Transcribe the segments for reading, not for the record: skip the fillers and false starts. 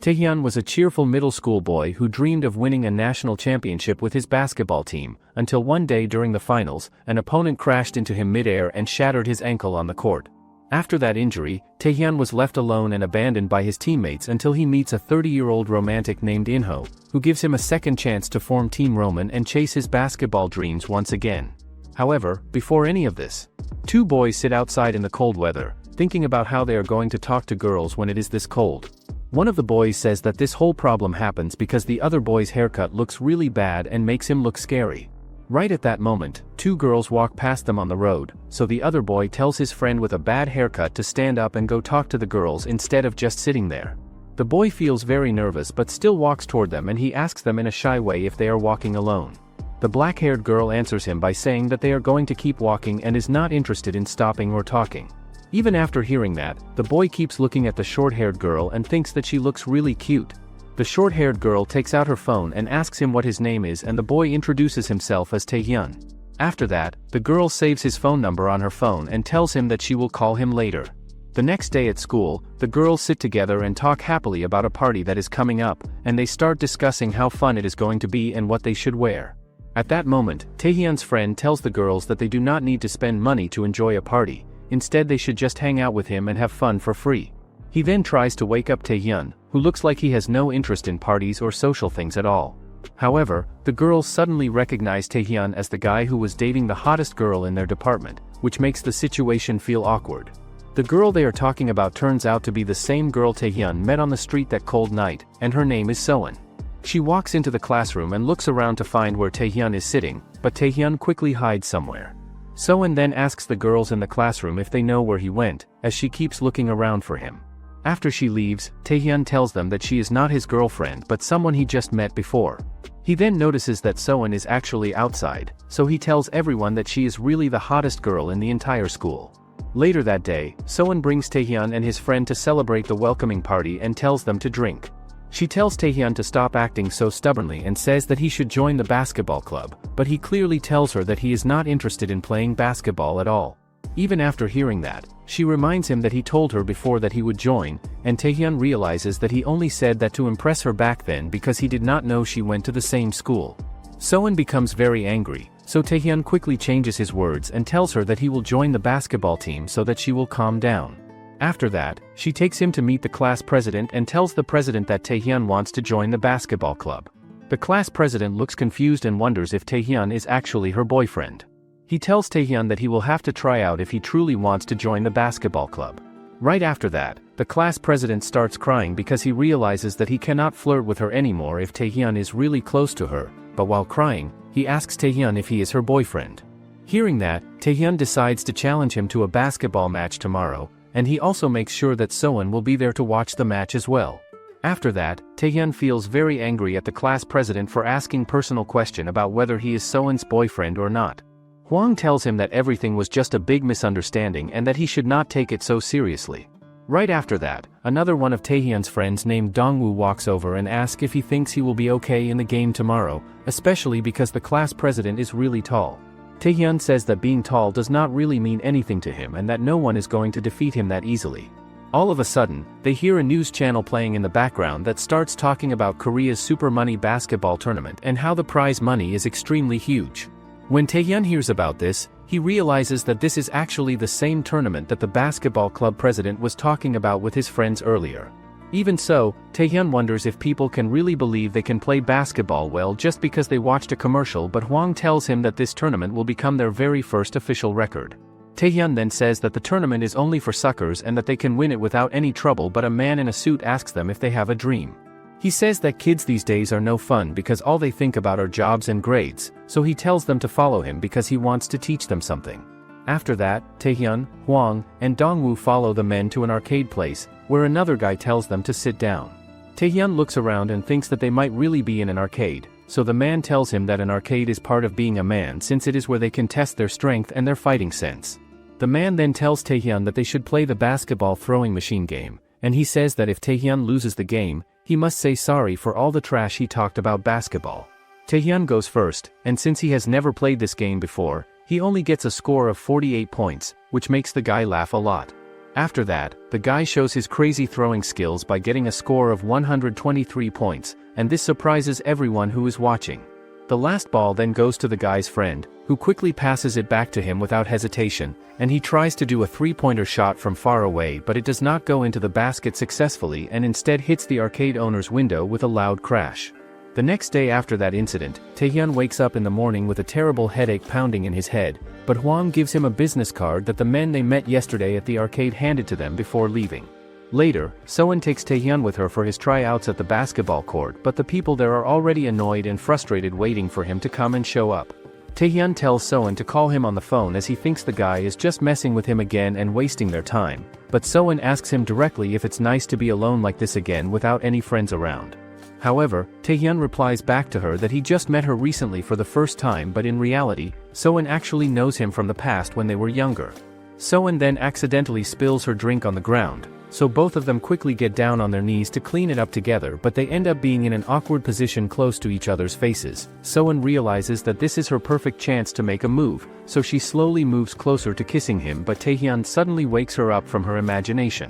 Taehyun was a cheerful middle school boy who dreamed of winning a national championship with his basketball team, until one day during the finals, an opponent crashed into him mid-air and shattered his ankle on the court. After that injury, Taehyun was left alone and abandoned by his teammates until he meets a 30-year-old romantic named Inho, who gives him a second chance to form Team Roman and chase his basketball dreams once again. However, before any of this, two boys sit outside in the cold weather, thinking about how they are going to talk to girls when it is this cold. One of the boys says that this whole problem happens because the other boy's haircut looks really bad and makes him look scary. Right at that moment, two girls walk past them on the road, so the other boy tells his friend with a bad haircut to stand up and go talk to the girls instead of just sitting there. The boy feels very nervous but still walks toward them, and he asks them in a shy way if they are walking alone. The black-haired girl answers him by saying that they are going to keep walking and is not interested in stopping or talking. Even after hearing that, the boy keeps looking at the short-haired girl and thinks that she looks really cute. The short-haired girl takes out her phone and asks him what his name is, and the boy introduces himself as Taehyun. After that, the girl saves his phone number on her phone and tells him that she will call him later. The next day at school, the girls sit together and talk happily about a party that is coming up, and they start discussing how fun it is going to be and what they should wear. At that moment, Taehyun's friend tells the girls that they do not need to spend money to enjoy a party. Instead, they should just hang out with him and have fun for free. He then tries to wake up Taehyun, who looks like he has no interest in parties or social things at all. However, the girls suddenly recognize Taehyun as the guy who was dating the hottest girl in their department, which makes the situation feel awkward. The girl they are talking about turns out to be the same girl Taehyun met on the street that cold night, and her name is Soen. She walks into the classroom and looks around to find where Taehyun is sitting, but Taehyun quickly hides somewhere. Soen then asks the girls in the classroom if they know where he went, as she keeps looking around for him. After she leaves, Taehyun tells them that she is not his girlfriend but someone he just met before. He then notices that Soen is actually outside, so he tells everyone that she is really the hottest girl in the entire school. Later that day, Soen brings Taehyun and his friend to celebrate the welcoming party and tells them to drink. She tells Taehyun to stop acting so stubbornly and says that he should join the basketball club, but he clearly tells her that he is not interested in playing basketball at all. Even after hearing that, she reminds him that he told her before that he would join, and Taehyun realizes that he only said that to impress her back then because he did not know she went to the same school. Soen becomes very angry, so Taehyun quickly changes his words and tells her that he will join the basketball team so that she will calm down. After that, she takes him to meet the class president and tells the president that Taehyun wants to join the basketball club. The class president looks confused and wonders if Taehyun is actually her boyfriend. He tells Taehyun that he will have to try out if he truly wants to join the basketball club. Right after that, the class president starts crying because he realizes that he cannot flirt with her anymore if Taehyun is really close to her, but while crying, he asks Taehyun if he is her boyfriend. Hearing that, Taehyun decides to challenge him to a basketball match tomorrow, and he also makes sure that Soen will be there to watch the match as well. After that, Taehyun feels very angry at the class president for asking personal question about whether he is Soen's boyfriend or not. Hwang tells him that everything was just a big misunderstanding and that he should not take it so seriously. Right after that, another one of Taehyun's friends named Dongwoo walks over and asks if he thinks he will be okay in the game tomorrow, especially because the class president is really tall. Taehyun says that being tall does not really mean anything to him and that no one is going to defeat him that easily. All of a sudden, they hear a news channel playing in the background that starts talking about Korea's Super Money basketball tournament and how the prize money is extremely huge. When Taehyun hears about this, he realizes that this is actually the same tournament that the basketball club president was talking about with his friends earlier. Even so, Taehyun wonders if people can really believe they can play basketball well just because they watched a commercial, but Hwang tells him that this tournament will become their very first official record. Taehyun then says that the tournament is only for suckers and that they can win it without any trouble, but a man in a suit asks them if they have a dream. He says that kids these days are no fun because all they think about are jobs and grades, so he tells them to follow him because he wants to teach them something. After that, Taehyun, Hwang, and Dongwoo follow the men to an arcade place, where another guy tells them to sit down. Taehyun looks around and thinks that they might really be in an arcade, so the man tells him that an arcade is part of being a man since it is where they can test their strength and their fighting sense. The man then tells Taehyun that they should play the basketball throwing machine game, and he says that if Taehyun loses the game, he must say sorry for all the trash he talked about basketball. Taehyun goes first, and since he has never played this game before, he only gets a score of 48 points, which makes the guy laugh a lot. After that, the guy shows his crazy throwing skills by getting a score of 123 points, and this surprises everyone who is watching. The last ball then goes to the guy's friend, who quickly passes it back to him without hesitation, and he tries to do a three-pointer shot from far away, but it does not go into the basket successfully and instead hits the arcade owner's window with a loud crash. The next day after that incident, Taehyun wakes up in the morning with a terrible headache pounding in his head, but Hwang gives him a business card that the men they met yesterday at the arcade handed to them before leaving. Later, Soen takes Taehyun with her for his tryouts at the basketball court, but the people there are already annoyed and frustrated waiting for him to come and show up. Taehyun tells Soen to call him on the phone as he thinks the guy is just messing with him again and wasting their time, but Soen asks him directly if it's nice to be alone like this again without any friends around. However, Taehyun replies back to her that he just met her recently for the first time, but in reality, Soen actually knows him from the past when they were younger. Soen then accidentally spills her drink on the ground, so both of them quickly get down on their knees to clean it up together, but they end up being in an awkward position close to each other's faces. Soen realizes that this is her perfect chance to make a move, so she slowly moves closer to kissing him, but Taehyun suddenly wakes her up from her imagination.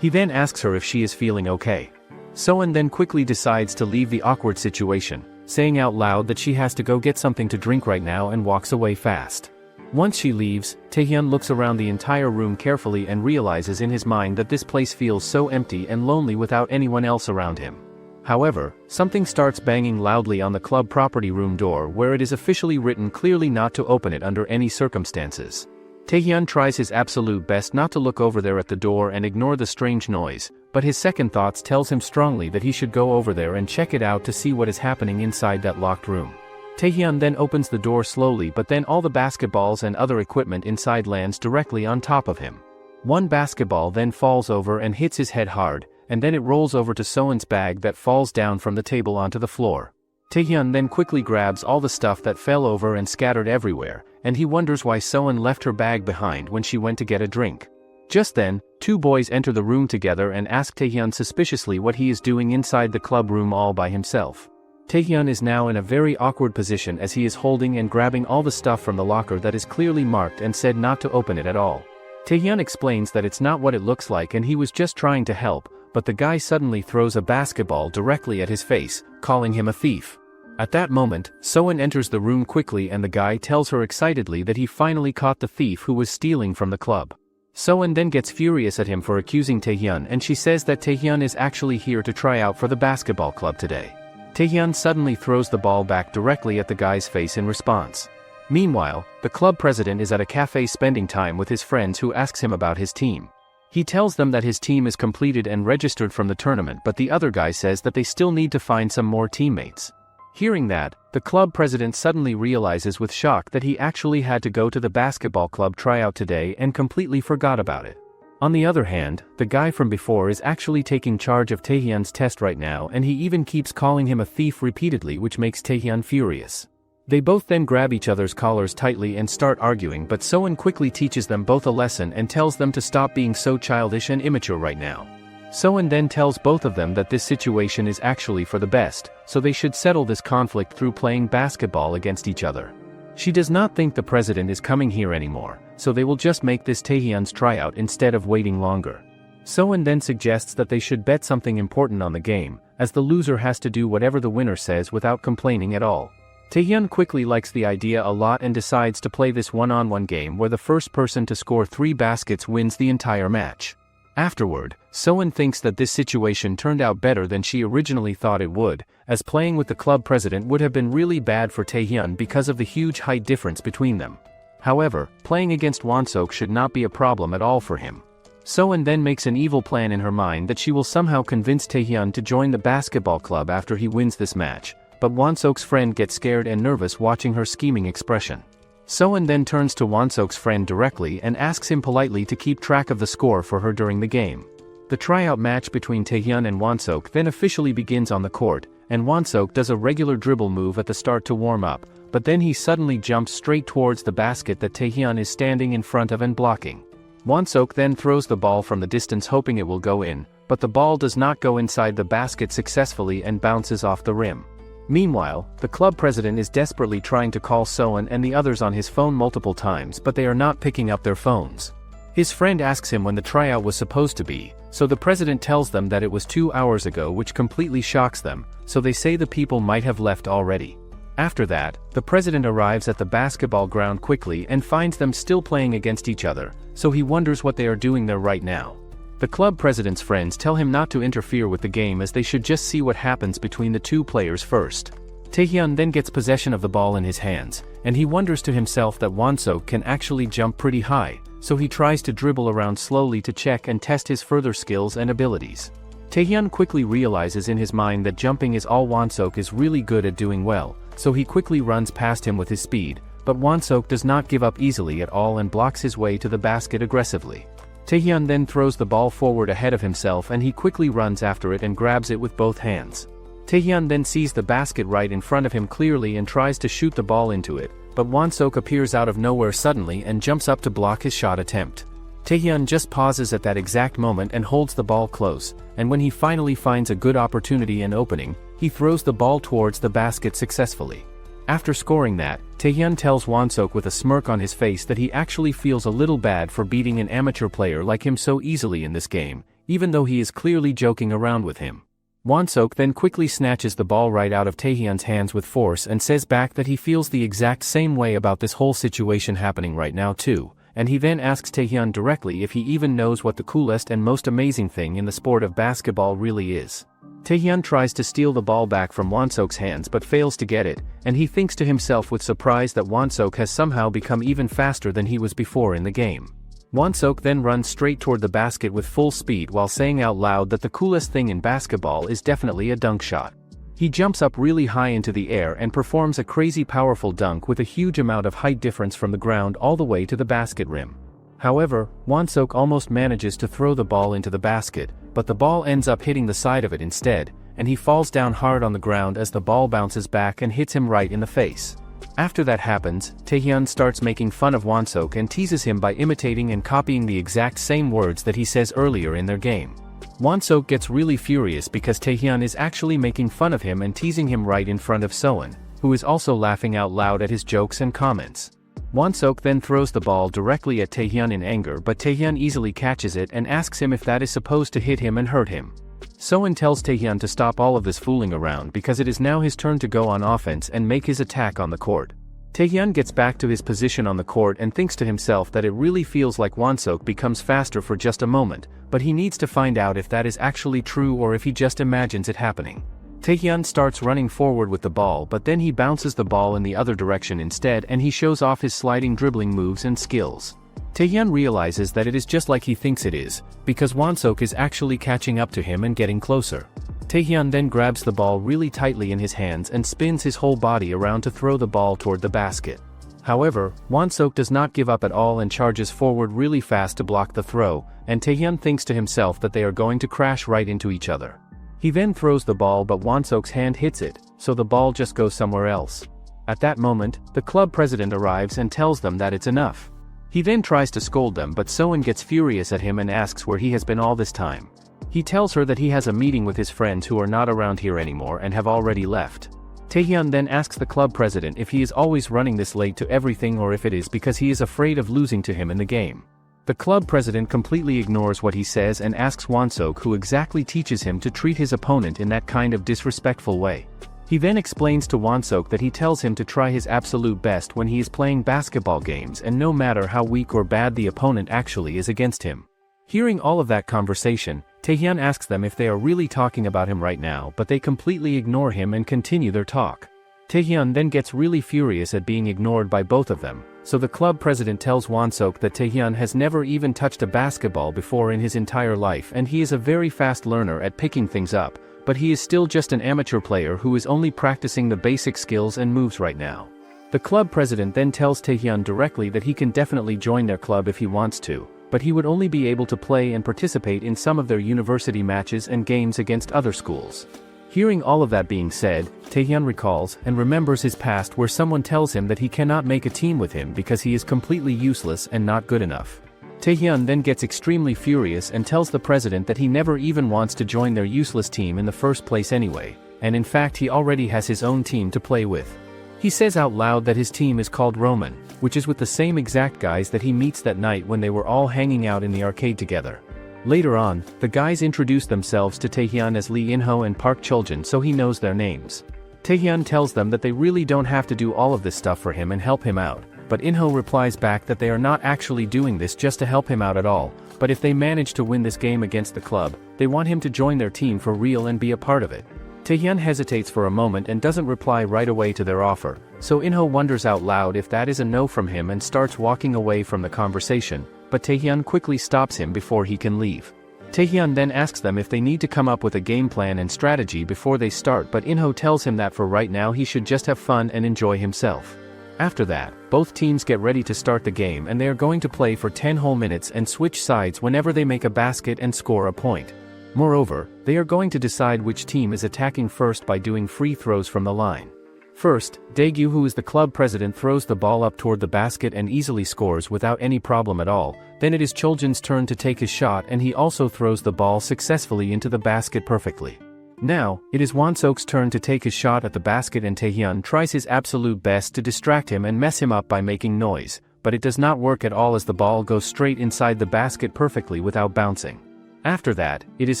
He then asks her if she is feeling okay. Soen then quickly decides to leave the awkward situation, saying out loud that she has to go get something to drink right now and walks away fast. Once she leaves, Taehyun looks around the entire room carefully and realizes in his mind that this place feels so empty and lonely without anyone else around him. However, something starts banging loudly on the club property room door, where it is officially written clearly not to open it under any circumstances. Taehyun tries his absolute best not to look over there at the door and ignore the strange noise, but his second thoughts tells him strongly that he should go over there and check it out to see what is happening inside that locked room. Taehyun then opens the door slowly, but then all the basketballs and other equipment inside lands directly on top of him. One basketball then falls over and hits his head hard, and then it rolls over to Soen's bag that falls down from the table onto the floor. Taehyun then quickly grabs all the stuff that fell over and scattered everywhere, and he wonders why Soen left her bag behind when she went to get a drink. Just then, two boys enter the room together and ask Taehyun suspiciously what he is doing inside the club room all by himself. Taehyun is now in a very awkward position as he is holding and grabbing all the stuff from the locker that is clearly marked and said not to open it at all. Taehyun explains that it's not what it looks like and he was just trying to help, but the guy suddenly throws a basketball directly at his face, calling him a thief. At that moment, Soen enters the room quickly and the guy tells her excitedly that he finally caught the thief who was stealing from the club. Soen then gets furious at him for accusing Taehyun, and she says that Taehyun is actually here to try out for the basketball club today. Taehyun suddenly throws the ball back directly at the guy's face in response. Meanwhile, the club president is at a cafe spending time with his friends who asks him about his team. He tells them that his team is completed and registered from the tournament, but the other guy says that they still need to find some more teammates. Hearing that, the club president suddenly realizes with shock that he actually had to go to the basketball club tryout today and completely forgot about it. On the other hand, the guy from before is actually taking charge of Taehyun's test right now, and he even keeps calling him a thief repeatedly, which makes Taehyun furious. They both then grab each other's collars tightly and start arguing, but Soen quickly teaches them both a lesson and tells them to stop being so childish and immature right now. Soen then tells both of them that this situation is actually for the best, so they should settle this conflict through playing basketball against each other. She does not think the president is coming here anymore, so they will just make this Taehyun's tryout instead of waiting longer. Soen then suggests that they should bet something important on the game, as the loser has to do whatever the winner says without complaining at all. Taehyun quickly likes the idea a lot and decides to play this one-on-one game where the first person to score 3 baskets wins the entire match. Afterward, Soen thinks that this situation turned out better than she originally thought it would, as playing with the club president would have been really bad for Taehyun because of the huge height difference between them. However, playing against Wonsok should not be a problem at all for him. Soen then makes an evil plan in her mind that she will somehow convince Taehyun to join the basketball club after he wins this match, but Wonsok's friend gets scared and nervous watching her scheming expression. Soen then turns to Wonsok's friend directly and asks him politely to keep track of the score for her during the game. The tryout match between Taehyun and Wonsok then officially begins on the court, and Wonsok does a regular dribble move at the start to warm up, but then he suddenly jumps straight towards the basket that Taehyun is standing in front of and blocking. Wonsok then throws the ball from the distance hoping it will go in, but the ball does not go inside the basket successfully and bounces off the rim. Meanwhile, the club president is desperately trying to call Soen and the others on his phone multiple times, but they are not picking up their phones. His friend asks him when the tryout was supposed to be, so the president tells them that it was 2 hours ago, which completely shocks them, so they say the people might have left already. After that, the president arrives at the basketball ground quickly and finds them still playing against each other, so he wonders what they are doing there right now. The club president's friends tell him not to interfere with the game, as they should just see what happens between the two players first. Taehyun then gets possession of the ball in his hands, and he wonders to himself that Wonsok can actually jump pretty high, so he tries to dribble around slowly to check and test his further skills and abilities. Taehyun quickly realizes in his mind that jumping is all Wonsok is really good at doing well, so he quickly runs past him with his speed, but Wonsok does not give up easily at all and blocks his way to the basket aggressively. Taehyun then throws the ball forward ahead of himself, and he quickly runs after it and grabs it with both hands. Taehyun then sees the basket right in front of him clearly and tries to shoot the ball into it, but Wonsok appears out of nowhere suddenly and jumps up to block his shot attempt. Taehyun just pauses at that exact moment and holds the ball close, and when he finally finds a good opportunity and opening, he throws the ball towards the basket successfully. After scoring that, Taehyun tells Wonsok with a smirk on his face that he actually feels a little bad for beating an amateur player like him so easily in this game, even though he is clearly joking around with him. Wonsok then quickly snatches the ball right out of Taehyun's hands with force and says back that he feels the exact same way about this whole situation happening right now too, and he then asks Taehyun directly if he even knows what the coolest and most amazing thing in the sport of basketball really is. Taehyun tries to steal the ball back from Wonsok's hands but fails to get it, and he thinks to himself with surprise that Wonsok has somehow become even faster than he was before in the game. Wonsok then runs straight toward the basket with full speed while saying out loud that the coolest thing in basketball is definitely a dunk shot. He jumps up really high into the air and performs a crazy powerful dunk with a huge amount of height difference from the ground all the way to the basket rim. However, Wonsok almost manages to throw the ball into the basket, but the ball ends up hitting the side of it instead, and he falls down hard on the ground as the ball bounces back and hits him right in the face. After that happens, Taehyun starts making fun of Wonsok and teases him by imitating and copying the exact same words that he says earlier in their game. Wonsok gets really furious because Taehyun is actually making fun of him and teasing him right in front of Soen, who is also laughing out loud at his jokes and comments. Wonsok then throws the ball directly at Taehyun in anger, but Taehyun easily catches it and asks him if that is supposed to hit him and hurt him. Soen tells Taehyun to stop all of this fooling around because it is now his turn to go on offense and make his attack on the court. Taehyun gets back to his position on the court and thinks to himself that it really feels like Wonsok becomes faster for just a moment, but he needs to find out if that is actually true or if he just imagines it happening. Taehyun starts running forward with the ball, but then he bounces the ball in the other direction instead and he shows off his sliding dribbling moves and skills. Taehyun realizes that it is just like he thinks it is, because Wonsok is actually catching up to him and getting closer. Taehyun then grabs the ball really tightly in his hands and spins his whole body around to throw the ball toward the basket. However, Wonsok does not give up at all and charges forward really fast to block the throw, and Taehyun thinks to himself that they are going to crash right into each other. He then throws the ball, but Wonsok's hand hits it, so the ball just goes somewhere else. At that moment, the club president arrives and tells them that it's enough. He then tries to scold them, but Soen gets furious at him and asks where he has been all this time. He tells her that he has a meeting with his friends who are not around here anymore and have already left. Taehyun then asks the club president if he is always running this late to everything or if it is because he is afraid of losing to him in the game. The club president completely ignores what he says and asks Wonsok who exactly teaches him to treat his opponent in that kind of disrespectful way. He then explains to Wonsok that he tells him to try his absolute best when he is playing basketball games and no matter how weak or bad the opponent actually is against him. Hearing all of that conversation, Taehyun asks them if they are really talking about him right now, but they completely ignore him and continue their talk. Taehyun then gets really furious at being ignored by both of them, so the club president tells Wonsok that Taehyun has never even touched a basketball before in his entire life and he is a very fast learner at picking things up, but he is still just an amateur player who is only practicing the basic skills and moves right now. The club president then tells Taehyun directly that he can definitely join their club if he wants to, but he would only be able to play and participate in some of their university matches and games against other schools. Hearing all of that being said, Taehyun recalls and remembers his past where someone tells him that he cannot make a team with him because he is completely useless and not good enough. Taehyun then gets extremely furious and tells the president that he never even wants to join their useless team in the first place anyway, and in fact he already has his own team to play with. He says out loud that his team is called Roman. which is with the same exact guys that he meets that night when they were all hanging out in the arcade together. Later on, the guys introduce themselves to Taehyun as Lee In-ho and Park Chul-jin so he knows their names. Taehyun tells them that they really don't have to do all of this stuff for him and help him out, but In-ho replies back that they are not actually doing this just to help him out at all, but if they manage to win this game against the club, they want him to join their team for real and be a part of it. Taehyun hesitates for a moment and doesn't reply right away to their offer, so In-ho wonders out loud if that is a no from him and starts walking away from the conversation, but Taehyun quickly stops him before he can leave. Taehyun then asks them if they need to come up with a game plan and strategy before they start, but In-ho tells him that for right now he should just have fun and enjoy himself. After that, both teams get ready to start the game and they are going to play for 10 whole minutes and switch sides whenever they make a basket and score a point. Moreover, they are going to decide which team is attacking first by doing free throws from the line. First, Daegu, who is the club president, throws the ball up toward the basket and easily scores without any problem at all. Then it is Chul-jin's turn to take his shot and he also throws the ball successfully into the basket perfectly. Now, it is Won-sok's turn to take his shot at the basket and Taehyun tries his absolute best to distract him and mess him up by making noise, but it does not work at all as the ball goes straight inside the basket perfectly without bouncing. After that, it is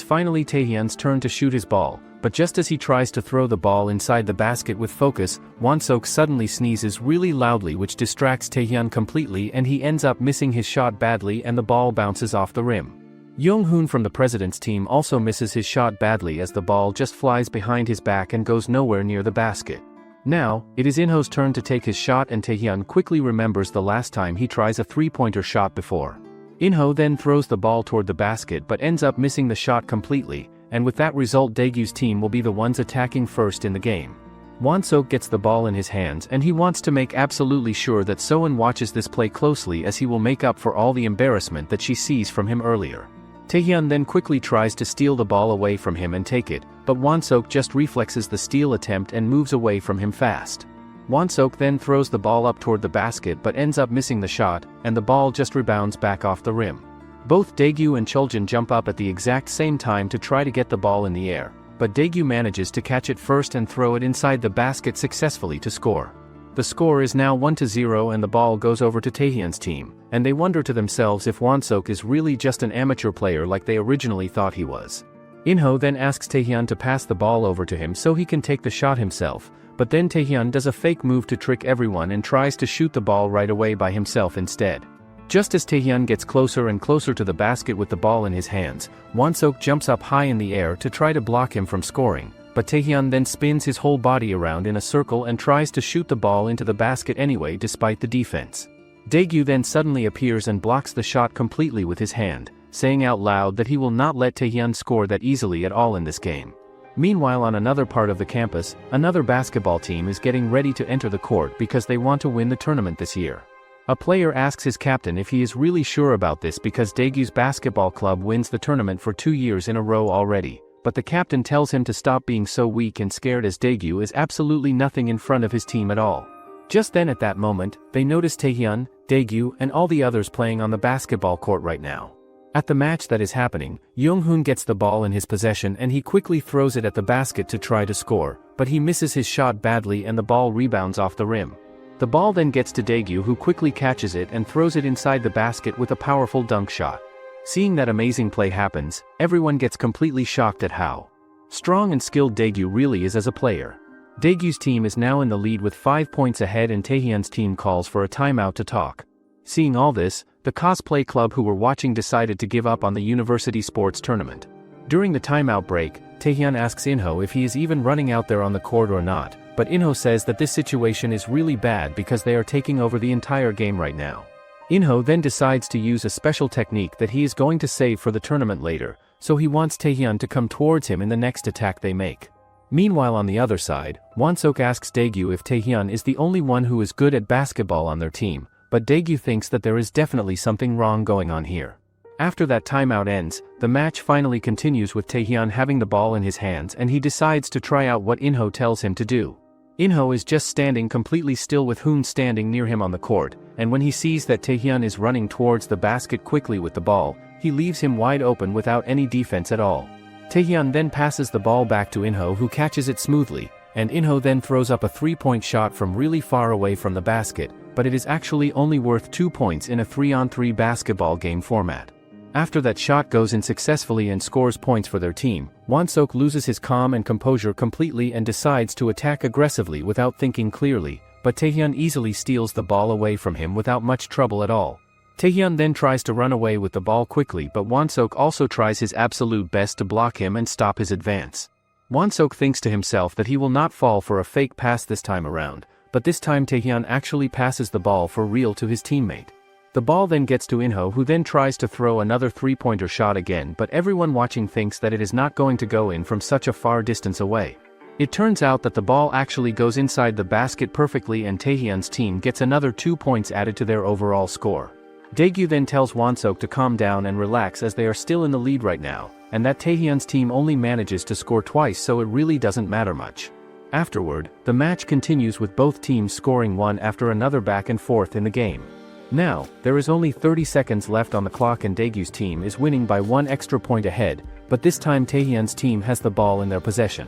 finally Taehyun's turn to shoot his ball, but just as he tries to throw the ball inside the basket with focus, Won-sok suddenly sneezes really loudly which distracts Taehyun completely and he ends up missing his shot badly and the ball bounces off the rim. Young-hoon from the president's team also misses his shot badly as the ball just flies behind his back and goes nowhere near the basket. Now, it is In-ho's turn to take his shot and Taehyun quickly remembers the last time he tries a three-pointer shot before. In-ho then throws the ball toward the basket but ends up missing the shot completely, and with that result Daegyu's team will be the ones attacking first in the game. Won-sok gets the ball in his hands and he wants to make absolutely sure that Soen watches this play closely as he will make up for all the embarrassment that she sees from him earlier. Taehyun then quickly tries to steal the ball away from him and take it, but Won-sok just reflexes the steal attempt and moves away from him fast. Won-sok then throws the ball up toward the basket but ends up missing the shot, and the ball just rebounds back off the rim. Both Daegu and Chul-jin jump up at the exact same time to try to get the ball in the air, but Daegu manages to catch it first and throw it inside the basket successfully to score. The score is now 1-0 and the ball goes over to Taehyun's team, and they wonder to themselves if Won-sok is really just an amateur player like they originally thought he was. In-ho then asks Taehyun to pass the ball over to him so he can take the shot himself, but then Taehyun does a fake move to trick everyone and tries to shoot the ball right away by himself instead. Just as Taehyun gets closer and closer to the basket with the ball in his hands, Won-sok jumps up high in the air to try to block him from scoring, but Taehyun then spins his whole body around in a circle and tries to shoot the ball into the basket anyway despite the defense. Daegu then suddenly appears and blocks the shot completely with his hand, saying out loud that he will not let Taehyun score that easily at all in this game. Meanwhile, on another part of the campus, another basketball team is getting ready to enter the court because they want to win the tournament this year. A player asks his captain if he is really sure about this because Daegyu's basketball club wins the tournament for 2 years in a row already, but the captain tells him to stop being so weak and scared as Daegu is absolutely nothing in front of his team at all. Just then at that moment, they notice Taehyun, Daegu, and all the others playing on the basketball court right now. At the match that is happening, Young-hoon gets the ball in his possession and he quickly throws it at the basket to try to score, but he misses his shot badly and the ball rebounds off the rim. The ball then gets to Daegu, who quickly catches it and throws it inside the basket with a powerful dunk shot. Seeing that amazing play happens, everyone gets completely shocked at how strong and skilled Daegu really is as a player. Daegyu's team is now in the lead with 5 points ahead and Taehyun's team calls for a timeout to talk. Seeing all this, the cosplay club who were watching decided to give up on the university sports tournament. During the timeout break, Taehyun asks In-ho if he is even running out there on the court or not, but In-ho says that this situation is really bad because they are taking over the entire game right now. In-ho then decides to use a special technique that he is going to save for the tournament later, so he wants Taehyun to come towards him in the next attack they make. Meanwhile, on the other side, Won-sok asks Daegu if Taehyun is the only one who is good at basketball on their team, but Daegu thinks that there is definitely something wrong going on here. After that timeout ends, the match finally continues with Taehyun having the ball in his hands and he decides to try out what In-ho tells him to do. In-ho is just standing completely still with Hoon standing near him on the court, and when he sees that Taehyun is running towards the basket quickly with the ball, he leaves him wide open without any defense at all. Taehyun then passes the ball back to In-ho, who catches it smoothly, and In-ho then throws up a 3-point shot from really far away from the basket, but it is actually only worth 2 points in a 3-on-3 basketball game format. After that shot goes in successfully and scores points for their team, Won-sook loses his calm and composure completely and decides to attack aggressively without thinking clearly, but Taehyun easily steals the ball away from him without much trouble at all. Taehyun then tries to run away with the ball quickly, but Won-sook also tries his absolute best to block him and stop his advance. Won-sook thinks to himself that he will not fall for a fake pass this time around, but this time Taehyun actually passes the ball for real to his teammate. The ball then gets to Inho, who then tries to throw another three-pointer shot again, but everyone watching thinks that it is not going to go in from such a far distance away. It turns out that the ball actually goes inside the basket perfectly and Taehyun's team gets another 2 points added to their overall score. Daegu then tells Won-sook to calm down and relax as they are still in the lead right now, and that Taehyun's team only manages to score twice, so it really doesn't matter much. Afterward, the match continues with both teams scoring one after another back and forth in the game. Now, there is only 30 seconds left on the clock and Daegu's team is winning by 1 extra point ahead, but this time Taehyun's team has the ball in their possession.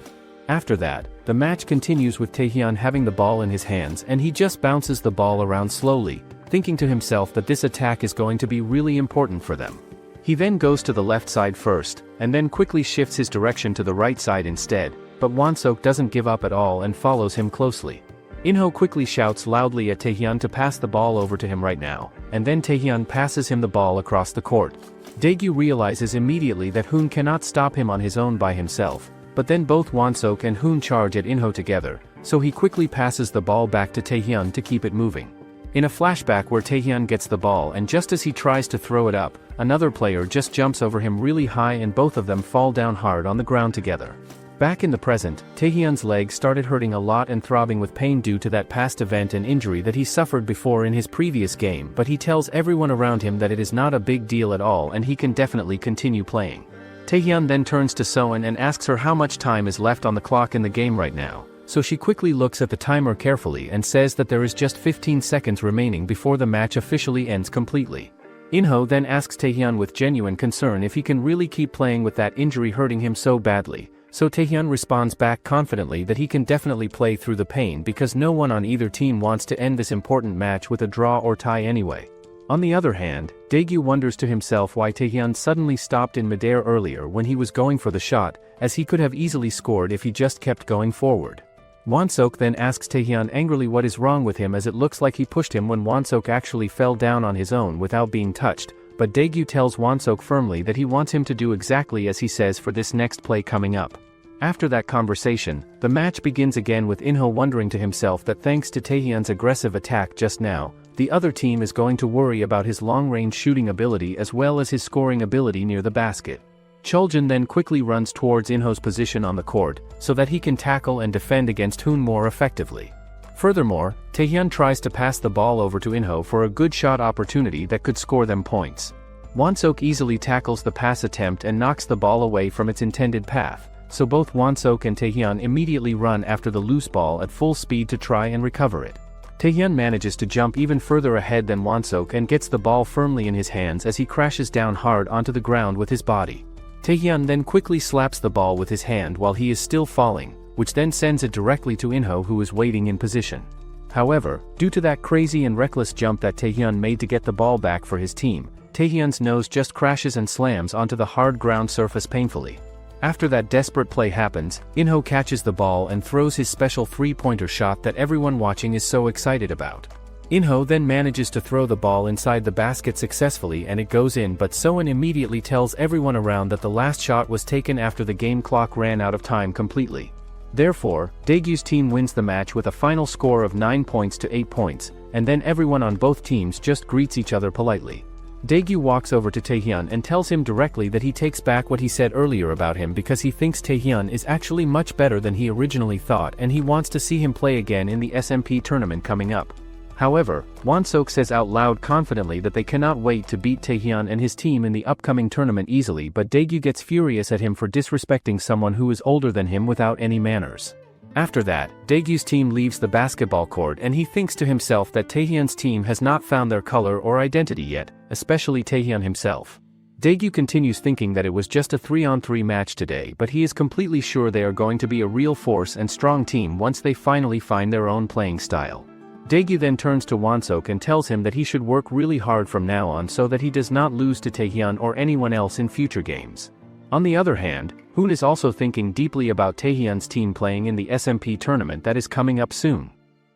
After that, the match continues with Taehyun having the ball in his hands and he just bounces the ball around slowly, thinking to himself that this attack is going to be really important for them. He then goes to the left side first, and then quickly shifts his direction to the right side instead, but Won-sook doesn't give up at all and follows him closely. Inho quickly shouts loudly at Taehyun to pass the ball over to him right now, and then Taehyun passes him the ball across the court. Daegu realizes immediately that Hoon cannot stop him on his own by himself, but then both Won-sook and Hoon charge at Inho together, so he quickly passes the ball back to Taehyun to keep it moving. In a flashback where Taehyun gets the ball and just as he tries to throw it up, another player just jumps over him really high and both of them fall down hard on the ground together. Back in the present, Taehyun's leg started hurting a lot and throbbing with pain due to that past event and injury that he suffered before in his previous game, but he tells everyone around him that it is not a big deal at all and he can definitely continue playing. Taehyun then turns to Soen and asks her how much time is left on the clock in the game right now, so she quickly looks at the timer carefully and says that there is just 15 seconds remaining before the match officially ends completely. Inho then asks Taehyun with genuine concern if he can really keep playing with that injury hurting him so badly, so Taehyun responds back confidently that he can definitely play through the pain because no one on either team wants to end this important match with a draw or tie anyway. On the other hand, Daegu wonders to himself why Taehyun suddenly stopped in midair earlier when he was going for the shot, as he could have easily scored if he just kept going forward. Won-sook then asks Taehyun angrily what is wrong with him, as it looks like he pushed him when Won-sook actually fell down on his own without being touched, but Daegu tells Won-sook firmly that he wants him to do exactly as he says for this next play coming up. After that conversation, the match begins again with Inho wondering to himself that thanks to Taehyun's aggressive attack just now, the other team is going to worry about his long-range shooting ability as well as his scoring ability near the basket. Choljin then quickly runs towards Inho's position on the court, so that he can tackle and defend against Hoon more effectively. Furthermore, Taehyun tries to pass the ball over to Inho for a good shot opportunity that could score them points. Won-sook easily tackles the pass attempt and knocks the ball away from its intended path, so both Won-sook and Taehyun immediately run after the loose ball at full speed to try and recover it. Taehyun manages to jump even further ahead than Won-sook and gets the ball firmly in his hands as he crashes down hard onto the ground with his body. Taehyun then quickly slaps the ball with his hand while he is still falling, which then sends it directly to Inho, who is waiting in position. However, due to that crazy and reckless jump that Taehyun made to get the ball back for his team, Taehyun's nose just crashes and slams onto the hard ground surface painfully. After that desperate play happens, Inho catches the ball and throws his special three-pointer shot that everyone watching is so excited about. Inho then manages to throw the ball inside the basket successfully and it goes in, but Soen immediately tells everyone around that the last shot was taken after the game clock ran out of time completely. Therefore, Daegu's team wins the match with a final score of 9 points to 8 points, and then everyone on both teams just greets each other politely. Daegu walks over to Taehyun and tells him directly that he takes back what he said earlier about him because he thinks Taehyun is actually much better than he originally thought and he wants to see him play again in the SMP tournament coming up. However, Won-sook says out loud confidently that they cannot wait to beat Taehyun and his team in the upcoming tournament easily, but Daegu gets furious at him for disrespecting someone who is older than him without any manners. After that, Daegu's team leaves the basketball court and he thinks to himself that Taehyun's team has not found their color or identity yet, especially Taehyun himself. Daegu continues thinking that it was just a 3-on-3 match today, but he is completely sure they are going to be a real force and strong team once they finally find their own playing style. Daegu then turns to Wonsok and tells him that he should work really hard from now on so that he does not lose to Taehyun or anyone else in future games. On the other hand, Hoon is also thinking deeply about Taehyun's team playing in the SMP tournament that is coming up soon.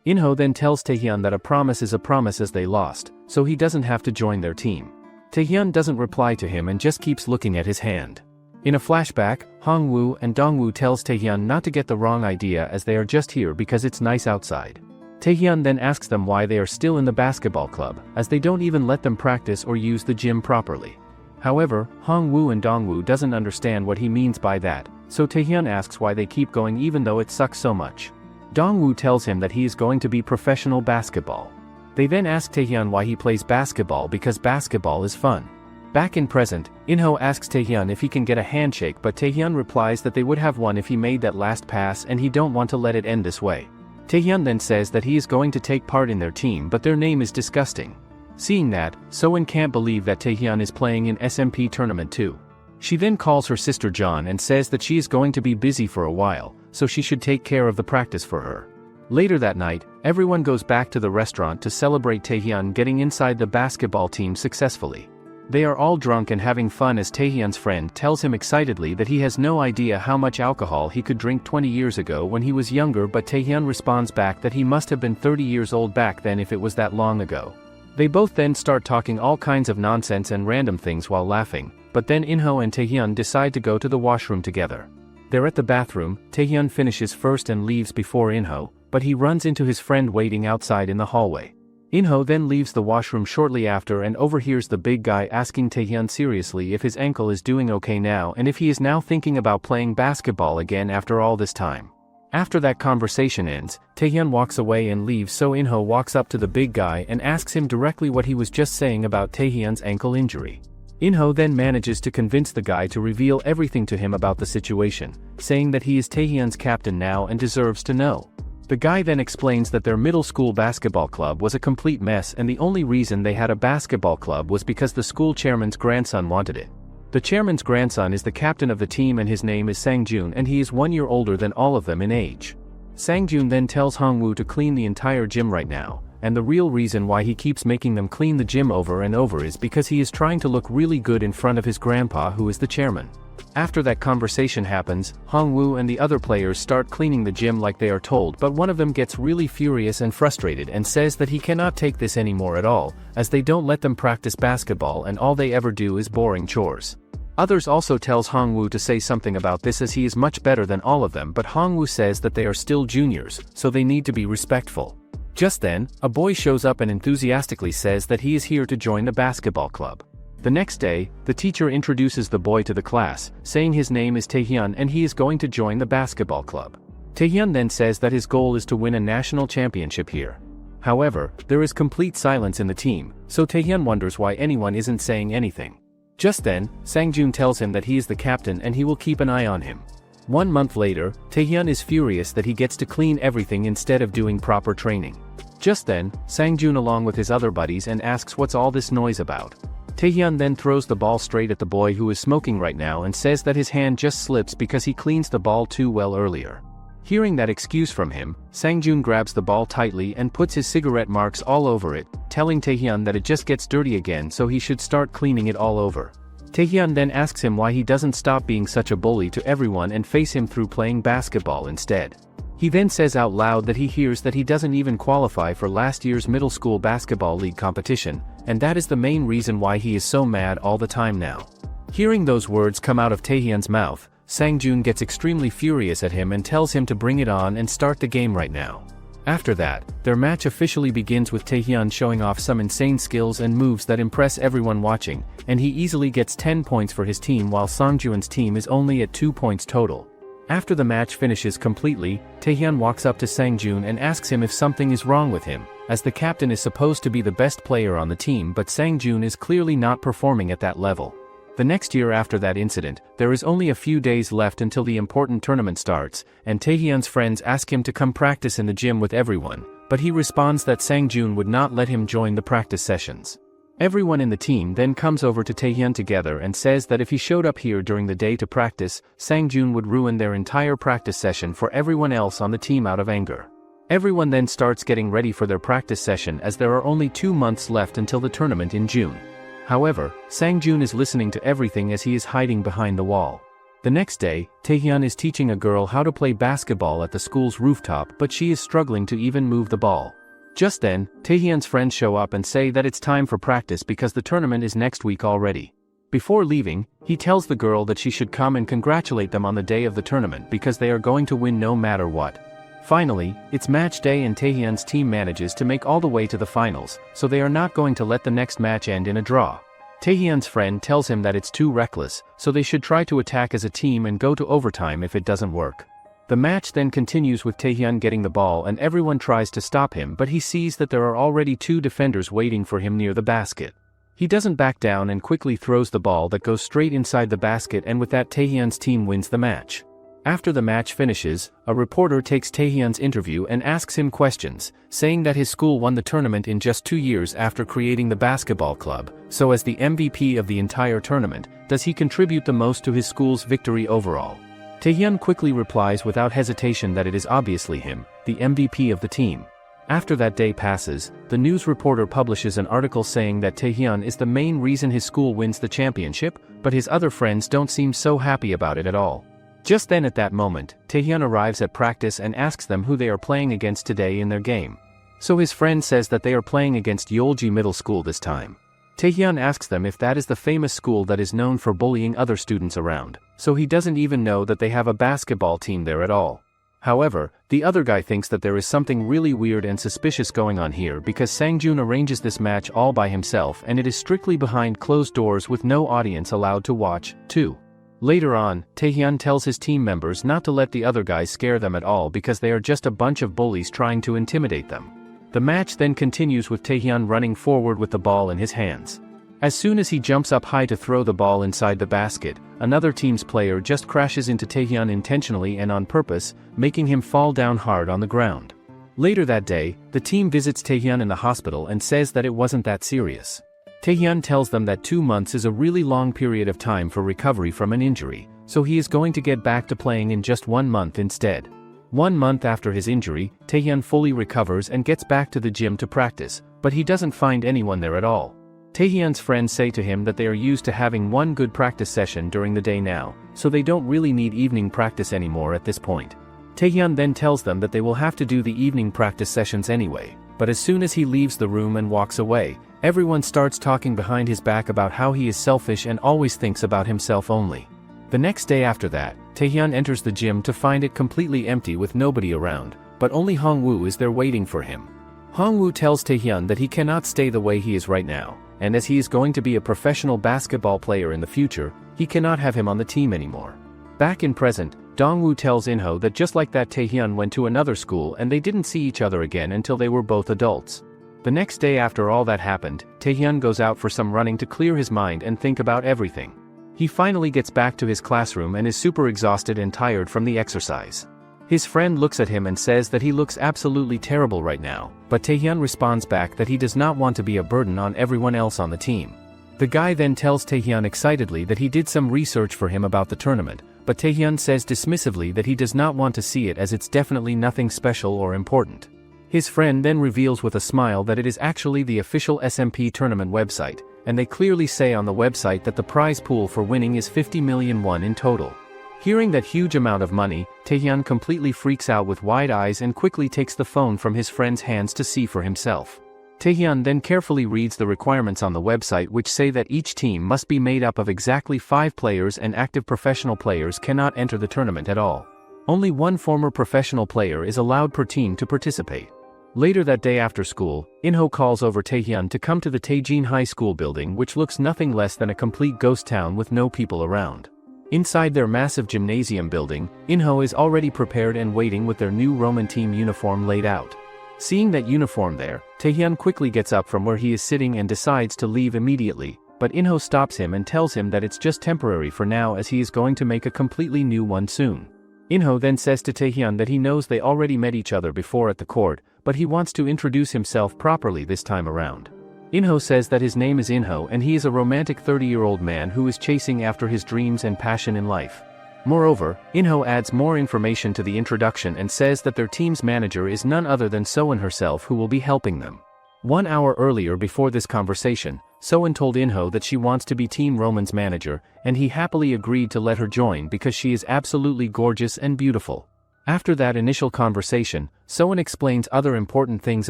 Inho then tells Taehyun that a promise is a promise as they lost, so he doesn't have to join their team. Taehyun doesn't reply to him and just keeps looking at his hand. In a flashback, Hongwoo and Dongwoo tells Taehyun not to get the wrong idea as they are just here because it's nice outside. Taehyun then asks them why they are still in the basketball club, as they don't even let them practice or use the gym properly. However, Hongwoo and Dongwoo doesn't understand what he means by that, so Taehyun asks why they keep going even though it sucks so much. Dongwoo tells him that he is going to be professional basketball. They then ask Taehyun why he plays basketball because basketball is fun. Back in present, Inho asks Taehyun if he can get a handshake, but Taehyun replies that they would have one if he made that last pass and he don't want to let it end this way. Taehyun then says that he is going to take part in their team but their name is disgusting. Seeing that, Soen can't believe that Taehyun is playing in SMP tournament too. She then calls her sister John and says that she is going to be busy for a while, so she should take care of the practice for her. Later that night, everyone goes back to the restaurant to celebrate Taehyun getting inside the basketball team successfully. They are all drunk and having fun as Taehyun's friend tells him excitedly that he has no idea how much alcohol he could drink 20 years ago when he was younger, but Taehyun responds back that he must have been 30 years old back then if it was that long ago. They both then start talking all kinds of nonsense and random things while laughing, but then Inho and Taehyun decide to go to the washroom together. They're at the bathroom, Taehyun finishes first and leaves before Inho, but he runs into his friend waiting outside in the hallway. Inho then leaves the washroom shortly after and overhears the big guy asking Taehyun seriously if his ankle is doing okay now and if he is now thinking about playing basketball again after all this time. After that conversation ends, Taehyun walks away and leaves, so Inho walks up to the big guy and asks him directly what he was just saying about Taehyun's ankle injury. Inho then manages to convince the guy to reveal everything to him about the situation, saying that he is Taehyun's captain now and deserves to know. The guy then explains that their middle school basketball club was a complete mess and the only reason they had a basketball club was because the school chairman's grandson wanted it. The chairman's grandson is the captain of the team and his name is Sangjun and he is 1 year older than all of them in age. Sangjun then tells Hongwoo to clean the entire gym right now, and the real reason why he keeps making them clean the gym over and over is because he is trying to look really good in front of his grandpa who is the chairman. After that conversation happens, Hongwoo and the other players start cleaning the gym like they are told, but one of them gets really furious and frustrated and says that he cannot take this anymore at all, as they don't let them practice basketball and all they ever do is boring chores. Others also tells Hongwoo to say something about this as he is much better than all of them, but Hongwoo says that they are still juniors, so they need to be respectful. Just then, a boy shows up and enthusiastically says that he is here to join the basketball club. The next day, the teacher introduces the boy to the class, saying his name is Taehyun and he is going to join the basketball club. Taehyun then says that his goal is to win a national championship here. However, there is complete silence in the team, so Taehyun wonders why anyone isn't saying anything. Just then, Sangjun tells him that he is the captain and he will keep an eye on him. 1 month later, Taehyun is furious that he gets to clean everything instead of doing proper training. Just then, Sangjun along with his other buddies and asks what's all this noise about. Taehyun then throws the ball straight at the boy who is smoking right now and says that his hand just slips because he cleans the ball too well earlier. Hearing that excuse from him, Sangjun grabs the ball tightly and puts his cigarette marks all over it, telling Taehyun that it just gets dirty again so he should start cleaning it all over. Taehyun then asks him why he doesn't stop being such a bully to everyone and face him through playing basketball instead. He then says out loud that he hears that he doesn't even qualify for last year's middle school basketball league competition, and that is the main reason why he is so mad all the time now. Hearing those words come out of Taehyun's mouth, Sangjun gets extremely furious at him and tells him to bring it on and start the game right now. After that, their match officially begins with Taehyun showing off some insane skills and moves that impress everyone watching, and he easily gets 10 points for his team while Sangjun's team is only at 2 points total. After the match finishes completely, Taehyun walks up to Sangjun and asks him if something is wrong with him, as the captain is supposed to be the best player on the team but Sangjun is clearly not performing at that level. The next year after that incident, there is only a few days left until the important tournament starts, and Taehyun's friends ask him to come practice in the gym with everyone, but he responds that Sangjun would not let him join the practice sessions. Everyone in the team then comes over to Taehyun together and says that if he showed up here during the day to practice, Sangjun would ruin their entire practice session for everyone else on the team out of anger. Everyone then starts getting ready for their practice session as there are only 2 months left until the tournament in June. However, Sang-joon is listening to everything as he is hiding behind the wall. The next day, Taehyun is teaching a girl how to play basketball at the school's rooftop, but she is struggling to even move the ball. Just then, Taehyun's friends show up and say that it's time for practice because the tournament is next week already. Before leaving, he tells the girl that she should come and congratulate them on the day of the tournament because they are going to win no matter what. Finally, it's match day and Taehyun's team manages to make all the way to the finals, so they are not going to let the next match end in a draw. Taehyun's friend tells him that it's too reckless, so they should try to attack as a team and go to overtime if it doesn't work. The match then continues with Taehyun getting the ball and everyone tries to stop him, but he sees that there are already 2 defenders waiting for him near the basket. He doesn't back down and quickly throws the ball that goes straight inside the basket, and with that Taehyun's team wins the match. After the match finishes, a reporter takes Taehyun's interview and asks him questions, saying that his school won the tournament in just 2 years after creating the basketball club, so as the MVP of the entire tournament, does he contribute the most to his school's victory overall? Taehyun quickly replies without hesitation that it is obviously him, the MVP of the team. After that day passes, the news reporter publishes an article saying that Taehyun is the main reason his school wins the championship, but his other friends don't seem so happy about it at all. Just then at that moment, Taehyun arrives at practice and asks them who they are playing against today in their game. So his friend says that they are playing against Yeolji Middle School this time. Taehyun asks them if that is the famous school that is known for bullying other students around, so he doesn't even know that they have a basketball team there at all. However, the other guy thinks that there is something really weird and suspicious going on here because Sang-joon arranges this match all by himself and it is strictly behind closed doors with no audience allowed to watch, too. Later on, Taehyun tells his team members not to let the other guys scare them at all because they are just a bunch of bullies trying to intimidate them. The match then continues with Taehyun running forward with the ball in his hands. As soon as he jumps up high to throw the ball inside the basket, another team's player just crashes into Taehyun intentionally and on purpose, making him fall down hard on the ground. Later that day, the team visits Taehyun in the hospital and says that it wasn't that serious. Taehyun tells them that 2 months is a really long period of time for recovery from an injury, so he is going to get back to playing in just 1 month instead. 1 month after his injury, Taehyun fully recovers and gets back to the gym to practice, but he doesn't find anyone there at all. Taehyun's friends say to him that they are used to having one good practice session during the day now, so they don't really need evening practice anymore at this point. Taehyun then tells them that they will have to do the evening practice sessions anyway, but as soon as he leaves the room and walks away, everyone starts talking behind his back about how he is selfish and always thinks about himself only. The next day after that, Taehyun enters the gym to find it completely empty with nobody around, but only Hongwoo is there waiting for him. Hongwoo tells Taehyun that he cannot stay the way he is right now, and as he is going to be a professional basketball player in the future, he cannot have him on the team anymore. Back in present, Dongwoo tells Inho that just like that Taehyun went to another school and they didn't see each other again until they were both adults. The next day after all that happened, Taehyun goes out for some running to clear his mind and think about everything. He finally gets back to his classroom and is super exhausted and tired from the exercise. His friend looks at him and says that he looks absolutely terrible right now, but Taehyun responds back that he does not want to be a burden on everyone else on the team. The guy then tells Taehyun excitedly that he did some research for him about the tournament, but Taehyun says dismissively that he does not want to see it as it's definitely nothing special or important. His friend then reveals with a smile that it is actually the official SMP tournament website, and they clearly say on the website that the prize pool for winning is 50 million won in total. Hearing that huge amount of money, Taehyun completely freaks out with wide eyes and quickly takes the phone from his friend's hands to see for himself. Taehyun then carefully reads the requirements on the website which say that each team must be made up of exactly 5 players and active professional players cannot enter the tournament at all. Only 1 former professional player is allowed per team to participate. Later that day after school, Inho calls over Taehyun to come to the Tjin High School building, which looks nothing less than a complete ghost town with no people around. Inside their massive gymnasium building, Inho is already prepared and waiting with their new Roman team uniform laid out. Seeing that uniform there, Taehyun quickly gets up from where he is sitting and decides to leave immediately, but Inho stops him and tells him that it's just temporary for now as he is going to make a completely new one soon. Inho then says to Taehyun that he knows they already met each other before at the court, but he wants to introduce himself properly this time around. Inho says that his name is Inho and he is a romantic 30-year-old man who is chasing after his dreams and passion in life. Moreover, Inho adds more information to the introduction and says that their team's manager is none other than Soen herself, who will be helping them. 1 hour earlier before this conversation, Soen told Inho that she wants to be Team Roman's manager, and he happily agreed to let her join because she is absolutely gorgeous and beautiful. After that initial conversation, Soen explains other important things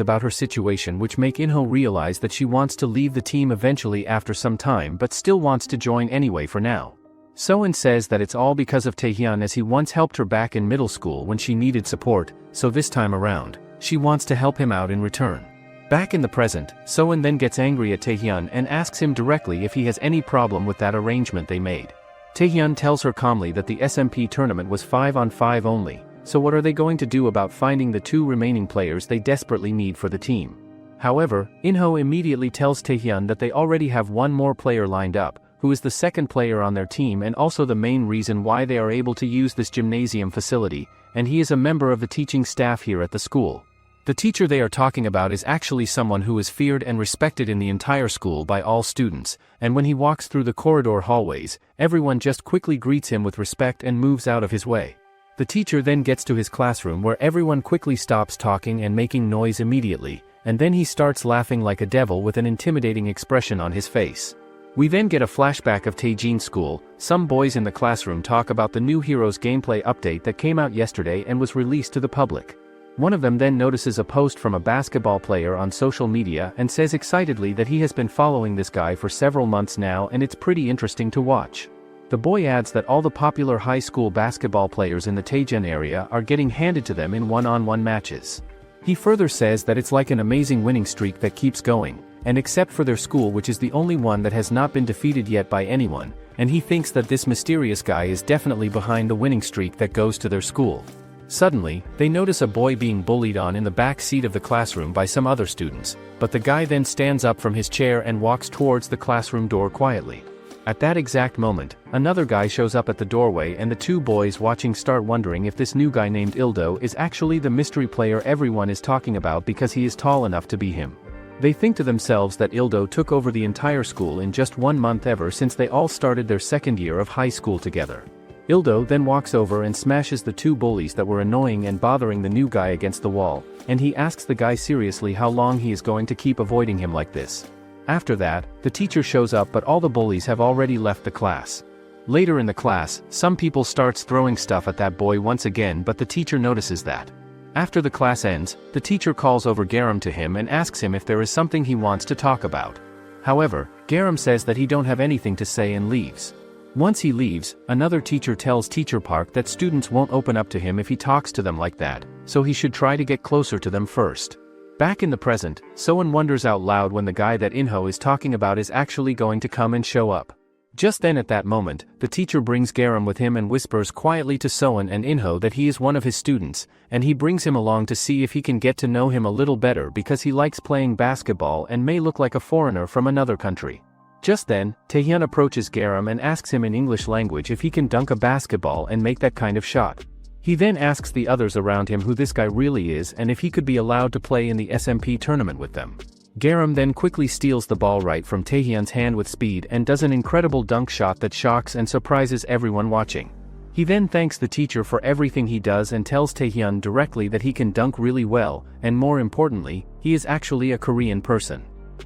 about her situation which make Inho realize that she wants to leave the team eventually after some time but still wants to join anyway for now. Soen says that it's all because of Tahhan, as he once helped her back in middle school when she needed support, so this time around, she wants to help him out in return. Back in the present, Soen then gets angry at Tahhan and asks him directly if he has any problem with that arrangement they made. Tahhan tells her calmly that the SMP tournament was 5-on-5 only, so what are they going to do about finding the 2 remaining players they desperately need for the team? However, Inho immediately tells Tahhan that they already have 1 more player lined up, who is the 2nd player on their team and also the main reason why they are able to use this gymnasium facility, and he is a member of the teaching staff here at the school. The teacher they are talking about is actually someone who is feared and respected in the entire school by all students, and when he walks through the corridor hallways, everyone just quickly greets him with respect and moves out of his way. The teacher then gets to his classroom where everyone quickly stops talking and making noise immediately, and then he starts laughing like a devil with an intimidating expression on his face. We then get a flashback of Tjin's school. Some boys in the classroom talk about the new Heroes gameplay update that came out yesterday and was released to the public. One of them then notices a post from a basketball player on social media and says excitedly that he has been following this guy for several months now and it's pretty interesting to watch. The boy adds that all the popular high school basketball players in the Tjin area are getting handed to them in one-on-one matches. He further says that it's like an amazing winning streak that keeps going, and except for their school, which is the only one that has not been defeated yet by anyone, and he thinks that this mysterious guy is definitely behind the winning streak that goes to their school. Suddenly, they notice a boy being bullied on in the back seat of the classroom by some other students, but the guy then stands up from his chair and walks towards the classroom door quietly. At that exact moment, another guy shows up at the doorway and the 2 boys watching start wondering if this new guy named Ildo is actually the mystery player everyone is talking about because he is tall enough to be him. They think to themselves that Ildo took over the entire school in just 1 month ever since they all started their 2nd year of high school together. Ildo then walks over and smashes the 2 bullies that were annoying and bothering the new guy against the wall, and he asks the guy seriously how long he is going to keep avoiding him like this. After that, the teacher shows up but all the bullies have already left the class. Later in the class, some people starts throwing stuff at that boy once again, but the teacher notices that. After the class ends, the teacher calls over Garham to him and asks him if there is something he wants to talk about. However, Garham says that he don't have anything to say and leaves. Once he leaves, another teacher tells Teacher Park that students won't open up to him if he talks to them like that, so he should try to get closer to them first. Back in the present, Soen wonders out loud when the guy that Inho is talking about is actually going to come and show up. Just then at that moment, the teacher brings Garham with him and whispers quietly to Soen and Inho that he is one of his students, and he brings him along to see if he can get to know him a little better because he likes playing basketball and may look like a foreigner from another country. Just then, Tahhan approaches Garham and asks him in English language if he can dunk a basketball and make that kind of shot. He then asks the others around him who this guy really is and if he could be allowed to play in the SMP tournament with them. Garham then quickly steals the ball right from Tahhan's hand with speed and does an incredible dunk shot that shocks and surprises everyone watching. He then thanks the teacher for everything he does and tells Tahhan directly that he can dunk really well, and more importantly, he is actually a Korean person.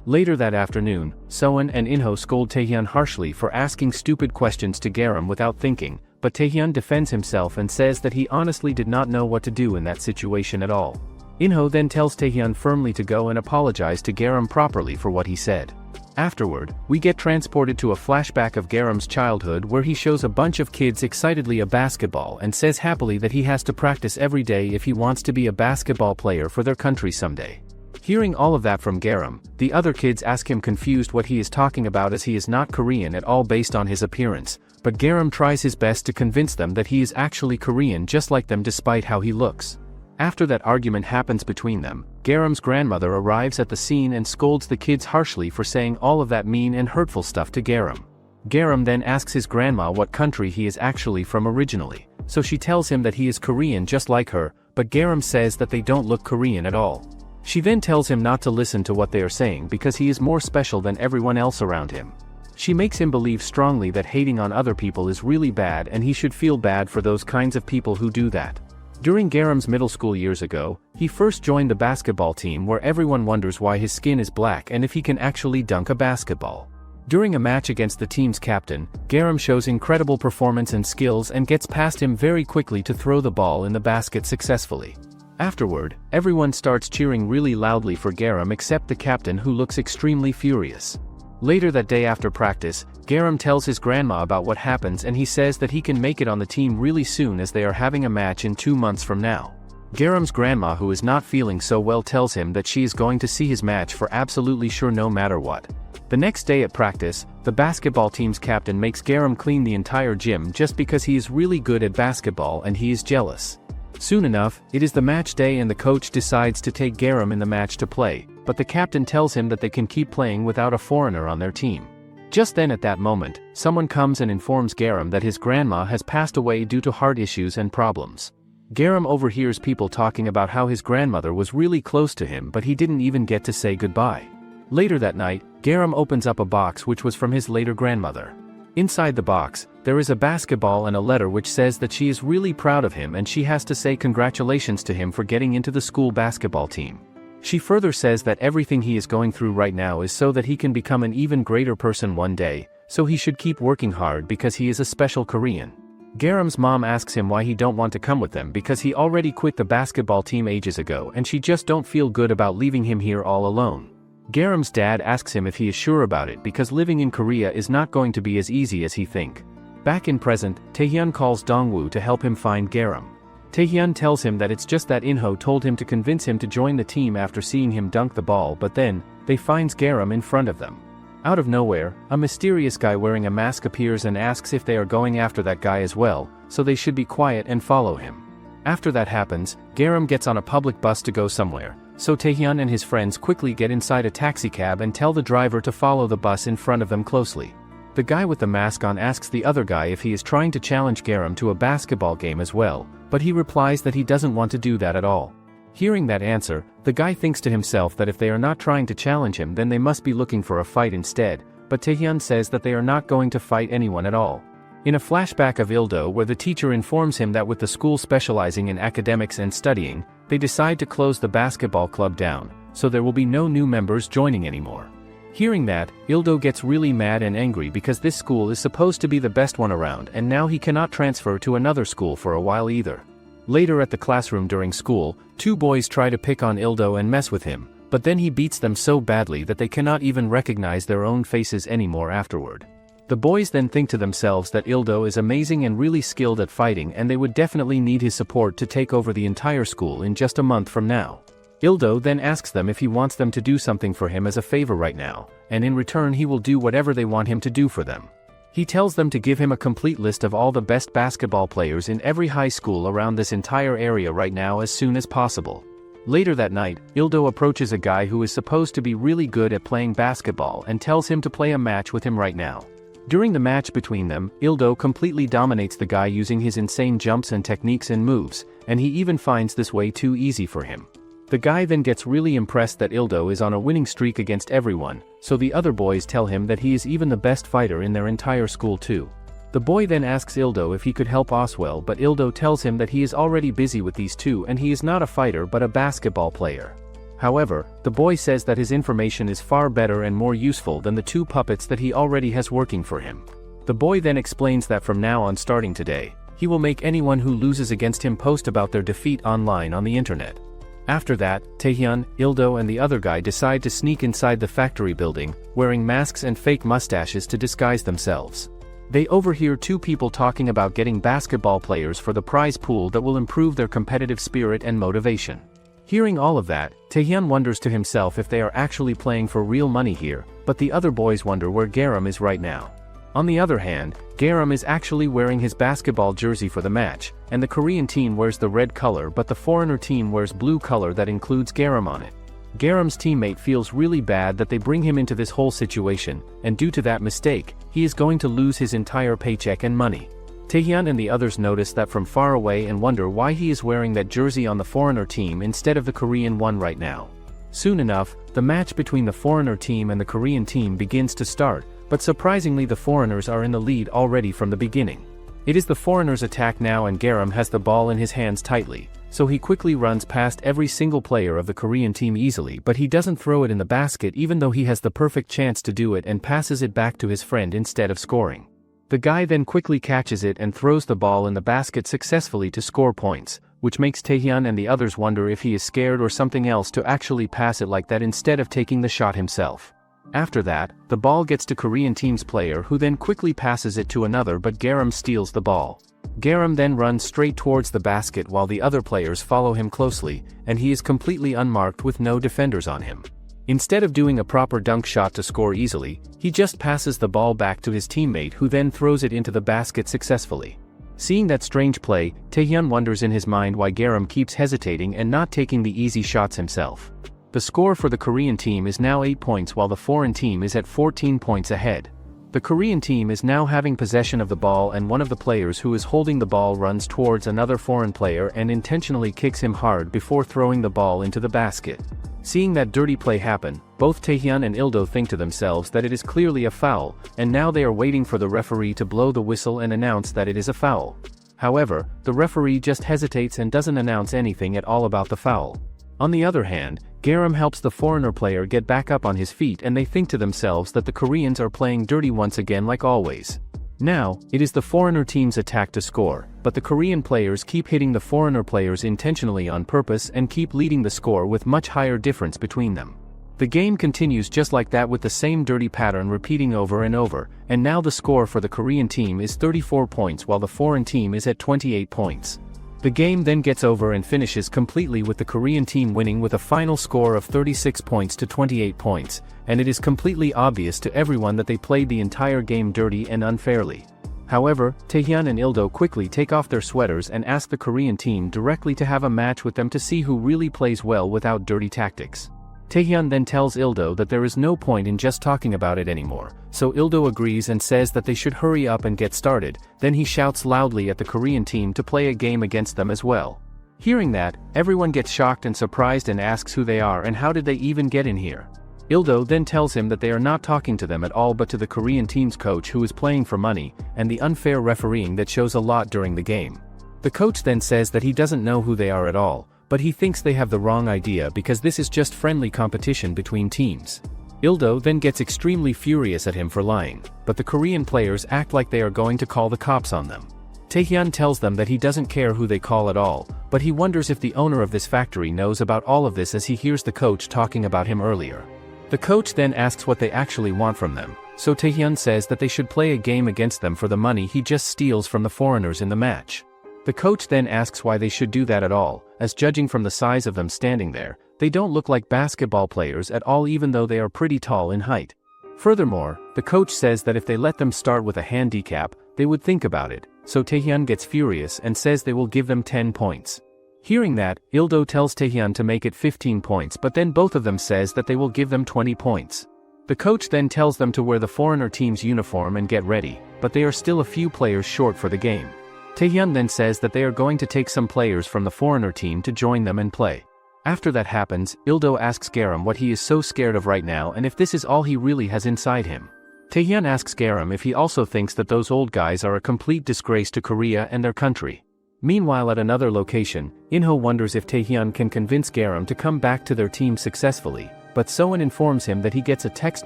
Later that afternoon, Soen and Inho scold Tahhan harshly for asking stupid questions to Garham without thinking, but Tahhan defends himself and says that he honestly did not know what to do in that situation at all. Inho then tells Tahhan firmly to go and apologize to Garham properly for what he said. Afterward, we get transported to a flashback of Garham's childhood where he shows a bunch of kids excitedly a basketball and says happily that he has to practice every day if he wants to be a basketball player for their country someday. Hearing all of that from Garham, the other kids ask him confused what he is talking about as he is not Korean at all based on his appearance, but Garham tries his best to convince them that he is actually Korean just like them despite how he looks. After that argument happens between them, Garham's grandmother arrives at the scene and scolds the kids harshly for saying all of that mean and hurtful stuff to Garham. Garham then asks his grandma what country he is actually from originally, so she tells him that he is Korean just like her, but Garham says that they don't look Korean at all. She then tells him not to listen to what they are saying because he is more special than everyone else around him. She makes him believe strongly that hating on other people is really bad and he should feel bad for those kinds of people who do that. During Garham's middle school years ago, he first joined the basketball team where everyone wonders why his skin is black and if he can actually dunk a basketball. During a match against the team's captain, Garham shows incredible performance and skills and gets past him very quickly to throw the ball in the basket successfully. Afterward, everyone starts cheering really loudly for Garham except the captain, who looks extremely furious. Later that day after practice, Garham tells his grandma about what happens and he says that he can make it on the team really soon as they are having a match in 2 months from now. Garham's grandma, who is not feeling so well, tells him that she is going to see his match for absolutely sure no matter what. The next day at practice, the basketball team's captain makes Garham clean the entire gym just because he is really good at basketball and he is jealous. Soon enough, it is the match day and the coach decides to take Garham in the match to play, but the captain tells him that they can keep playing without a foreigner on their team. Just then at that moment, someone comes and informs Garham that his grandma has passed away due to heart issues and problems. Garham overhears people talking about how his grandmother was really close to him, but he didn't even get to say goodbye. Later that night, Garham opens up a box which was from his later grandmother. Inside the box, there is a basketball and a letter which says that she is really proud of him and she has to say congratulations to him for getting into the school basketball team. She further says that everything he is going through right now is so that he can become an even greater person one day, so he should keep working hard because he is a special Korean. Garham's mom asks him why he don't want to come with them because he already quit the basketball team ages ago and she just don't feel good about leaving him here all alone. Garham's dad asks him if he is sure about it because living in Korea is not going to be as easy as he think. Back in present, Taehyun calls Dongwoo to help him find Garham. Taehyun tells him that it's just that Inho told him to convince him to join the team after seeing him dunk the ball, but then, they finds Garham in front of them. Out of nowhere, a mysterious guy wearing a mask appears and asks if they are going after that guy as well, so they should be quiet and follow him. After that happens, Garham gets on a public bus to go somewhere, so Taehyun and his friends quickly get inside a taxicab and tell the driver to follow the bus in front of them closely. The guy with the mask on asks the other guy if he is trying to challenge Garham to a basketball game as well, but he replies that he doesn't want to do that at all. Hearing that answer, the guy thinks to himself that if they are not trying to challenge him then they must be looking for a fight instead, but Taehyun says that they are not going to fight anyone at all. In a flashback of Ildo where the teacher informs him that with the school specializing in academics and studying, they decide to close the basketball club down, so there will be no new members joining anymore. Hearing that, Ildo gets really mad and angry because this school is supposed to be the best one around and now he cannot transfer to another school for a while either. Later at the classroom during school, 2 boys try to pick on Ildo and mess with him, but then he beats them so badly that they cannot even recognize their own faces anymore afterward. The boys then think to themselves that Ildo is amazing and really skilled at fighting and they would definitely need his support to take over the entire school in just a month from now. Ildo then asks them if he wants them to do something for him as a favor right now, and in return he will do whatever they want him to do for them. He tells them to give him a complete list of all the best basketball players in every high school around this entire area right now as soon as possible. Later that night, Ildo approaches a guy who is supposed to be really good at playing basketball and tells him to play a match with him right now. During the match between them, Ildo completely dominates the guy using his insane jumps and techniques and moves, and he even finds this way too easy for him. The guy then gets really impressed that Ildo is on a winning streak against everyone, so the other boys tell him that he is even the best fighter in their entire school too. The boy then asks Ildo if he could help Oswell, but Ildo tells him that he is already busy with these two and he is not a fighter but a basketball player. However, the boy says that his information is far better and more useful than the 2 puppets that he already has working for him. The boy then explains that from now on, starting today, he will make anyone who loses against him post about their defeat online on the internet. After that, Taehyun, Ildo and the other guy decide to sneak inside the factory building, wearing masks and fake mustaches to disguise themselves. They overhear 2 people talking about getting basketball players for the prize pool that will improve their competitive spirit and motivation. Hearing all of that, Taehyun wonders to himself if they are actually playing for real money here, but the other boys wonder where Garham is right now. On the other hand, Garham is actually wearing his basketball jersey for the match, and the Korean team wears the red color but the foreigner team wears blue color that includes Garham on it. Garham's teammate feels really bad that they bring him into this whole situation, and due to that mistake, he is going to lose his entire paycheck and money. Taehyun and the others notice that from far away and wonder why he is wearing that jersey on the foreigner team instead of the Korean one right now. Soon enough, the match between the foreigner team and the Korean team begins to start, but surprisingly the foreigners are in the lead already from the beginning. It is the foreigners' attack now and Garham has the ball in his hands tightly, so he quickly runs past every single player of the Korean team easily, but he doesn't throw it in the basket even though he has the perfect chance to do it and passes it back to his friend instead of scoring. The guy then quickly catches it and throws the ball in the basket successfully to score points, which makes Tahhan and the others wonder if he is scared or something else to actually pass it like that instead of taking the shot himself. After that, the ball gets to Korean team's player who then quickly passes it to another but Garham steals the ball. Garham then runs straight towards the basket while the other players follow him closely, and he is completely unmarked with no defenders on him. Instead of doing a proper dunk shot to score easily, he just passes the ball back to his teammate who then throws it into the basket successfully. Seeing that strange play, Tahhan wonders in his mind why Garham keeps hesitating and not taking the easy shots himself. The score for the Korean team is now 8 points while the foreign team is at 14 points ahead. The Korean team is now having possession of the ball and one of the players who is holding the ball runs towards another foreign player and intentionally kicks him hard before throwing the ball into the basket. Seeing that dirty play happen, both Tahhan and Ildo think to themselves that it is clearly a foul, and now they are waiting for the referee to blow the whistle and announce that it is a foul. However, the referee just hesitates and doesn't announce anything at all about the foul. On the other hand, Garham helps the foreigner player get back up on his feet and they think to themselves that the Koreans are playing dirty once again like always. Now, it is the foreigner team's attack to score, but the Korean players keep hitting the foreigner players intentionally on purpose and keep leading the score with much higher difference between them. The game continues just like that with the same dirty pattern repeating over and over, and now the score for the Korean team is 34 points while the foreign team is at 28 points. The game then gets over and finishes completely with the Korean team winning with a final score of 36 points to 28 points, and it is completely obvious to everyone that they played the entire game dirty and unfairly. However, Tahhan and Ildo quickly take off their sweaters and ask the Korean team directly to have a match with them to see who really plays well without dirty tactics. Tahhan then tells Ildo that there is no point in just talking about it anymore, so Ildo agrees and says that they should hurry up and get started. Then he shouts loudly at the Korean team to play a game against them as well. Hearing that, everyone gets shocked and surprised and asks who they are and how did they even get in here. Ildo then tells him that they are not talking to them at all but to the Korean team's coach who is playing for money, and the unfair refereeing that shows a lot during the game. The coach then says that he doesn't know who they are at all, but he thinks they have the wrong idea because this is just friendly competition between teams. Ildo then gets extremely furious at him for lying, but the Korean players act like they are going to call the cops on them. Tahhan tells them that he doesn't care who they call at all, but he wonders if the owner of this factory knows about all of this as he hears the coach talking about him earlier. The coach then asks what they actually want from them, so Tahhan says that they should play a game against them for the money he just steals from the foreigners in the match. The coach then asks why they should do that at all, as judging from the size of them standing there, they don't look like basketball players at all even though they are pretty tall in height. Furthermore, the coach says that if they let them start with a handicap, they would think about it, so Tahhan gets furious and says they will give them 10 points. Hearing that, Ildo tells Tahhan to make it 15 points but then both of them says that they will give them 20 points. The coach then tells them to wear the foreigner team's uniform and get ready, but they are still a few players short for the game. Tahhan then says that they are going to take some players from the foreigner team to join them and play. After that happens, Ildo asks Garham what he is so scared of right now and if this is all he really has inside him. Tahhan asks Garham if he also thinks that those old guys are a complete disgrace to Korea and their country. Meanwhile at another location, Inho wonders if Tahhan can convince Garham to come back to their team successfully, but Soen informs him that he gets a text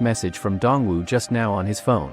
message from Dongwoo just now on his phone.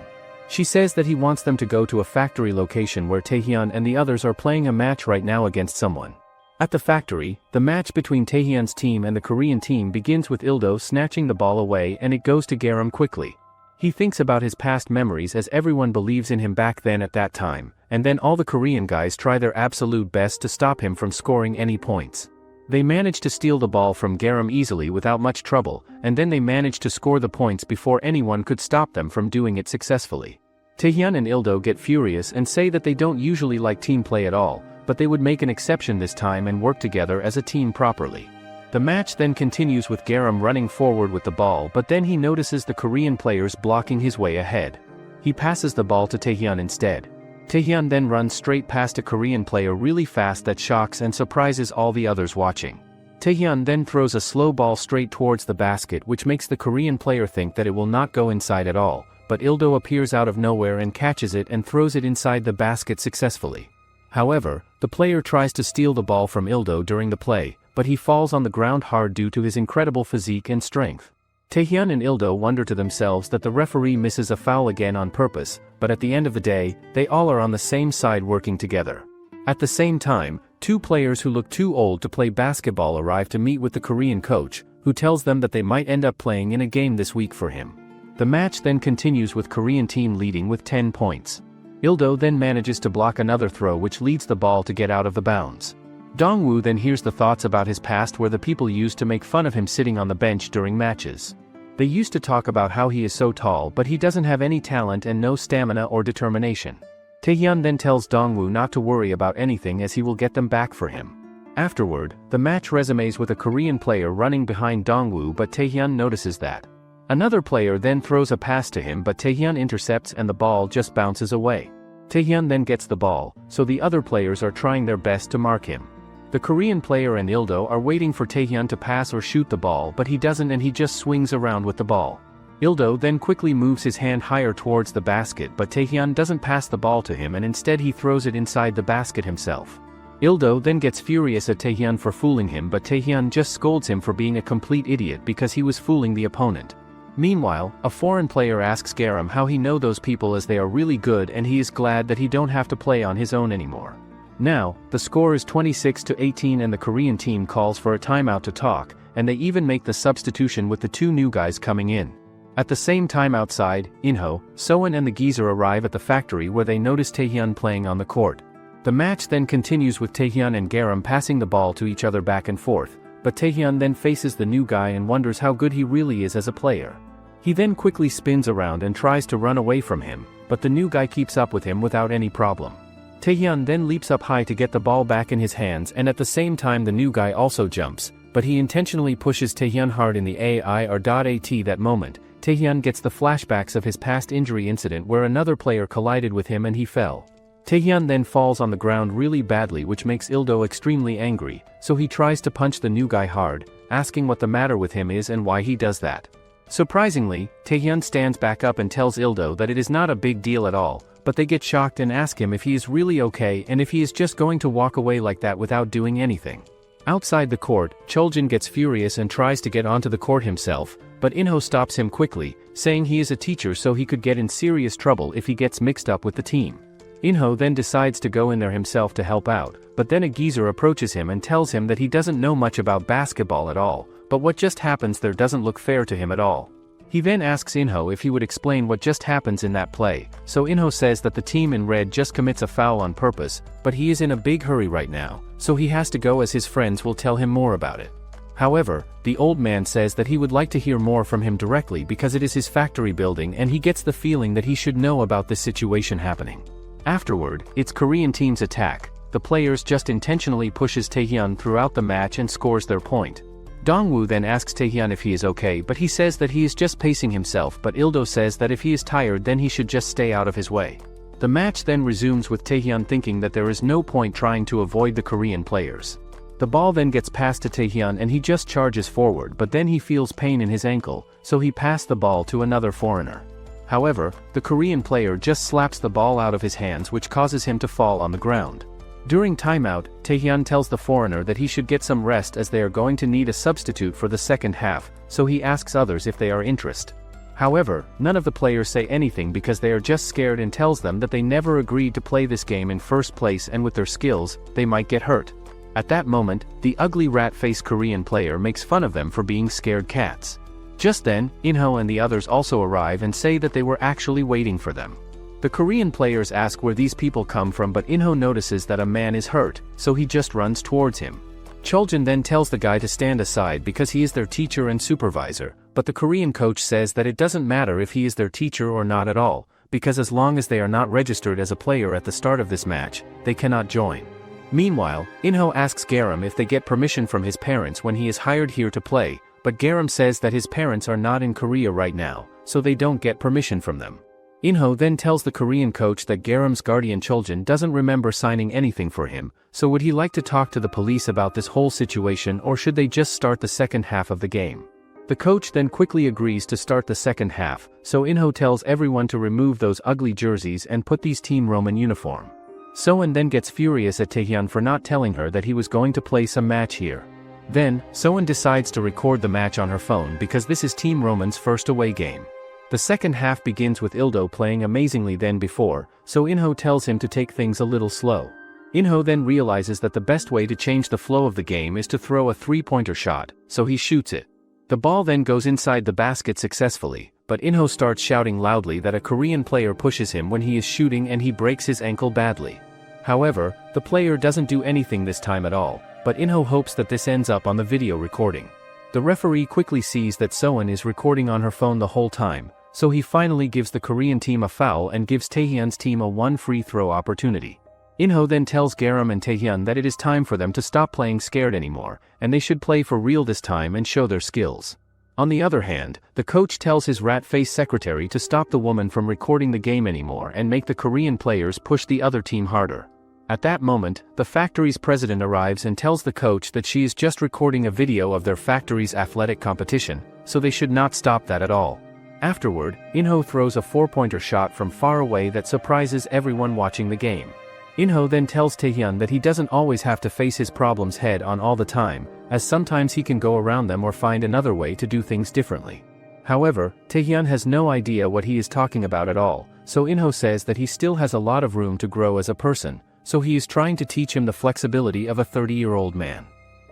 She says that he wants them to go to a factory location where Tahhan and the others are playing a match right now against someone. At the factory, the match between Tahhan's team and the Korean team begins with Ildo snatching the ball away and it goes to Garham quickly. He thinks about his past memories as everyone believes in him back then at that time, and then all the Korean guys try their absolute best to stop him from scoring any points. They manage to steal the ball from Garham easily without much trouble, and then they manage to score the points before anyone could stop them from doing it successfully. Tahhan and Ildo get furious and say that they don't usually like team play at all, but they would make an exception this time and work together as a team properly. The match then continues with Garham running forward with the ball but then he notices the Korean players blocking his way ahead. He passes the ball to Tahhan instead. Tahhan then runs straight past a Korean player really fast that shocks and surprises all the others watching. Tahhan then throws a slow ball straight towards the basket which makes the Korean player think that it will not go inside at all, but Ildo appears out of nowhere and catches it and throws it inside the basket successfully. However, the player tries to steal the ball from Ildo during the play, but he falls on the ground hard due to his incredible physique and strength. Tahhan and Ildo wonder to themselves that the referee misses a foul again on purpose, but at the end of the day, they all are on the same side working together. At the same time, two players who look too old to play basketball arrive to meet with the Korean coach, who tells them that they might end up playing in a game this week for him. The match then continues with Korean team leading with 10 points. Ildo then manages to block another throw which leads the ball to get out of the bounds. Dongwoo then hears the thoughts about his past where the people used to make fun of him sitting on the bench during matches. They used to talk about how he is so tall but he doesn't have any talent and no stamina or determination. Tahhan then tells Dongwoo not to worry about anything as he will get them back for him. Afterward, the match resumes with a Korean player running behind Dongwoo but Tahhan notices that. Another player then throws a pass to him but Tahhan intercepts and the ball just bounces away. Tahhan then gets the ball, so the other players are trying their best to mark him. The Korean player and Ildo are waiting for Tahhan to pass or shoot the ball but he doesn't and he just swings around with the ball. Ildo then quickly moves his hand higher towards the basket but Tahhan doesn't pass the ball to him and instead he throws it inside the basket himself. Ildo then gets furious at Tahhan for fooling him but Tahhan just scolds him for being a complete idiot because he was fooling the opponent. Meanwhile, a foreign player asks Garham how he know those people as they are really good and he is glad that he don't have to play on his own anymore. Now, the score is 26-18 and the Korean team calls for a timeout to talk, and they even make the substitution with the two new guys coming in. At the same time outside, Inho, Soen and the geezer arrive at the factory where they notice Tahhan playing on the court. The match then continues with Tahhan and Garham passing the ball to each other back and forth, but Tahhan then faces the new guy and wonders how good he really is as a player. He then quickly spins around and tries to run away from him, but the new guy keeps up with him without any problem. Tahhan then leaps up high to get the ball back in his hands and at the same time the new guy also jumps, but he intentionally pushes Tahhan hard in the AIR.AT that moment. Tahhan gets the flashbacks of his past injury incident where another player collided with him and he fell. Tahhan then falls on the ground really badly which makes Ildo extremely angry, so he tries to punch the new guy hard, asking what the matter with him is and why he does that. Surprisingly, Tahhan stands back up and tells Ildo that it is not a big deal at all, but they get shocked and ask him if he is really okay and if he is just going to walk away like that without doing anything. Outside the court, Tjin gets furious and tries to get onto the court himself, but Inho stops him quickly, saying he is a teacher so he could get in serious trouble if he gets mixed up with the team. Inho then decides to go in there himself to help out, but then a geezer approaches him and tells him that he doesn't know much about basketball at all, but what just happens there doesn't look fair to him at all. He then asks Inho if he would explain what just happens in that play, so Inho says that the team in red just commits a foul on purpose, but he is in a big hurry right now, so he has to go as his friends will tell him more about it. However, the old man says that he would like to hear more from him directly because it is his factory building and he gets the feeling that he should know about this situation happening. Afterward, it's Korean team's attack. The players just intentionally pushes Tahhan throughout the match and scores their point. Dongwoo then asks Tahhan if he is okay but he says that he is just pacing himself but Ildo says that if he is tired then he should just stay out of his way. The match then resumes with Tahhan thinking that there is no point trying to avoid the Korean players. The ball then gets passed to Tahhan and he just charges forward but then he feels pain in his ankle, so he passed the ball to another foreigner. However, the Korean player just slaps the ball out of his hands which causes him to fall on the ground. During timeout, Tahhan tells the foreigner that he should get some rest as they are going to need a substitute for the second half, so he asks others if they are interested. However, none of the players say anything because they are just scared and tells them that they never agreed to play this game in first place and with their skills, they might get hurt. At that moment, the ugly rat-faced Korean player makes fun of them for being scared cats. Just then, Inho and the others also arrive and say that they were actually waiting for them. The Korean players ask where these people come from but Inho notices that a man is hurt, so he just runs towards him. Tjin then tells the guy to stand aside because he is their teacher and supervisor, but the Korean coach says that it doesn't matter if he is their teacher or not at all, because as long as they are not registered as a player at the start of this match, they cannot join. Meanwhile, Inho asks Garham if they get permission from his parents when he is hired here to play, but Garham says that his parents are not in Korea right now, so they don't get permission from them. Inho then tells the Korean coach that Garham's guardian Tjin doesn't remember signing anything for him, so would he like to talk to the police about this whole situation or should they just start the second half of the game? The coach then quickly agrees to start the second half, so Inho tells everyone to remove those ugly jerseys and put these Team Roman uniform. Soen then gets furious at Tahhan for not telling her that he was going to play some match here. Then, Soen decides to record the match on her phone because this is Team Roman's first away game. The second half begins with Ildo playing amazingly than before, so Inho tells him to take things a little slow. Inho then realizes that the best way to change the flow of the game is to throw a three-pointer shot, so he shoots it. The ball then goes inside the basket successfully, but Inho starts shouting loudly that a Korean player pushes him when he is shooting and he breaks his ankle badly. However, the player doesn't do anything this time at all, but Inho hopes that this ends up on the video recording. The referee quickly sees that Soen is recording on her phone the whole time, so he finally gives the Korean team a foul and gives Taehyun's team a one free throw opportunity. Inho then tells Garham and Taehyun that it is time for them to stop playing scared anymore, and they should play for real this time and show their skills. On the other hand, the coach tells his rat-faced secretary to stop the woman from recording the game anymore and make the Korean players push the other team harder. At that moment, the factory's president arrives and tells the coach that she is just recording a video of their factory's athletic competition, so they should not stop that at all. Afterward, Inho throws a four-pointer shot from far away that surprises everyone watching the game. Inho then tells Taehyun that he doesn't always have to face his problems head on all the time, as sometimes he can go around them or find another way to do things differently. However, Taehyun has no idea what he is talking about at all, so Inho says that he still has a lot of room to grow as a person, so he is trying to teach him the flexibility of a 30-year-old man.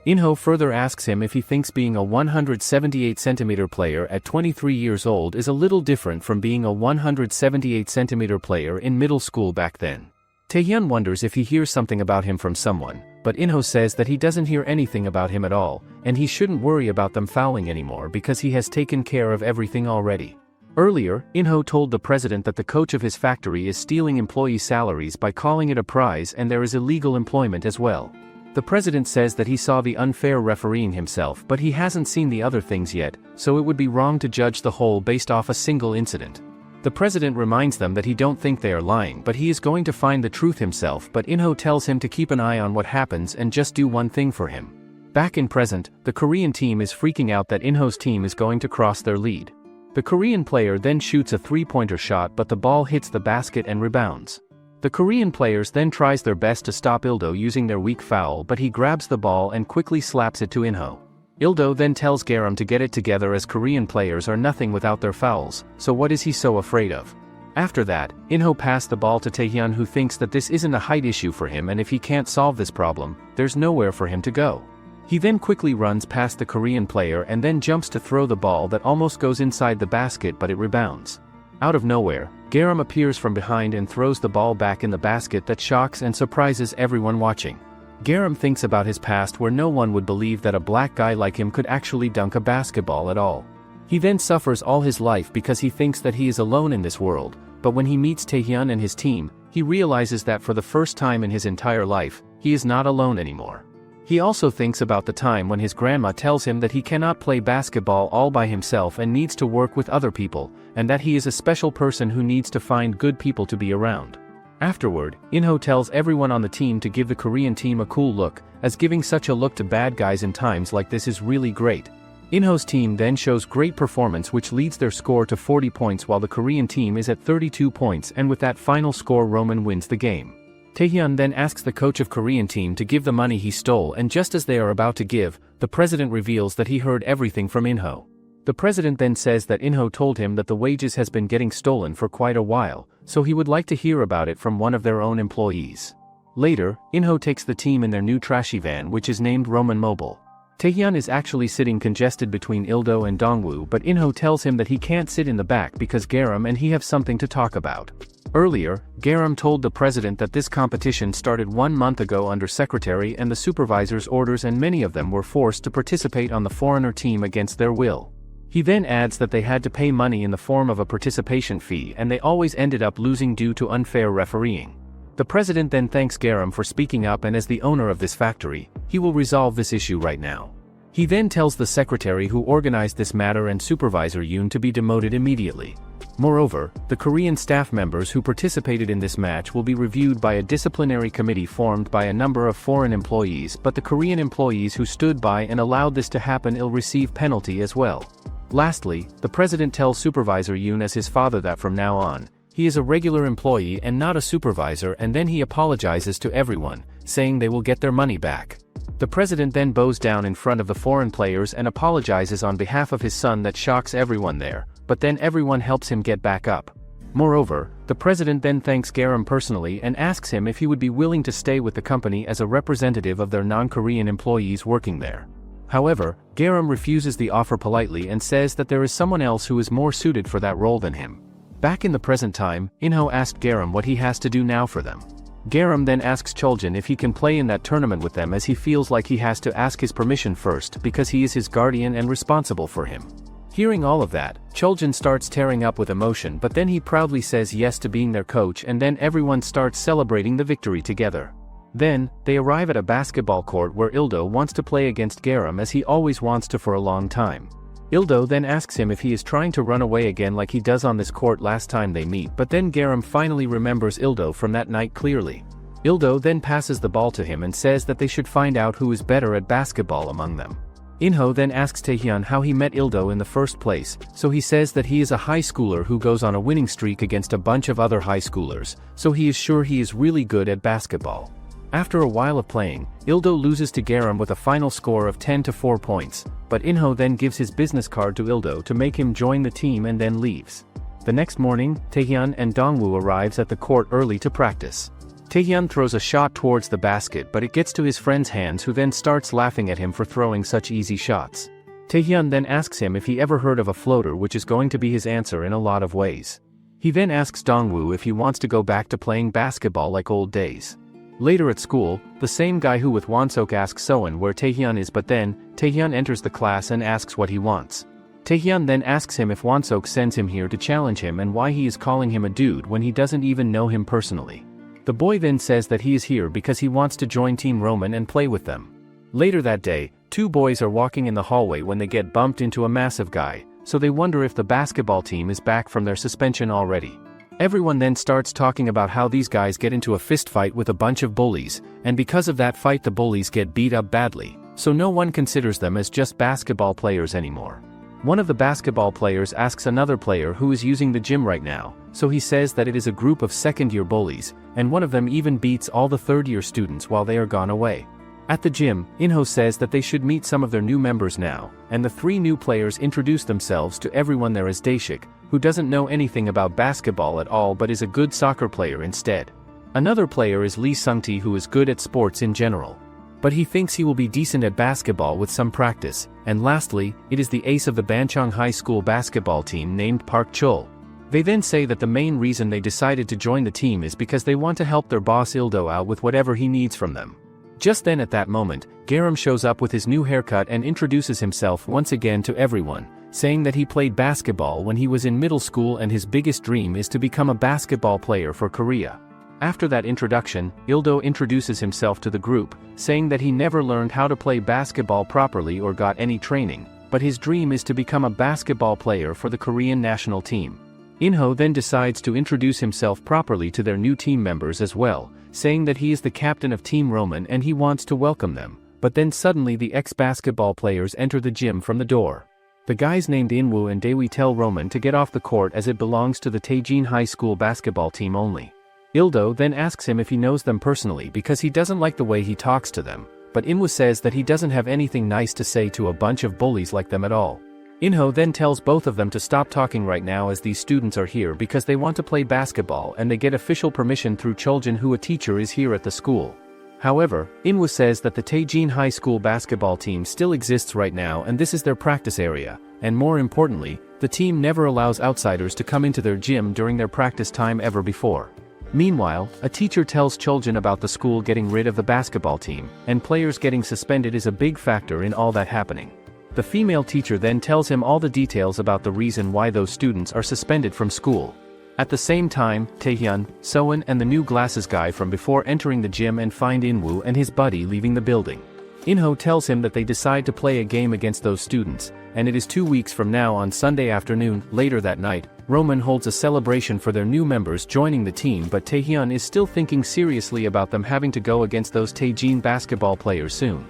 Inho further asks him if he thinks being a 178cm player at 23 years old is a little different from being a 178cm player in middle school back then. Taehyun wonders if he hears something about him from someone, but Inho says that he doesn't hear anything about him at all, and he shouldn't worry about them fouling anymore because he has taken care of everything already. Earlier, Inho told the president that the coach of his factory is stealing employee salaries by calling it a prize and there is illegal employment as well. The president says that he saw the unfair refereeing himself but he hasn't seen the other things yet, so it would be wrong to judge the whole based off a single incident. The president reminds them that he don't think they are lying but he is going to find the truth himself, but Inho tells him to keep an eye on what happens and just do one thing for him. Back in present, the Korean team is freaking out that Inho's team is going to cross their lead. The Korean player then shoots a three-pointer shot but the ball hits the basket and rebounds. The Korean players then tries their best to stop Ildo using their weak foul but he grabs the ball and quickly slaps it to Inho. Ildo then tells Garham to get it together as Korean players are nothing without their fouls, so what is he so afraid of? After that, Inho passed the ball to Taehyun who thinks that this isn't a height issue for him and if he can't solve this problem, there's nowhere for him to go. He then quickly runs past the Korean player and then jumps to throw the ball that almost goes inside the basket but it rebounds. Out of nowhere, Garham appears from behind and throws the ball back in the basket that shocks and surprises everyone watching. Garham thinks about his past where no one would believe that a black guy like him could actually dunk a basketball at all. He then suffers all his life because he thinks that he is alone in this world, but when he meets Taehyun and his team, he realizes that for the first time in his entire life, he is not alone anymore. He also thinks about the time when his grandma tells him that he cannot play basketball all by himself and needs to work with other people, and that he is a special person who needs to find good people to be around. Afterward, Inho tells everyone on the team to give the Korean team a cool look, as giving such a look to bad guys in times like this is really great. Inho's team then shows great performance which leads their score to 40 points while the Korean team is at 32 points, and with that final score Roman wins the game. Taehyun then asks the coach of Korean team to give the money he stole, and just as they are about to give, the president reveals that he heard everything from Inho. The president then says that Inho told him that the wages has been getting stolen for quite a while, so he would like to hear about it from one of their own employees. Later, Inho takes the team in their new trashy van which is named Roman Mobile. Taehyun is actually sitting congested between Ildo and Dongwoo, but Inho tells him that he can't sit in the back because Garham and he have something to talk about. Earlier, Garham told the president that this competition started 1 month ago under secretary and the supervisor's orders, and many of them were forced to participate on the foreigner team against their will. He then adds that they had to pay money in the form of a participation fee and they always ended up losing due to unfair refereeing. The president then thanks Garham for speaking up, and as the owner of this factory, he will resolve this issue right now. He then tells the secretary who organized this matter and supervisor Yoon to be demoted immediately. Moreover, the Korean staff members who participated in this match will be reviewed by a disciplinary committee formed by a number of foreign employees, but the Korean employees who stood by and allowed this to happen will receive penalty as well. Lastly, the president tells Supervisor Yoon as his father that from now on, he is a regular employee and not a supervisor, and then he apologizes to everyone, saying they will get their money back. The president then bows down in front of the foreign players and apologizes on behalf of his son. That shocks everyone there, but then everyone helps him get back up. Moreover, the president then thanks Garham personally and asks him if he would be willing to stay with the company as a representative of their non-Korean employees working there. However, Garham refuses the offer politely and says that there is someone else who is more suited for that role than him. Back in the present time, Inho asked Garham what he has to do now for them. Garham then asks Chulgin if he can play in that tournament with them, as he feels like he has to ask his permission first because he is his guardian and responsible for him. Hearing all of that, Chulgin starts tearing up with emotion, but then he proudly says yes to being their coach, and then everyone starts celebrating the victory together. Then, they arrive at a basketball court where Ildo wants to play against Garham, as he always wants to for a long time. Ildo then asks him if he is trying to run away again like he does on this court last time they meet, but then Garham finally remembers Ildo from that night clearly. Ildo then passes the ball to him and says that they should find out who is better at basketball among them. Inho then asks Taehyun how he met Ildo in the first place, so he says that he is a high schooler who goes on a winning streak against a bunch of other high schoolers, so he is sure he is really good at basketball. After a while of playing, Ildo loses to Garham with a final score of 10-4 points, but Inho then gives his business card to Ildo to make him join the team and then leaves. The next morning, Taehyun and Dongwoo arrives at the court early to practice. Taehyun throws a shot towards the basket, but it gets to his friend's hands, who then starts laughing at him for throwing such easy shots. Taehyun then asks him if he ever heard of a floater, which is going to be his answer in a lot of ways. He then asks Dongwoo if he wants to go back to playing basketball like old days. Later at school, the same guy who with Wonsok asks Soen where Taehyun is, but then, Taehyun enters the class and asks what he wants. Taehyun then asks him if Wonsok sends him here to challenge him and why he is calling him a dude when he doesn't even know him personally. The boy then says that he is here because he wants to join Team Roman and play with them. Later that day, two boys are walking in the hallway when they get bumped into a massive guy, so they wonder if the basketball team is back from their suspension already. Everyone then starts talking about how these guys get into a fist fight with a bunch of bullies, and because of that fight the bullies get beat up badly, so no one considers them as just basketball players anymore. One of the basketball players asks another player who is using the gym right now, so he says that it is a group of second-year bullies, and one of them even beats all the third-year students while they are gone away. At the gym, Inho says that they should meet some of their new members now, and the three new players introduce themselves to everyone there as Daeshik, who doesn't know anything about basketball at all but is a good soccer player instead. Another player is Lee Sungtae, who is good at sports in general, but he thinks he will be decent at basketball with some practice. And lastly, it is the ace of the Banchong High School basketball team named Park Chul. They then say that the main reason they decided to join the team is because they want to help their boss Ildo out with whatever he needs from them. Just then at that moment, Garham shows up with his new haircut and introduces himself once again to everyone, saying that he played basketball when he was in middle school and his biggest dream is to become a basketball player for Korea. After that introduction, Ildo introduces himself to the group, saying that he never learned how to play basketball properly or got any training, but his dream is to become a basketball player for the Korean national team. Inho then decides to introduce himself properly to their new team members as well, saying that he is the captain of Team Roman and he wants to welcome them, but then suddenly the ex-basketball players enter the gym from the door. The guys named Inwoo and Daewoo tell Roman to get off the court as it belongs to the Tjin High School basketball team only. Ildo then asks him if he knows them personally because he doesn't like the way he talks to them, but Inwoo says that he doesn't have anything nice to say to a bunch of bullies like them at all. Inho then tells both of them to stop talking right now as these students are here because they want to play basketball and they get official permission through Chulgin, who a teacher is here at the school. However, Inwoo says that the Tjin High School basketball team still exists right now and this is their practice area, and more importantly, the team never allows outsiders to come into their gym during their practice time ever before. Meanwhile, a teacher tells Chulgin about the school getting rid of the basketball team, and players getting suspended is a big factor in all that happening. The female teacher then tells him all the details about the reason why those students are suspended from school. At the same time, Taehyun, Soen and the new glasses guy from before entering the gym and find Inwoo and his buddy leaving the building. Inho tells him that they decide to play a game against those students, and it is 2 weeks from now on Sunday afternoon. Later that night, Roman holds a celebration for their new members joining the team, but Taehyun is still thinking seriously about them having to go against those Tjin basketball players soon.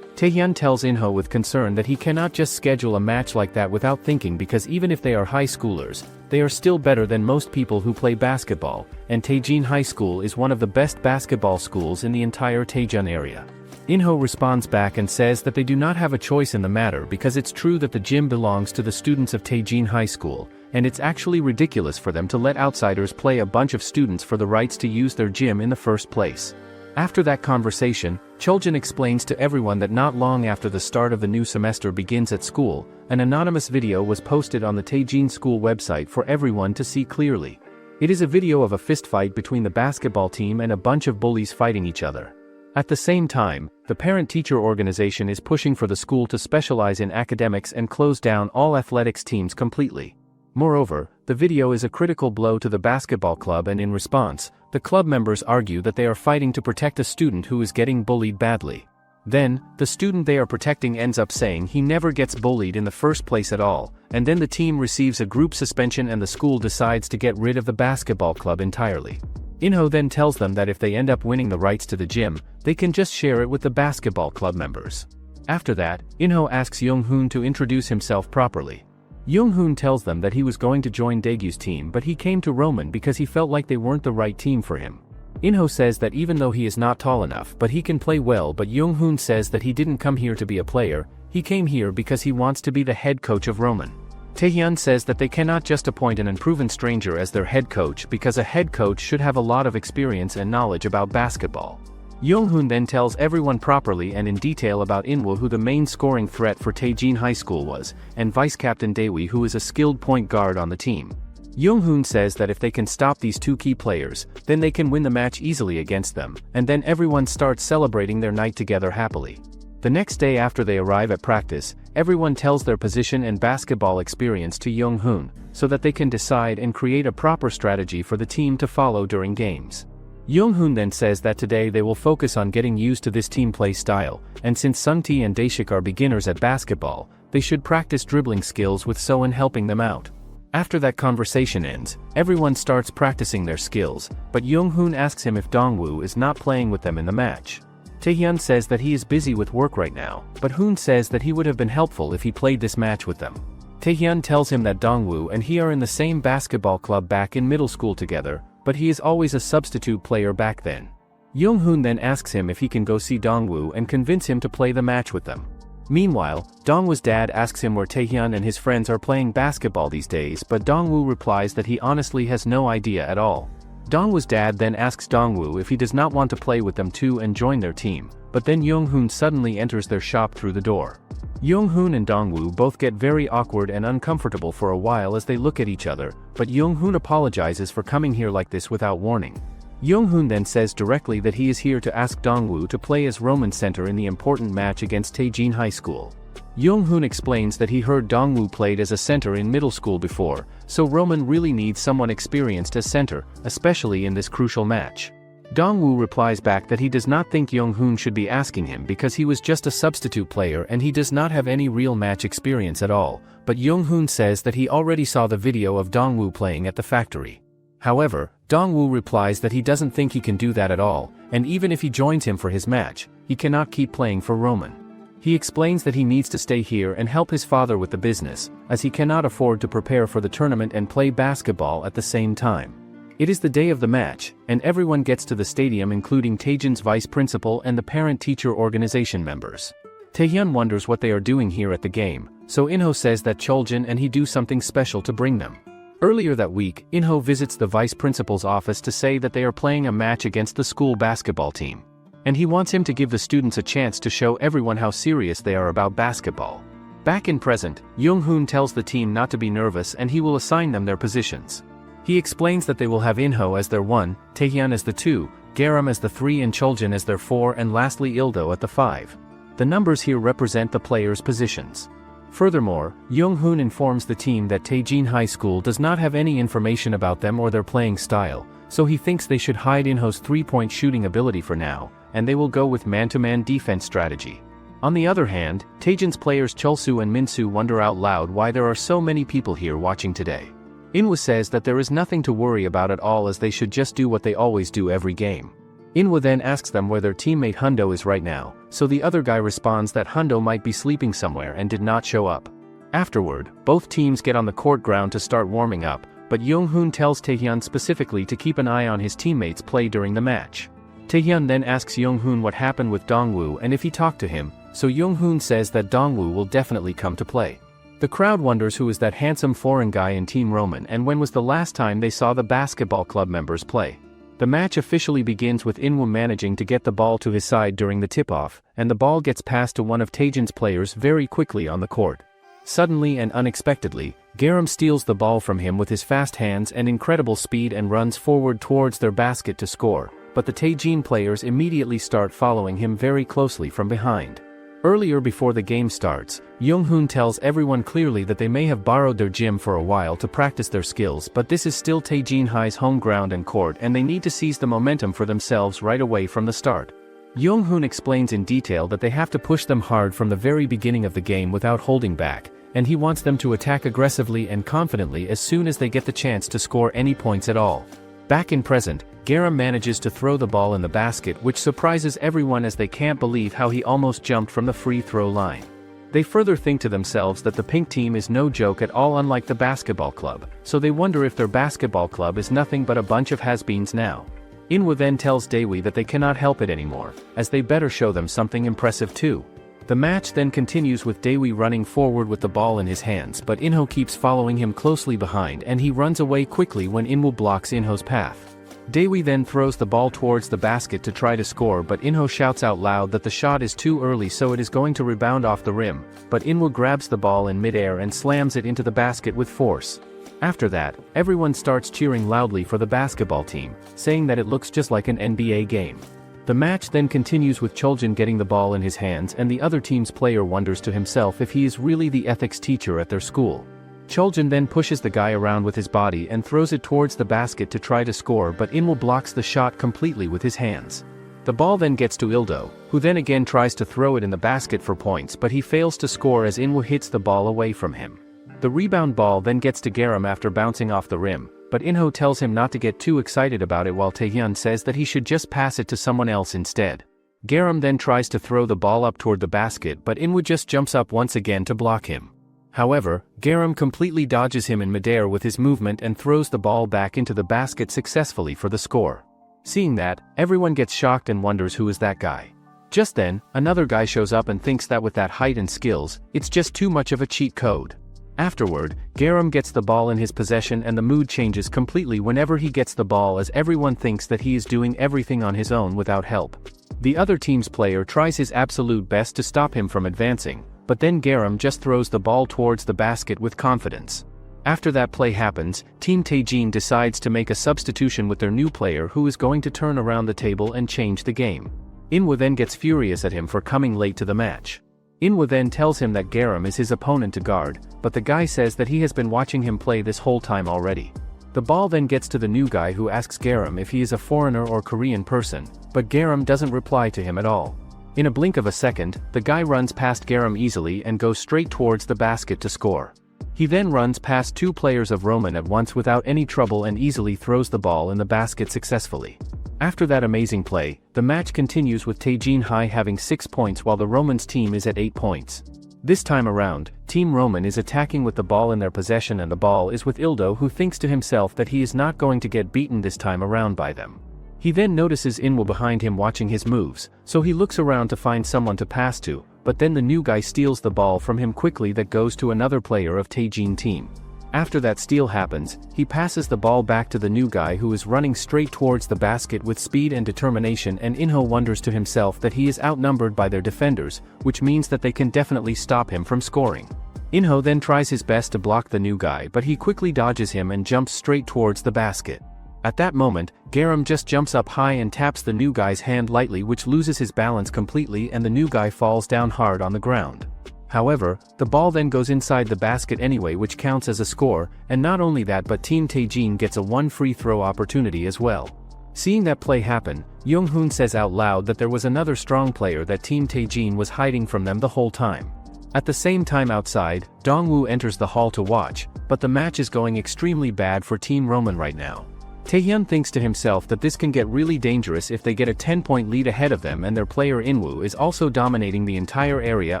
Taehyun tells Inho with concern that he cannot just schedule a match like that without thinking, because even if they are high schoolers, they are still better than most people who play basketball, and Taejin High School is one of the best basketball schools in the entire Taejun area. Inho responds back and says that they do not have a choice in the matter, because it's true that the gym belongs to the students of Taejin High School, and it's actually ridiculous for them to let outsiders play a bunch of students for the rights to use their gym in the first place. After that conversation, Choljin explains to everyone that not long after the start of the new semester begins at school, an anonymous video was posted on the Taejin school website for everyone to see clearly. It is a video of a fistfight between the basketball team and a bunch of bullies fighting each other. At the same time, the parent-teacher organization is pushing for the school to specialize in academics and close down all athletics teams completely. Moreover, the video is a critical blow to the basketball club, and in response, the club members argue that they are fighting to protect a student who is getting bullied badly. Then, the student they are protecting ends up saying he never gets bullied in the first place at all, and then the team receives a group suspension and the school decides to get rid of the basketball club entirely. Inho then tells them that if they end up winning the rights to the gym, they can just share it with the basketball club members. After that, Inho asks Young-hoon to introduce himself properly. Young-hoon tells them that he was going to join Daegyu's team, but he came to Roman because he felt like they weren't the right team for him. Inho says that even though he is not tall enough but he can play well, but Young-hoon says that he didn't come here to be a player, he came here because he wants to be the head coach of Roman. Taehyun says that they cannot just appoint an unproven stranger as their head coach, because a head coach should have a lot of experience and knowledge about basketball. Young-hoon then tells everyone properly and in detail about Inwo, who the main scoring threat for Taejin High School was, and vice-captain Daewi, who is a skilled point guard on the team. Young-hoon says that if they can stop these two key players, then they can win the match easily against them, and then everyone starts celebrating their night together happily. The next day after they arrive at practice, everyone tells their position and basketball experience to Young-hoon, so that they can decide and create a proper strategy for the team to follow during games. Young-hoon then says that today they will focus on getting used to this team play style, and since Sungtae and Daeshik are beginners at basketball, they should practice dribbling skills with Soen helping them out. After that conversation ends, everyone starts practicing their skills, but Young-hoon asks him if Dongwoo is not playing with them in the match. Taehyun says that he is busy with work right now, but Hoon says that he would have been helpful if he played this match with them. Taehyun tells him that Dongwoo and he are in the same basketball club back in middle school together, but he is always a substitute player back then. Young-hoon then asks him if he can go see Dongwoo and convince him to play the match with them. Meanwhile, Dongwoo's dad asks him where Taehyun and his friends are playing basketball these days, but Dongwoo replies that he honestly has no idea at all. Dongwoo's dad then asks Dongwoo if he does not want to play with them too and join their team, but then Young-hoon suddenly enters their shop through the door. Young-hoon and Dongwoo both get very awkward and uncomfortable for a while as they look at each other, but Young-hoon apologizes for coming here like this without warning. Young-hoon then says directly that he is here to ask Dongwoo to play as Roman center in the important match against Taejin High School. Young-hoon explains that he heard Dongwoo played as a center in middle school before, so Roman really needs someone experienced as center, especially in this crucial match. Dongwoo replies back that he does not think Young-hoon should be asking him because he was just a substitute player and he does not have any real match experience at all, but Young-hoon says that he already saw the video of Dongwoo playing at the factory. However, Dongwoo replies that he doesn't think he can do that at all, and even if he joins him for his match, he cannot keep playing for Roman. He explains that he needs to stay here and help his father with the business, as he cannot afford to prepare for the tournament and play basketball at the same time. It is the day of the match, and everyone gets to the stadium including Taejin's vice principal and the parent-teacher organization members. Taehyun wonders what they are doing here at the game, so Inho says that Choljin and he do something special to bring them. Earlier that week, Inho visits the vice principal's office to say that they are playing a match against the school basketball team. And he wants him to give the students a chance to show everyone how serious they are about basketball. Back in present, Young-hoon tells the team not to be nervous and he will assign them their positions. He explains that they will have Inho as their 1, Taehyun as the 2, Garham as the 3 and Choljin as their 4 and lastly Ildo at the 5. The numbers here represent the players' positions. Furthermore, Young-hoon informs the team that Taejin High School does not have any information about them or their playing style, so he thinks they should hide Inho's 3-point shooting ability for now, and they will go with man-to-man defense strategy. On the other hand, Taejin's players Chulsu and Minsu wonder out loud why there are so many people here watching today. Inwa says that there is nothing to worry about at all as they should just do what they always do every game. Inwa then asks them where their teammate Hundo is right now, so the other guy responds that Hundo might be sleeping somewhere and did not show up. Afterward, both teams get on the court ground to start warming up, but Young-hoon tells Taehyun specifically to keep an eye on his teammates' play during the match. Taehyun then asks Young-hoon what happened with Dongwoo and if he talked to him, so Young-hoon says that Dongwoo will definitely come to play. The crowd wonders who is that handsome foreign guy in Team Roman and when was the last time they saw the basketball club members play. The match officially begins with Inwoo managing to get the ball to his side during the tip-off, and the ball gets passed to one of Taejin's players very quickly on the court. Suddenly and unexpectedly, Garham steals the ball from him with his fast hands and incredible speed and runs forward towards their basket to score, but the Taejin players immediately start following him very closely from behind. Earlier before the game starts, Young-hoon tells everyone clearly that they may have borrowed their gym for a while to practice their skills, but this is still Taejin High's home ground and court and they need to seize the momentum for themselves right away from the start. Young-hoon explains in detail that they have to push them hard from the very beginning of the game without holding back, and he wants them to attack aggressively and confidently as soon as they get the chance to score any points at all. Back in present, Garham manages to throw the ball in the basket, which surprises everyone as they can't believe how he almost jumped from the free throw line. They further think to themselves that the pink team is no joke at all, unlike the basketball club, so they wonder if their basketball club is nothing but a bunch of has-beens now. Inwoo then tells Daewoo that they cannot help it anymore, as they better show them something impressive too. The match then continues with Daewoo running forward with the ball in his hands, but Inho keeps following him closely behind and he runs away quickly when Inwoo blocks Inho's path. Daewoo then throws the ball towards the basket to try to score, but Inho shouts out loud that the shot is too early, so it is going to rebound off the rim, but Inwoo grabs the ball in midair and slams it into the basket with force. After that, everyone starts cheering loudly for the basketball team, saying that it looks just like an NBA game. The match then continues with Choljin getting the ball in his hands and the other team's player wonders to himself if he is really the ethics teacher at their school. Choljin then pushes the guy around with his body and throws it towards the basket to try to score, but Inwoo blocks the shot completely with his hands. The ball then gets to Ildo, who then again tries to throw it in the basket for points, but he fails to score as Inwoo hits the ball away from him. The rebound ball then gets to Garham after bouncing off the rim, but Inho tells him not to get too excited about it, while Taehyun says that he should just pass it to someone else instead. Garham then tries to throw the ball up toward the basket, but Inwoo just jumps up once again to block him. However, Garham completely dodges him in midair with his movement and throws the ball back into the basket successfully for the score. Seeing that, everyone gets shocked and wonders who is that guy. Just then, another guy shows up and thinks that with that height and skills, it's just too much of a cheat code. Afterward, Garham gets the ball in his possession and the mood changes completely whenever he gets the ball, as everyone thinks that he is doing everything on his own without help. The other team's player tries his absolute best to stop him from advancing, but then Garham just throws the ball towards the basket with confidence. After that play happens, Team Taejin decides to make a substitution with their new player who is going to turn around the table and change the game. Inwoo then gets furious at him for coming late to the match. Inwoo then tells him that Garham is his opponent to guard, but the guy says that he has been watching him play this whole time already. The ball then gets to the new guy, who asks Garham if he is a foreigner or Korean person, but Garham doesn't reply to him at all. In a blink of a second, the guy runs past Garham easily and goes straight towards the basket to score. He then runs past two players of Roman at once without any trouble and easily throws the ball in the basket successfully. After that amazing play, the match continues with Taejin High having 6 points while the Romans team is at 8 points. This time around, Team Roman is attacking with the ball in their possession and the ball is with Ildo, who thinks to himself that he is not going to get beaten this time around by them. He then notices Inwoo behind him watching his moves, so he looks around to find someone to pass to, but then the new guy steals the ball from him quickly that goes to another player of Taejin team. After that steal happens, he passes the ball back to the new guy, who is running straight towards the basket with speed and determination, and Inho wonders to himself that he is outnumbered by their defenders, which means that they can definitely stop him from scoring. Inho then tries his best to block the new guy, but he quickly dodges him and jumps straight towards the basket. At that moment, Garham just jumps up high and taps the new guy's hand lightly, which loses his balance completely and the new guy falls down hard on the ground. However, the ball then goes inside the basket anyway, which counts as a score, and not only that, but Team Taejin gets a 1 free throw opportunity as well. Seeing that play happen, Young-hoon says out loud that there was another strong player that Team Taejin was hiding from them the whole time. At the same time outside, Dongwoo enters the hall to watch, but the match is going extremely bad for Team Roman right now. Taehyun thinks to himself that this can get really dangerous if they get a 10-point lead ahead of them, and their player Inwoo is also dominating the entire area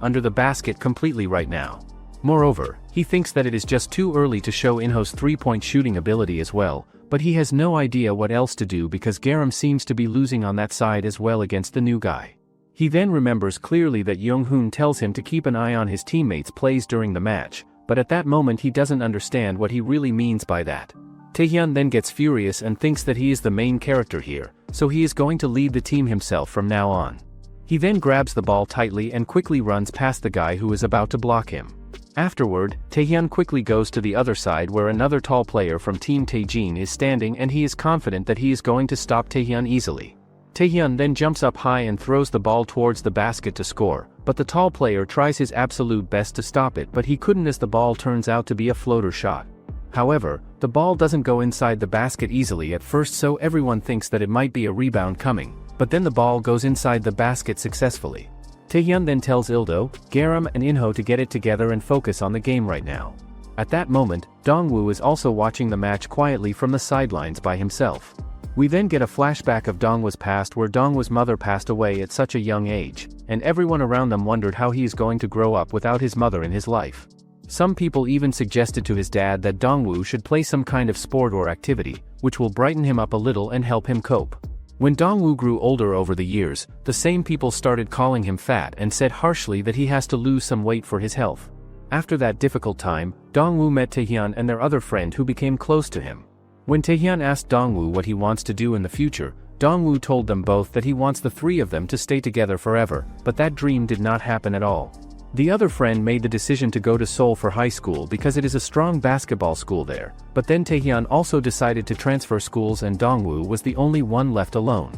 under the basket completely right now. Moreover, he thinks that it is just too early to show Inho's 3-point shooting ability as well, but he has no idea what else to do because Garham seems to be losing on that side as well against the new guy. He then remembers clearly that Young-hoon tells him to keep an eye on his teammates' plays during the match, but at that moment he doesn't understand what he really means by that. Taehyun then gets furious and thinks that he is the main character here, so he is going to lead the team himself from now on. He then grabs the ball tightly and quickly runs past the guy who is about to block him. Afterward, Taehyun quickly goes to the other side where another tall player from Team Tjin is standing, and he is confident that he is going to stop Taehyun easily. Taehyun then jumps up high and throws the ball towards the basket to score, but the tall player tries his absolute best to stop it, but he couldn't as the ball turns out to be a floater shot. However, the ball doesn't go inside the basket easily at first, so everyone thinks that it might be a rebound coming, but then the ball goes inside the basket successfully. Taehyun then tells Ildo, Garham and Inho to get it together and focus on the game right now. At that moment, Dongwoo is also watching the match quietly from the sidelines by himself. We then get a flashback of Dongwoo's past where Dongwoo's mother passed away at such a young age, and everyone around them wondered how he is going to grow up without his mother in his life. Some people even suggested to his dad that Dongwoo should play some kind of sport or activity, which will brighten him up a little and help him cope. When Dongwoo grew older over the years, the same people started calling him fat and said harshly that he has to lose some weight for his health. After that difficult time, Dongwoo met Taehyun and their other friend who became close to him. When Taehyun asked Dongwoo what he wants to do in the future, Dongwoo told them both that he wants the three of them to stay together forever, but that dream did not happen at all. The other friend made the decision to go to Seoul for high school because it is a strong basketball school there, but then Taehyun also decided to transfer schools and Dongwoo was the only one left alone.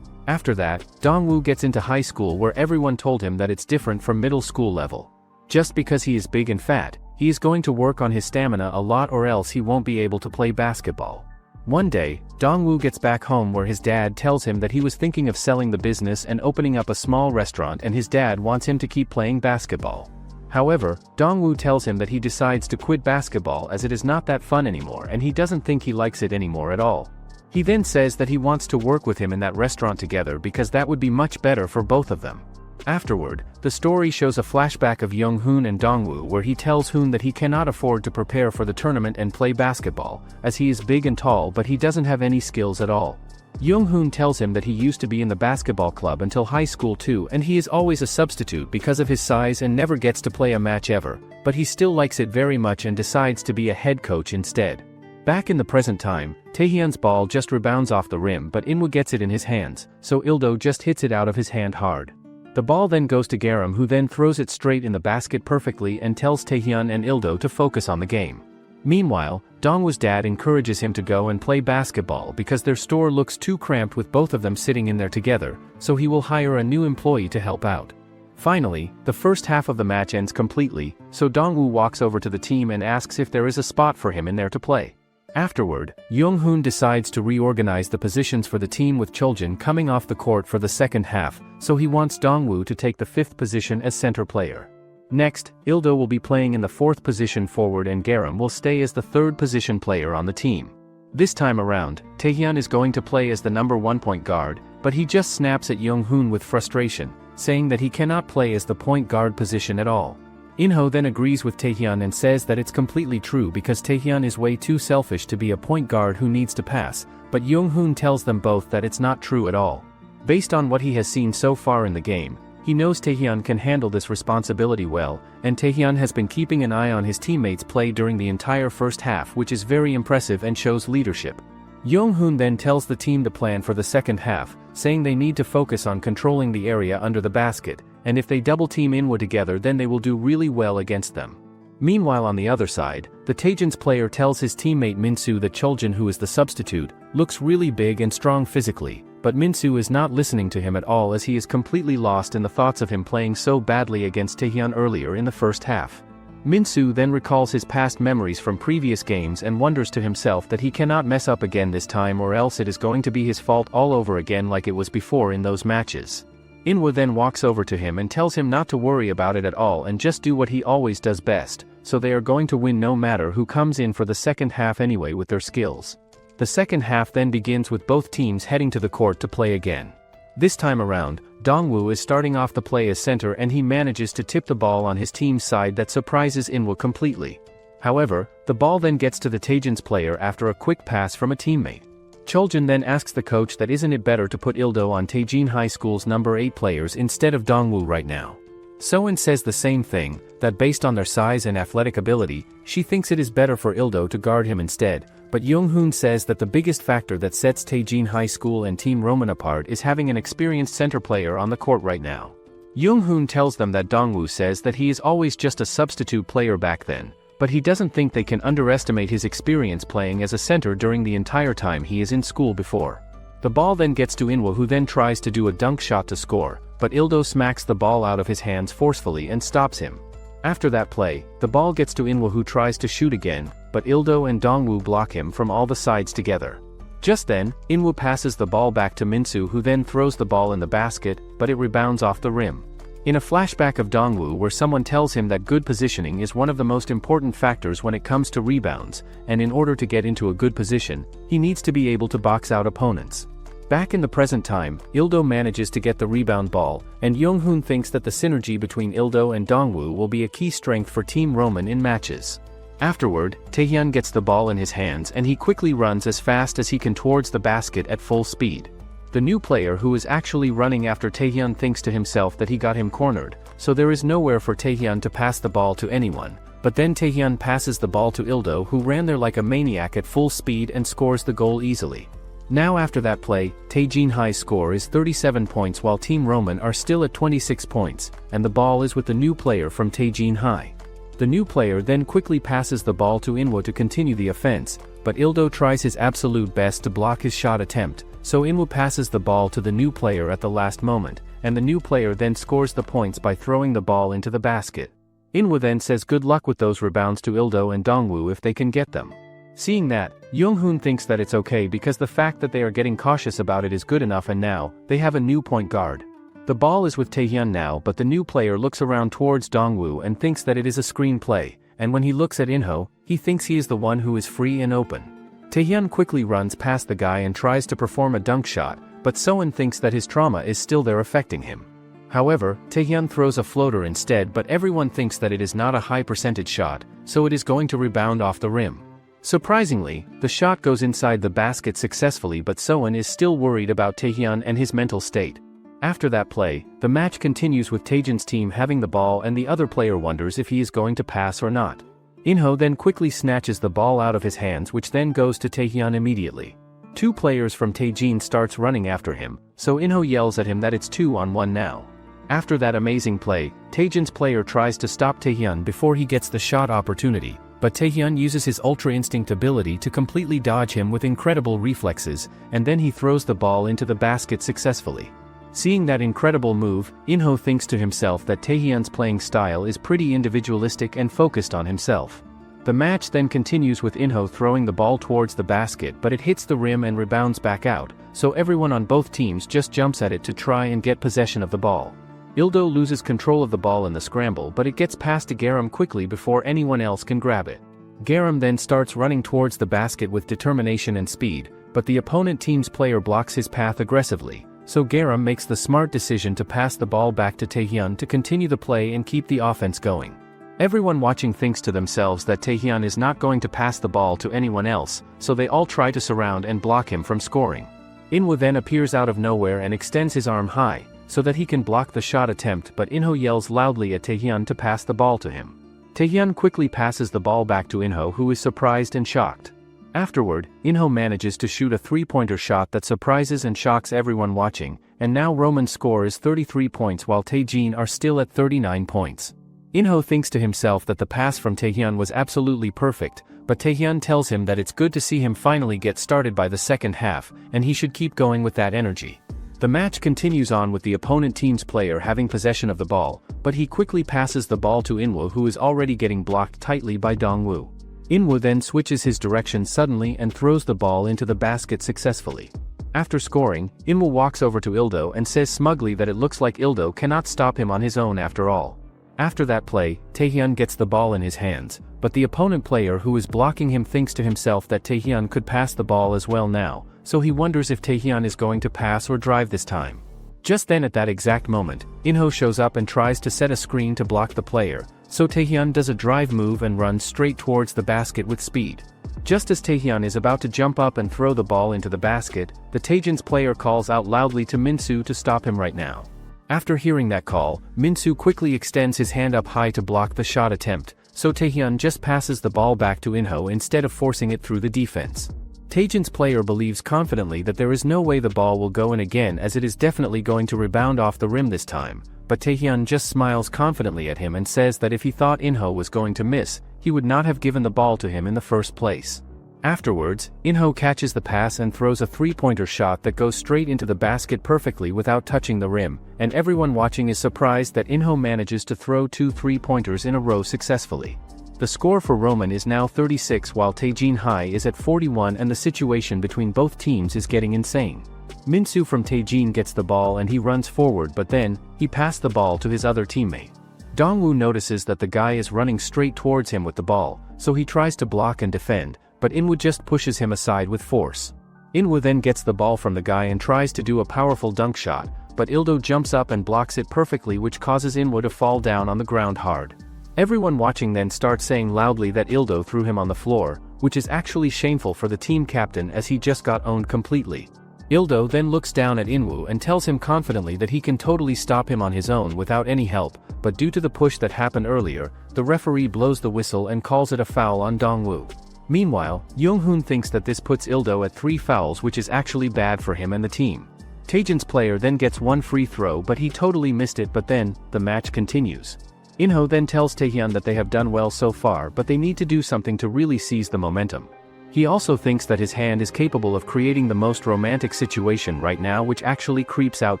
After that, Dongwoo gets into high school where everyone told him that it's different from middle school level. Just because he is big and fat, he is going to work on his stamina a lot or else he won't be able to play basketball. One day, Dongwoo gets back home where his dad tells him that he was thinking of selling the business and opening up a small restaurant, and his dad wants him to keep playing basketball. However, Dongwoo tells him that he decides to quit basketball as it is not that fun anymore and he doesn't think he likes it anymore at all. He then says that he wants to work with him in that restaurant together because that would be much better for both of them. Afterward, the story shows a flashback of Young-hoon and Dongwoo where he tells Hoon that he cannot afford to prepare for the tournament and play basketball, as he is big and tall but he doesn't have any skills at all. Young-hoon tells him that he used to be in the basketball club until high school too, and he is always a substitute because of his size and never gets to play a match ever, but he still likes it very much and decides to be a head coach instead. Back in the present time, Taehyun's ball just rebounds off the rim, but Inwoo gets it in his hands, so Ildo just hits it out of his hand hard. The ball then goes to Garham, who then throws it straight in the basket perfectly and tells Taehyun and Ildo to focus on the game. Meanwhile, Dongwoo's dad encourages him to go and play basketball because their store looks too cramped with both of them sitting in there together, so he will hire a new employee to help out. Finally, the first half of the match ends completely, so Dongwoo walks over to the team and asks if there is a spot for him in there to play. Afterward, Young-hoon decides to reorganize the positions for the team with Choljin coming off the court for the second half, so he wants Dongwoo to take the 5th position as center player. Next, Ildo will be playing in the 4th position forward and Garham will stay as the 3rd position player on the team. This time around, Taehyun is going to play as the number 1 point guard, but he just snaps at Young-hoon with frustration, saying that he cannot play as the point guard position at all. Inho then agrees with Taehyun and says that it's completely true because Taehyun is way too selfish to be a point guard who needs to pass, but Young-hoon tells them both that it's not true at all. Based on what he has seen so far in the game, he knows Taehyun can handle this responsibility well, and Taehyun has been keeping an eye on his teammates' play during the entire first half, which is very impressive and shows leadership. Young-hoon then tells the team the plan for the second half, saying they need to focus on controlling the area under the basket, and if they double-team Inwoo together then they will do really well against them. Meanwhile on the other side, the Taejin's player tells his teammate Minsu that Choljin, who is the substitute, looks really big and strong physically, but Minsu is not listening to him at all as he is completely lost in the thoughts of him playing so badly against Taehyun earlier in the first half. Minsu then recalls his past memories from previous games and wonders to himself that he cannot mess up again this time or else it is going to be his fault all over again like it was before in those matches. Inwoo then walks over to him and tells him not to worry about it at all and just do what he always does best, so they are going to win no matter who comes in for the second half anyway with their skills. The second half then begins with both teams heading to the court to play again. This time around, Dongwoo is starting off the play as center and he manages to tip the ball on his team's side that surprises Inwoo completely. However, the ball then gets to the Taejin's player after a quick pass from a teammate. Choljin then asks the coach that isn't it better to put Ildo on Taejin High School's number 8 players instead of Dongwoo right now. Soen says the same thing, that based on their size and athletic ability, she thinks it is better for Ildo to guard him instead, but Young-hoon says that the biggest factor that sets Taejin High School and Team Roman apart is having an experienced center player on the court right now. Young-hoon tells them that Dongwoo says that he is always just a substitute player back then, but he doesn't think they can underestimate his experience playing as a center during the entire time he is in school before. The ball then gets to Inwoo, who then tries to do a dunk shot to score, but Ildo smacks the ball out of his hands forcefully and stops him. After that play, the ball gets to Inwoo, who tries to shoot again, but Ildo and Dongwoo block him from all the sides together. Just then, Inwoo passes the ball back to Minsu, who then throws the ball in the basket, but it rebounds off the rim. In a flashback of Dongwoo where someone tells him that good positioning is one of the most important factors when it comes to rebounds, and in order to get into a good position, he needs to be able to box out opponents. Back in the present time, Ildo manages to get the rebound ball, and Young-hoon thinks that the synergy between Ildo and Dongwoo will be a key strength for Team Roman in matches. Afterward, Taehyun gets the ball in his hands and he quickly runs as fast as he can towards the basket at full speed. The new player who is actually running after Taehyun thinks to himself that he got him cornered, so there is nowhere for Taehyun to pass the ball to anyone, but then Taehyun passes the ball to Ildo, who ran there like a maniac at full speed and scores the goal easily. Now after that play, Taejin High's score is 37 points while Team Roman are still at 26 points, and the ball is with the new player from Taejin High. The new player then quickly passes the ball to Inwoo to continue the offense, but Ildo tries his absolute best to block his shot attempt, so Inwoo passes the ball to the new player at the last moment, and the new player then scores the points by throwing the ball into the basket. Inwoo then says good luck with those rebounds to Ildo and Dongwoo if they can get them. Seeing that, Young-hoon thinks that it's okay because the fact that they are getting cautious about it is good enough, and now, they have a new point guard. The ball is with Taehyun now, but the new player looks around towards Dongwoo and thinks that it is a screen play, and when he looks at Inho, he thinks he is the one who is free and open. Taehyun quickly runs past the guy and tries to perform a dunk shot, but Soen thinks that his trauma is still there affecting him. However, Taehyun throws a floater instead, but everyone thinks that it is not a high percentage shot, so it is going to rebound off the rim. Surprisingly, the shot goes inside the basket successfully, but Soen is still worried about Taehyun and his mental state. After that play, the match continues with Taejin's team having the ball and the other player wonders if he is going to pass or not. Inho then quickly snatches the ball out of his hands, which then goes to Taehyun immediately. Two players from Taejin starts running after him, so Inho yells at him that it's 2-on-1 now. After that amazing play, Taejin's player tries to stop Taehyun before he gets the shot opportunity, but Taehyun uses his Ultra Instinct ability to completely dodge him with incredible reflexes, and then he throws the ball into the basket successfully. Seeing that incredible move, Inho thinks to himself that Taehyun's playing style is pretty individualistic and focused on himself. The match then continues with Inho throwing the ball towards the basket, but it hits the rim and rebounds back out, so everyone on both teams just jumps at it to try and get possession of the ball. Ildo loses control of the ball in the scramble, but it gets past to Garham quickly before anyone else can grab it. Garham then starts running towards the basket with determination and speed, but the opponent team's player blocks his path aggressively, so Garham makes the smart decision to pass the ball back to Taehyun to continue the play and keep the offense going. Everyone watching thinks to themselves that Taehyun is not going to pass the ball to anyone else, so they all try to surround and block him from scoring. Inwoo then appears out of nowhere and extends his arm high, so that he can block the shot attempt, but Inho yells loudly at Taehyun to pass the ball to him. Taehyun quickly passes the ball back to Inho, who is surprised and shocked. Afterward, Inho manages to shoot a three-pointer shot that surprises and shocks everyone watching, and now Roman's score is 33 points while Taejin are still at 39 points. Inho thinks to himself that the pass from Taehyun was absolutely perfect, but Taehyun tells him that it's good to see him finally get started by the second half, and he should keep going with that energy. The match continues on with the opponent team's player having possession of the ball, but he quickly passes the ball to Inwoo, who is already getting blocked tightly by Dongwoo. Inwoo then switches his direction suddenly and throws the ball into the basket successfully. After scoring, Inwoo walks over to Ildo and says smugly that it looks like Ildo cannot stop him on his own after all. After that play, Taehyun gets the ball in his hands, but the opponent player who is blocking him thinks to himself that Taehyun could pass the ball as well now, so he wonders if Taehyun is going to pass or drive this time. Just then at that exact moment, Inho shows up and tries to set a screen to block the player, so Taehyun does a drive move and runs straight towards the basket with speed. Just as Taehyun is about to jump up and throw the ball into the basket, the Taejin's player calls out loudly to Minsu to stop him right now. After hearing that call, Minsu quickly extends his hand up high to block the shot attempt, so Taehyun just passes the ball back to Inho instead of forcing it through the defense. Taejin's player believes confidently that there is no way the ball will go in again, as it is definitely going to rebound off the rim this time, but Taehyun just smiles confidently at him and says that if he thought Inho was going to miss, he would not have given the ball to him in the first place. Afterwards, Inho catches the pass and throws a three-pointer shot that goes straight into the basket perfectly without touching the rim, and everyone watching is surprised that Inho manages to throw 2 3-pointers in a row successfully. The score for Roman is now 36 while Taejin High is at 41, and the situation between both teams is getting insane. Minsu from Taejin gets the ball and he runs forward, but then, he passed the ball to his other teammate. Dongwoo notices that the guy is running straight towards him with the ball, so he tries to block and defend, but Inwoo just pushes him aside with force. Inwoo then gets the ball from the guy and tries to do a powerful dunk shot, but Ildo jumps up and blocks it perfectly, which causes Inwoo to fall down on the ground hard. Everyone watching then starts saying loudly that Ildo threw him on the floor, which is actually shameful for the team captain as he just got owned completely. Ildo then looks down at Inwoo and tells him confidently that he can totally stop him on his own without any help, but due to the push that happened earlier, the referee blows the whistle and calls it a foul on Dongwoo. Meanwhile, Young-hoon thinks that this puts Ildo at 3 fouls, which is actually bad for him and the team. Taejin's player then gets 1 free throw, but he totally missed it, but then, the match continues. Inho then tells Taehyun that they have done well so far, but they need to do something to really seize the momentum. He also thinks that his hand is capable of creating the most romantic situation right now, which actually creeps out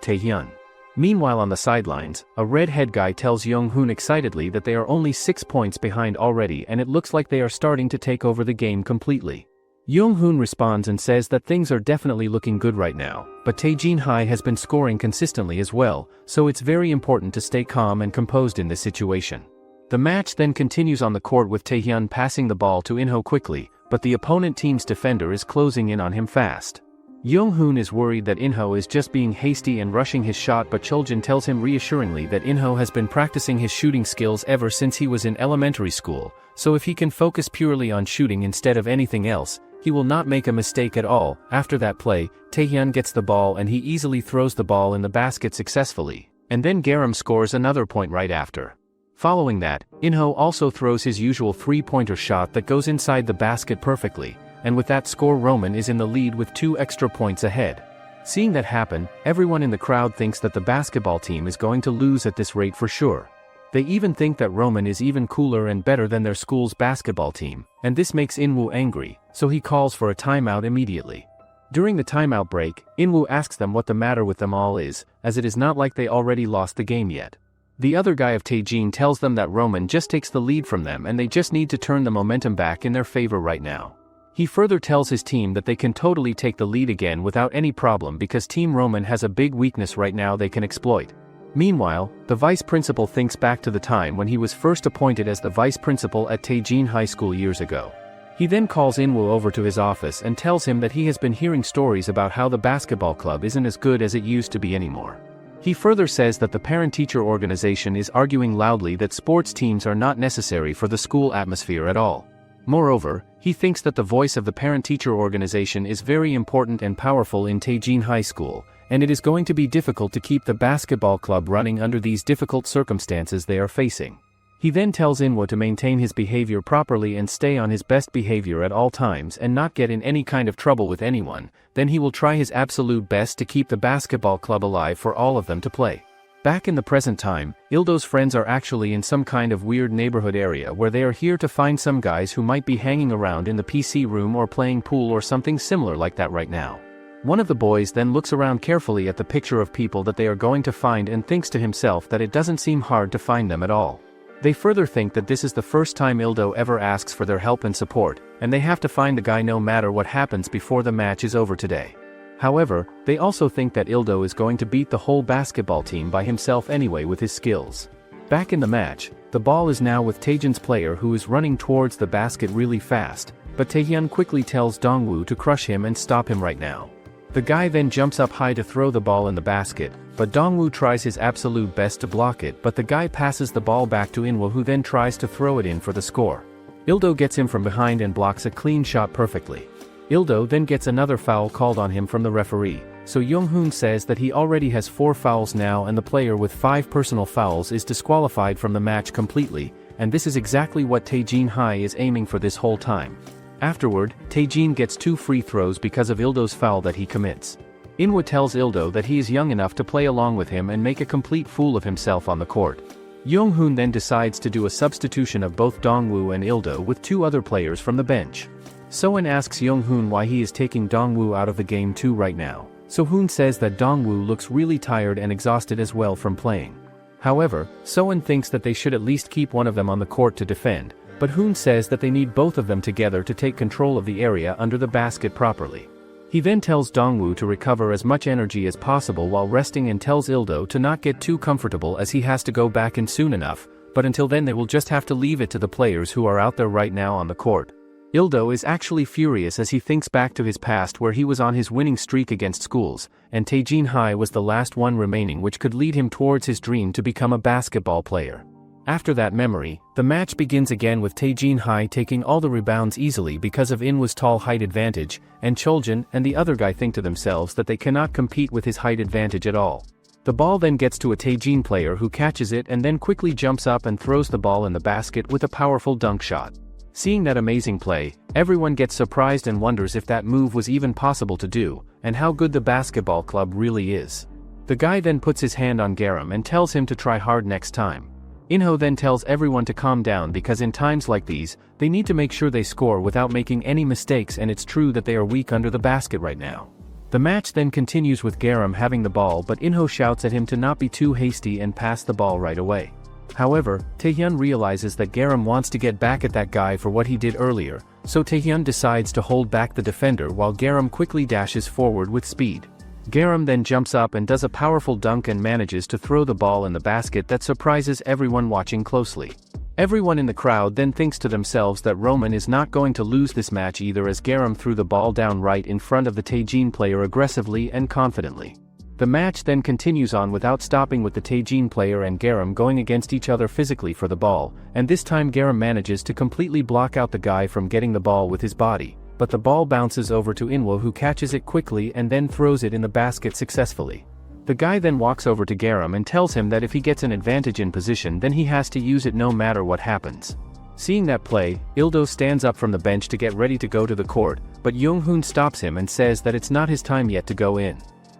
Taehyun. Meanwhile on the sidelines, a red-head guy tells Young-hoon excitedly that they are only 6 points behind already and it looks like they are starting to take over the game completely. Young-hoon responds and says that things are definitely looking good right now, but Taejin High has been scoring consistently as well, so it's very important to stay calm and composed in this situation. The match then continues on the court with Taehyun passing the ball to Inho quickly, but the opponent team's defender is closing in on him fast. Young-hoon is worried that Inho is just being hasty and rushing his shot, but Choljin tells him reassuringly that Inho has been practicing his shooting skills ever since he was in elementary school, so if he can focus purely on shooting instead of anything else, he will not make a mistake at all. After that play, Taehyun gets the ball and he easily throws the ball in the basket successfully, and then Garham scores another point right after. Following that, Inho also throws his usual 3-pointer shot that goes inside the basket perfectly, and with that score Roman is in the lead with 2 extra points ahead. Seeing that happen, everyone in the crowd thinks that the basketball team is going to lose at this rate for sure. They even think that Roman is even cooler and better than their school's basketball team, and this makes Inwoo angry, so he calls for a timeout immediately. During the timeout break, Inwoo asks them what the matter with them all is, as it is not like they already lost the game yet. The other guy of Taejin tells them that Roman just takes the lead from them and they just need to turn the momentum back in their favor right now. He further tells his team that they can totally take the lead again without any problem because Team Roman has a big weakness right now they can exploit. Meanwhile, the vice principal thinks back to the time when he was first appointed as the vice principal at Taejin High School years ago. He then calls Inwoo over to his office and tells him that he has been hearing stories about how the basketball club isn't as good as it used to be anymore. He further says that the parent-teacher organization is arguing loudly that sports teams are not necessary for the school atmosphere at all. Moreover, he thinks that the voice of the parent-teacher organization is very important and powerful in Taejin High School, and it is going to be difficult to keep the basketball club running under these difficult circumstances they are facing. He then tells Inwoo to maintain his behavior properly and stay on his best behavior at all times and not get in any kind of trouble with anyone, then he will try his absolute best to keep the basketball club alive for all of them to play. Back in the present time, Ildo's friends are actually in some kind of weird neighborhood area where they are here to find some guys who might be hanging around in the PC room or playing pool or something similar like that right now. One of the boys then looks around carefully at the picture of people that they are going to find and thinks to himself that it doesn't seem hard to find them at all. They further think that this is the first time Ildo ever asks for their help and support, and they have to find the guy no matter what happens before the match is over today. However, they also think that Ildo is going to beat the whole basketball team by himself anyway with his skills. Back in the match, the ball is now with Taejin's player who is running towards the basket really fast, but Taehyun quickly tells Dongwoo to crush him and stop him right now. The guy then jumps up high to throw the ball in the basket, but Dongwoo tries his absolute best to block it, but the guy passes the ball back to Inwoo, who then tries to throw it in for the score. Ildo gets him from behind and blocks a clean shot perfectly. Ildo then gets another foul called on him from the referee, so Young-hoon says that he already has 4 fouls now and the player with 5 personal fouls is disqualified from the match completely, and this is exactly what Taejin High is aiming for this whole time. Afterward, Taejin gets 2 free throws because of Ildo's foul that he commits. Inwoo tells Ildo that he is young enough to play along with him and make a complete fool of himself on the court. Young-hoon then decides to do a substitution of both Dongwoo and Ildo with 2 other players from the bench. Soen asks Young-hoon why he is taking Dongwoo out of the game too right now, so Hoon says that Dongwoo looks really tired and exhausted as well from playing. However, Soen thinks that they should at least keep one of them on the court to defend, but Hoon says that they need both of them together to take control of the area under the basket properly. He then tells Dongwoo to recover as much energy as possible while resting and tells Ildo to not get too comfortable as he has to go back in soon enough, but until then they will just have to leave it to the players who are out there right now on the court. Ildo is actually furious as he thinks back to his past where he was on his winning streak against schools, and Taejin High was the last one remaining which could lead him towards his dream to become a basketball player. After that memory, the match begins again with Taejin High taking all the rebounds easily because of Inwoo's tall height advantage, and Choljin and the other guy think to themselves that they cannot compete with his height advantage at all. The ball then gets to a Taejin player who catches it and then quickly jumps up and throws the ball in the basket with a powerful dunk shot. Seeing that amazing play, everyone gets surprised and wonders if that move was even possible to do, and how good the basketball club really is. The guy then puts his hand on Garham and tells him to try hard next time. Inho then tells everyone to calm down because in times like these, they need to make sure they score without making any mistakes, and it's true that they are weak under the basket right now. The match then continues with Garham having the ball, but Inho shouts at him to not be too hasty and pass the ball right away. However, Taehyun realizes that Garham wants to get back at that guy for what he did earlier, so Taehyun decides to hold back the defender while Garham quickly dashes forward with speed. Garham then jumps up and does a powerful dunk and manages to throw the ball in the basket that surprises everyone watching closely. Everyone in the crowd then thinks to themselves that Roman is not going to lose this match either, as Garham threw the ball down right in front of the Taejin player aggressively and confidently. The match then continues on without stopping, with the Taejin player and Garham going against each other physically for the ball, and this time Garham manages to completely block out the guy from getting the ball with his body, but the ball bounces over to Inwoo, who catches it quickly and then throws it in the basket successfully. The guy then walks over to Garham and tells him that if he gets an advantage in position then he has to use it no matter what happens. Seeing that play, Ildo stands up from the bench to get ready to go to the court, but Young-hoon stops him and says that it's not his time yet to go in.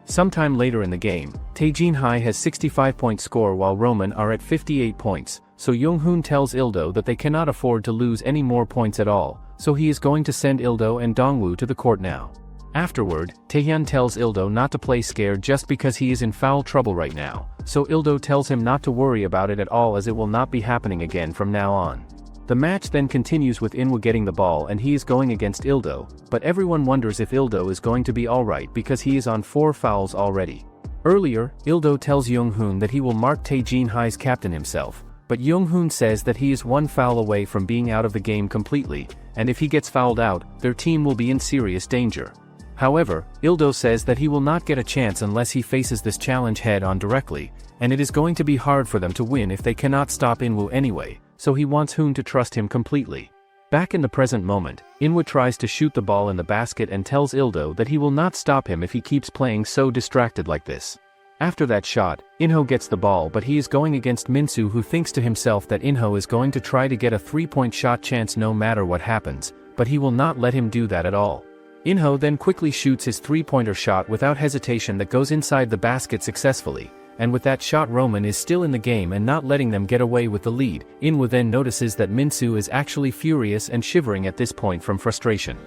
Sometime later in the game, Taejin High has 65-point score while Roman are at 58 points, so Young-hoon tells Ildo that they cannot afford to lose any more points at all, so he is going to send Ildo and Dongwoo to the court now. Afterward, Taehyun tells Ildo not to play scared just because he is in foul trouble right now, so Ildo tells him not to worry about it at all as it will not be happening again from now on. The match then continues with Inwoo getting the ball and he is going against Ildo, but everyone wonders if Ildo is going to be alright because he is on 4 fouls already. Earlier, Ildo tells Young-hoon that he will mark Taejin High's captain himself, but Young-hoon says that he is 1 foul away from being out of the game completely, and if he gets fouled out, their team will be in serious danger. However, Ildo says that he will not get a chance unless he faces this challenge head-on directly, and it is going to be hard for them to win if they cannot stop Inwoo anyway, so he wants Hoon to trust him completely. Back in the present moment, Inwoo tries to shoot the ball in the basket and tells Ildo that he will not stop him if he keeps playing so distracted like this. After that shot, Inho gets the ball, but he is going against Minsu, who thinks to himself that Inho is going to try to get a 3-point shot chance no matter what happens, but he will not let him do that at all. Inho then quickly shoots his 3-pointer shot without hesitation that goes inside the basket successfully, and with that shot Roman is still in the game and not letting them get away with the lead. Inwoo then notices that Minsu is actually furious and shivering at this point from frustration.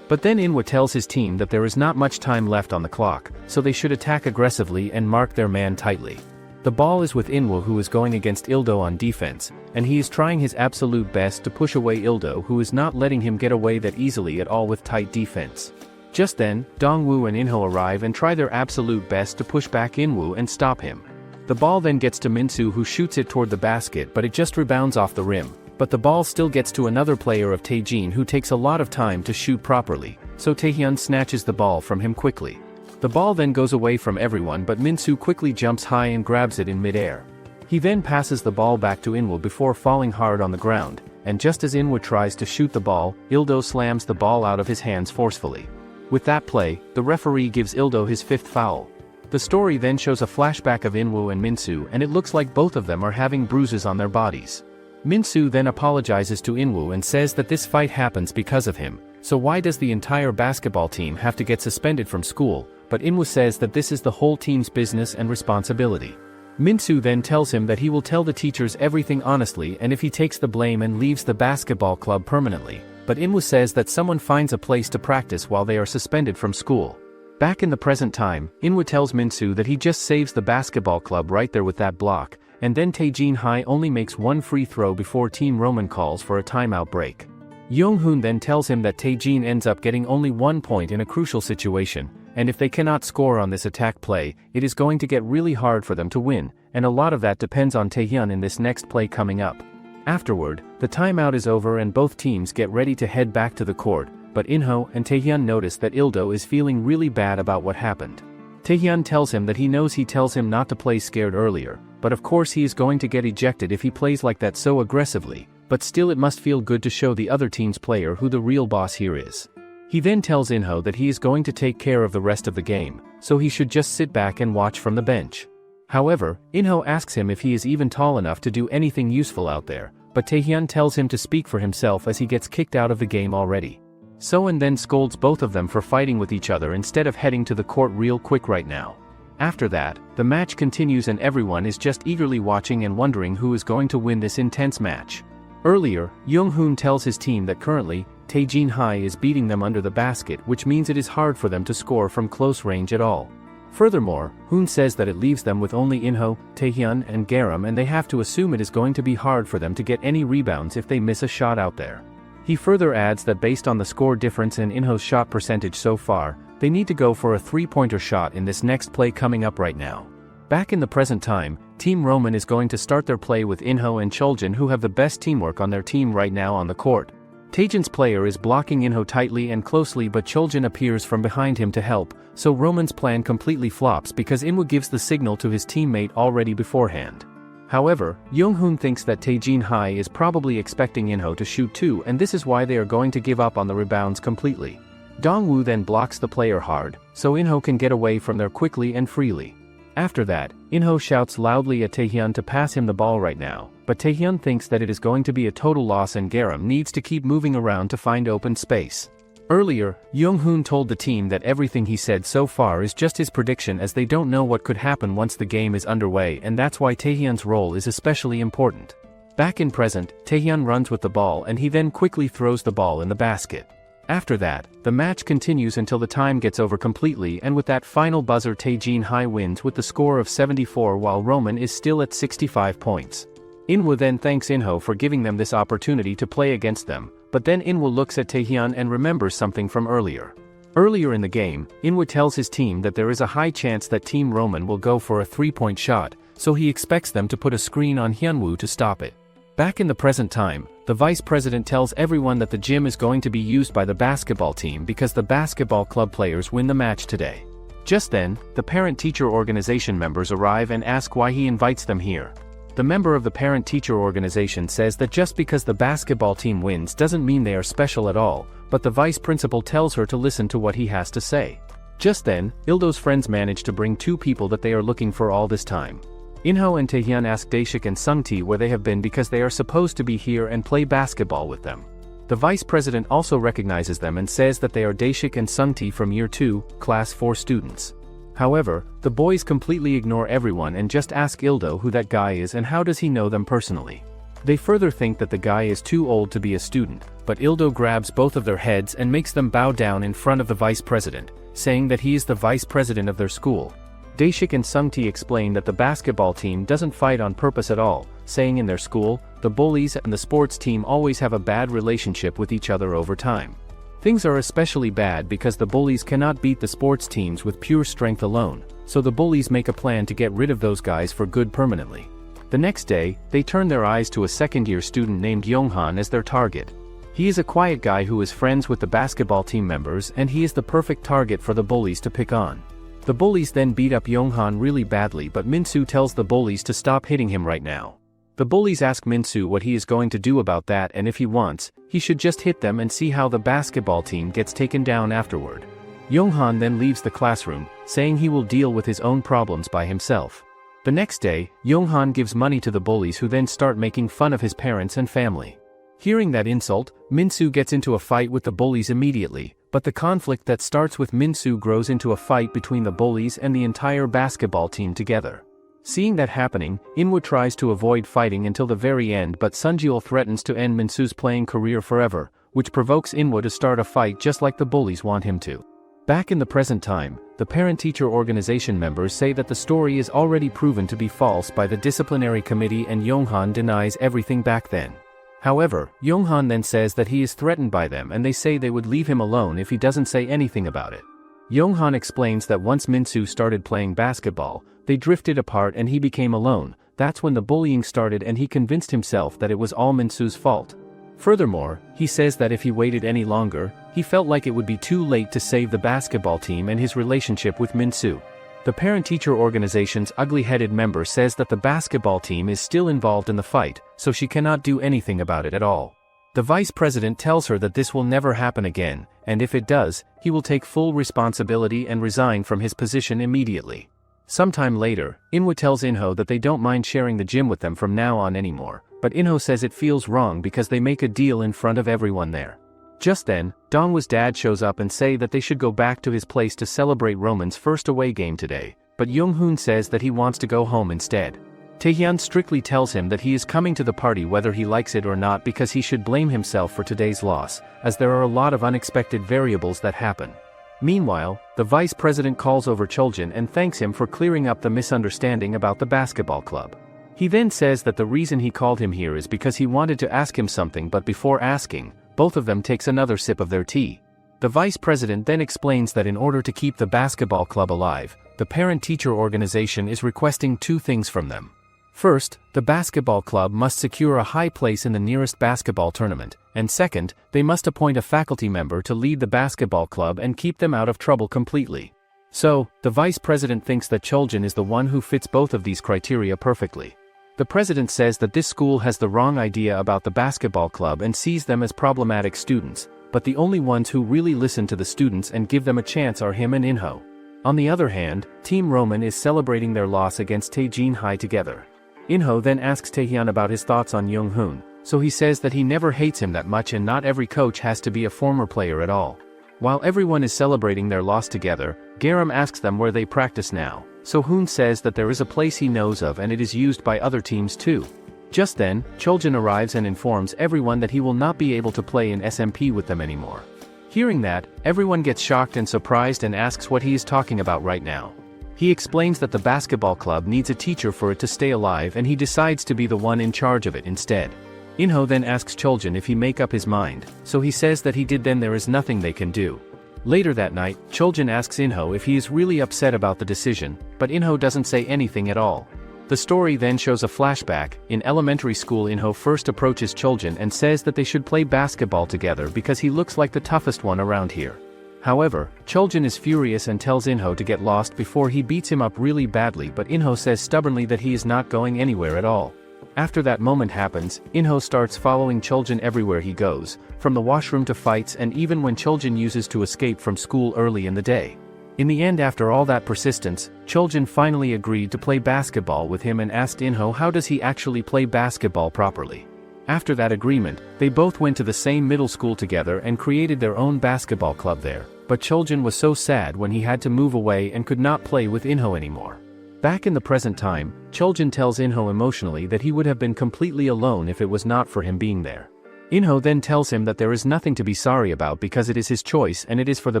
But then Inwoo tells his team that there is not much time left on the clock, so they should attack aggressively and mark their man tightly. The ball is with Inwoo, who is going against Ildo on defense, and he is trying his absolute best to push away Ildo, who is not letting him get away that easily at all with tight defense. Just then, Dongwoo and Inho arrive and try their absolute best to push back Inwoo and stop him. The ball then gets to Minsu, who shoots it toward the basket, but it just rebounds off the rim. But the ball still gets to another player of Tjin, who takes a lot of time to shoot properly, so Taehyun snatches the ball from him quickly. The ball then goes away from everyone, but Minsu quickly jumps high and grabs it in midair. He then passes the ball back to Inwoo before falling hard on the ground, and just as Inwoo tries to shoot the ball, Ildo slams the ball out of his hands forcefully. With that play, the referee gives Ildo his 5th foul. The story then shows a flashback of Inwoo and Minsu, and it looks like both of them are having bruises on their bodies. Minsu then apologizes to Inwoo and says that this fight happens because of him, so why does the entire basketball team have to get suspended from school? But Inwoo says that this is the whole team's business and responsibility. Minsu then tells him that he will tell the teachers everything honestly and if he takes the blame and leaves the basketball club permanently, but Inwoo says that someone finds a place to practice while they are suspended from school. Back in the present time, Inwoo tells Minsu that he just saves the basketball club right there with that block, and then Taejin High only makes one free throw before Team Roman calls for a timeout break. Young-hoon then tells him that Taejin ends up getting only 1 point in a crucial situation, and if they cannot score on this attack play, it is going to get really hard for them to win, and a lot of that depends on Taehyun in this next play coming up. Afterward, the timeout is over and both teams get ready to head back to the court, but Inho and Taehyun notice that Ildo is feeling really bad about what happened. Taehyun tells him that he knows he tells him not to play scared earlier, but of course he is going to get ejected if he plays like that so aggressively, but still it must feel good to show the other team's player who the real boss here is. He then tells Inho that he is going to take care of the rest of the game, so he should just sit back and watch from the bench. However, Inho asks him if he is even tall enough to do anything useful out there, but Taehyun tells him to speak for himself as he gets kicked out of the game already. Soen then scolds both of them for fighting with each other instead of heading to the court real quick right now. After that, the match continues and everyone is just eagerly watching and wondering who is going to win this intense match. Earlier, Young-hoon tells his team that currently, Taejin High is beating them under the basket, which means it is hard for them to score from close range at all. Furthermore, Hoon says that it leaves them with only Inho, Taehyun and Garham, and they have to assume it is going to be hard for them to get any rebounds if they miss a shot out there. He further adds that based on the score difference and Inho's shot percentage so far, they need to go for a 3-pointer shot in this next play coming up right now. Back in the present time, Team Roman is going to start their play with Inho and Choljin, who have the best teamwork on their team right now on the court. Taejin's player is blocking Inho tightly and closely, but Choljin appears from behind him to help, so Roman's plan completely flops because Inwoo gives the signal to his teammate already beforehand. However, Young-hoon thinks that Taejin High is probably expecting Inho to shoot too, and this is why they are going to give up on the rebounds completely. Dongwoo then blocks the player hard, so Inho can get away from there quickly and freely. After that, Inho shouts loudly at Taehyun to pass him the ball right now, but Taehyun thinks that it is going to be a total loss and Garham needs to keep moving around to find open space. Earlier, Young-hoon told the team that everything he said so far is just his prediction, as they don't know what could happen once the game is underway, and that's why Taehyun's role is especially important. Back in present, Taehyun runs with the ball and he then quickly throws the ball in the basket. After that, the match continues until the time gets over completely, and with that final buzzer Taejin High wins with the score of 74 while Roman is still at 65 points. Inwoo then thanks Inho for giving them this opportunity to play against them, but then Inwoo looks at Taehyun and remembers something from earlier. Earlier in the game, Inwoo tells his team that there is a high chance that Team Roman will go for a 3-point shot, so he expects them to put a screen on Hyunwoo to stop it. Back in the present time, the vice president tells everyone that the gym is going to be used by the basketball team because the basketball club players win the match today. Just then, the parent-teacher organization members arrive and ask why he invites them here. The member of the parent-teacher organization says that just because the basketball team wins doesn't mean they are special at all, but the vice principal tells her to listen to what he has to say. Just then, Ildo's friends manage to bring 2 people that they are looking for all this time. Inho and Taehyun ask Daeshik and Sungtae where they have been because they are supposed to be here and play basketball with them. The vice president also recognizes them and says that they are Daeshik and Sungtae from Year 2, Class 4 students. However, the boys completely ignore everyone and just ask Ildo who that guy is and how does he know them personally. They further think that the guy is too old to be a student, but Ildo grabs both of their heads and makes them bow down in front of the vice president, saying that he is the vice president of their school. Daeshik and Sungtae explain that the basketball team doesn't fight on purpose at all, saying in their school, the bullies and the sports team always have a bad relationship with each other over time. Things are especially bad because the bullies cannot beat the sports teams with pure strength alone, So the bullies make a plan to get rid of those guys for good permanently. The next day, they turn their eyes to a second-year student named Yonghan as their target. He is a quiet guy who is friends with the basketball team members, and he is the perfect target for the bullies to pick on. The bullies then beat up Yonghan really badly, but Minsu tells the bullies to stop hitting him right now. The bullies ask Minsu what he is going to do about that, and if he wants, he should just hit them and see how the basketball team gets taken down afterward. Yonghan then leaves the classroom, saying he will deal with his own problems by himself. The next day, Yonghan gives money to the bullies, who then start making fun of his parents and family. Hearing that insult, Minsu gets into a fight with the bullies immediately, but the conflict that starts with Minsu grows into a fight between the bullies and the entire basketball team together. Seeing that happening, Inwoo tries to avoid fighting until the very end, but Sunjul threatens to end Minsu's playing career forever, which provokes Inwoo to start a fight just like the bullies want him to. Back in the present time, the parent-teacher organization members say that the story is already proven to be false by the disciplinary committee, and Yonghan denies everything back then. However, Yonghan then says that he is threatened by them, and they say they would leave him alone if he doesn't say anything about it. Yonghan explains that once Minsu started playing basketball, they drifted apart and he became alone. That's when the bullying started, and he convinced himself that it was all Minsu's fault. Furthermore, he says that if he waited any longer, he felt like it would be too late to save the basketball team and his relationship with Minsu. The parent-teacher organization's ugly-headed member says that the basketball team is still involved in the fight, so she cannot do anything about it at all. The vice president tells her that this will never happen again, and if it does, he will take full responsibility and resign from his position immediately. Sometime later, Inwoo tells Inho that they don't mind sharing the gym with them from now on anymore, but Inho says it feels wrong because they make a deal in front of everyone there. Just then, Dongwa's dad shows up and say that they should go back to his place to celebrate Roman's first away game today, but Young-hoon says that he wants to go home instead. Taehyun strictly tells him that he is coming to the party whether he likes it or not, because he should blame himself for today's loss, as there are a lot of unexpected variables that happen. Meanwhile, the vice president calls over Choljin and thanks him for clearing up the misunderstanding about the basketball club. He then says that the reason he called him here is because he wanted to ask him something, but before asking, both of them takes another sip of their tea. The vice president then explains that in order to keep the basketball club alive, the parent-teacher organization is requesting two things from them. First, the basketball club must secure a high place in the nearest basketball tournament, and second, they must appoint a faculty member to lead the basketball club and keep them out of trouble completely. So, the vice president thinks that Choljin is the one who fits both of these criteria perfectly. The president says that this school has the wrong idea about the basketball club and sees them as problematic students, but the only ones who really listen to the students and give them a chance are him and Inho. On the other hand, Team Roman is celebrating their loss against Taejin High together. Inho then asks Taehyun about his thoughts on Young-hoon, so he says that he never hates him that much and not every coach has to be a former player at all. While everyone is celebrating their loss together, Garham asks them where they practice now, so Hoon says that there is a place he knows of and it is used by other teams too. Just then, Choljin arrives and informs everyone that he will not be able to play in SMP with them anymore. Hearing that, everyone gets shocked and surprised and asks what he is talking about right now. He explains that the basketball club needs a teacher for it to stay alive, and he decides to be the one in charge of it instead. Inho then asks Choljin if he make up his mind, so he says that he did, then there is nothing they can do. Later that night, Choljin asks Inho if he is really upset about the decision, but Inho doesn't say anything at all. The story then shows a flashback. In elementary school, Inho first approaches Choljin and says that they should play basketball together because he looks like the toughest one around here. However, Choljin is furious and tells Inho to get lost before he beats him up really badly, but Inho says stubbornly that he is not going anywhere at all. After that moment happens, Inho starts following Choljin everywhere he goes, from the washroom to fights and even when Choljin uses to escape from school early in the day. In the end, after all that persistence, Choljin finally agreed to play basketball with him and asked Inho how does he actually play basketball properly. After that agreement, they both went to the same middle school together and created their own basketball club there. But Choljin was so sad when he had to move away and could not play with Inho anymore. Back in the present time, Choljin tells Inho emotionally that he would have been completely alone if it was not for him being there. Inho then tells him that there is nothing to be sorry about because it is his choice and it is for the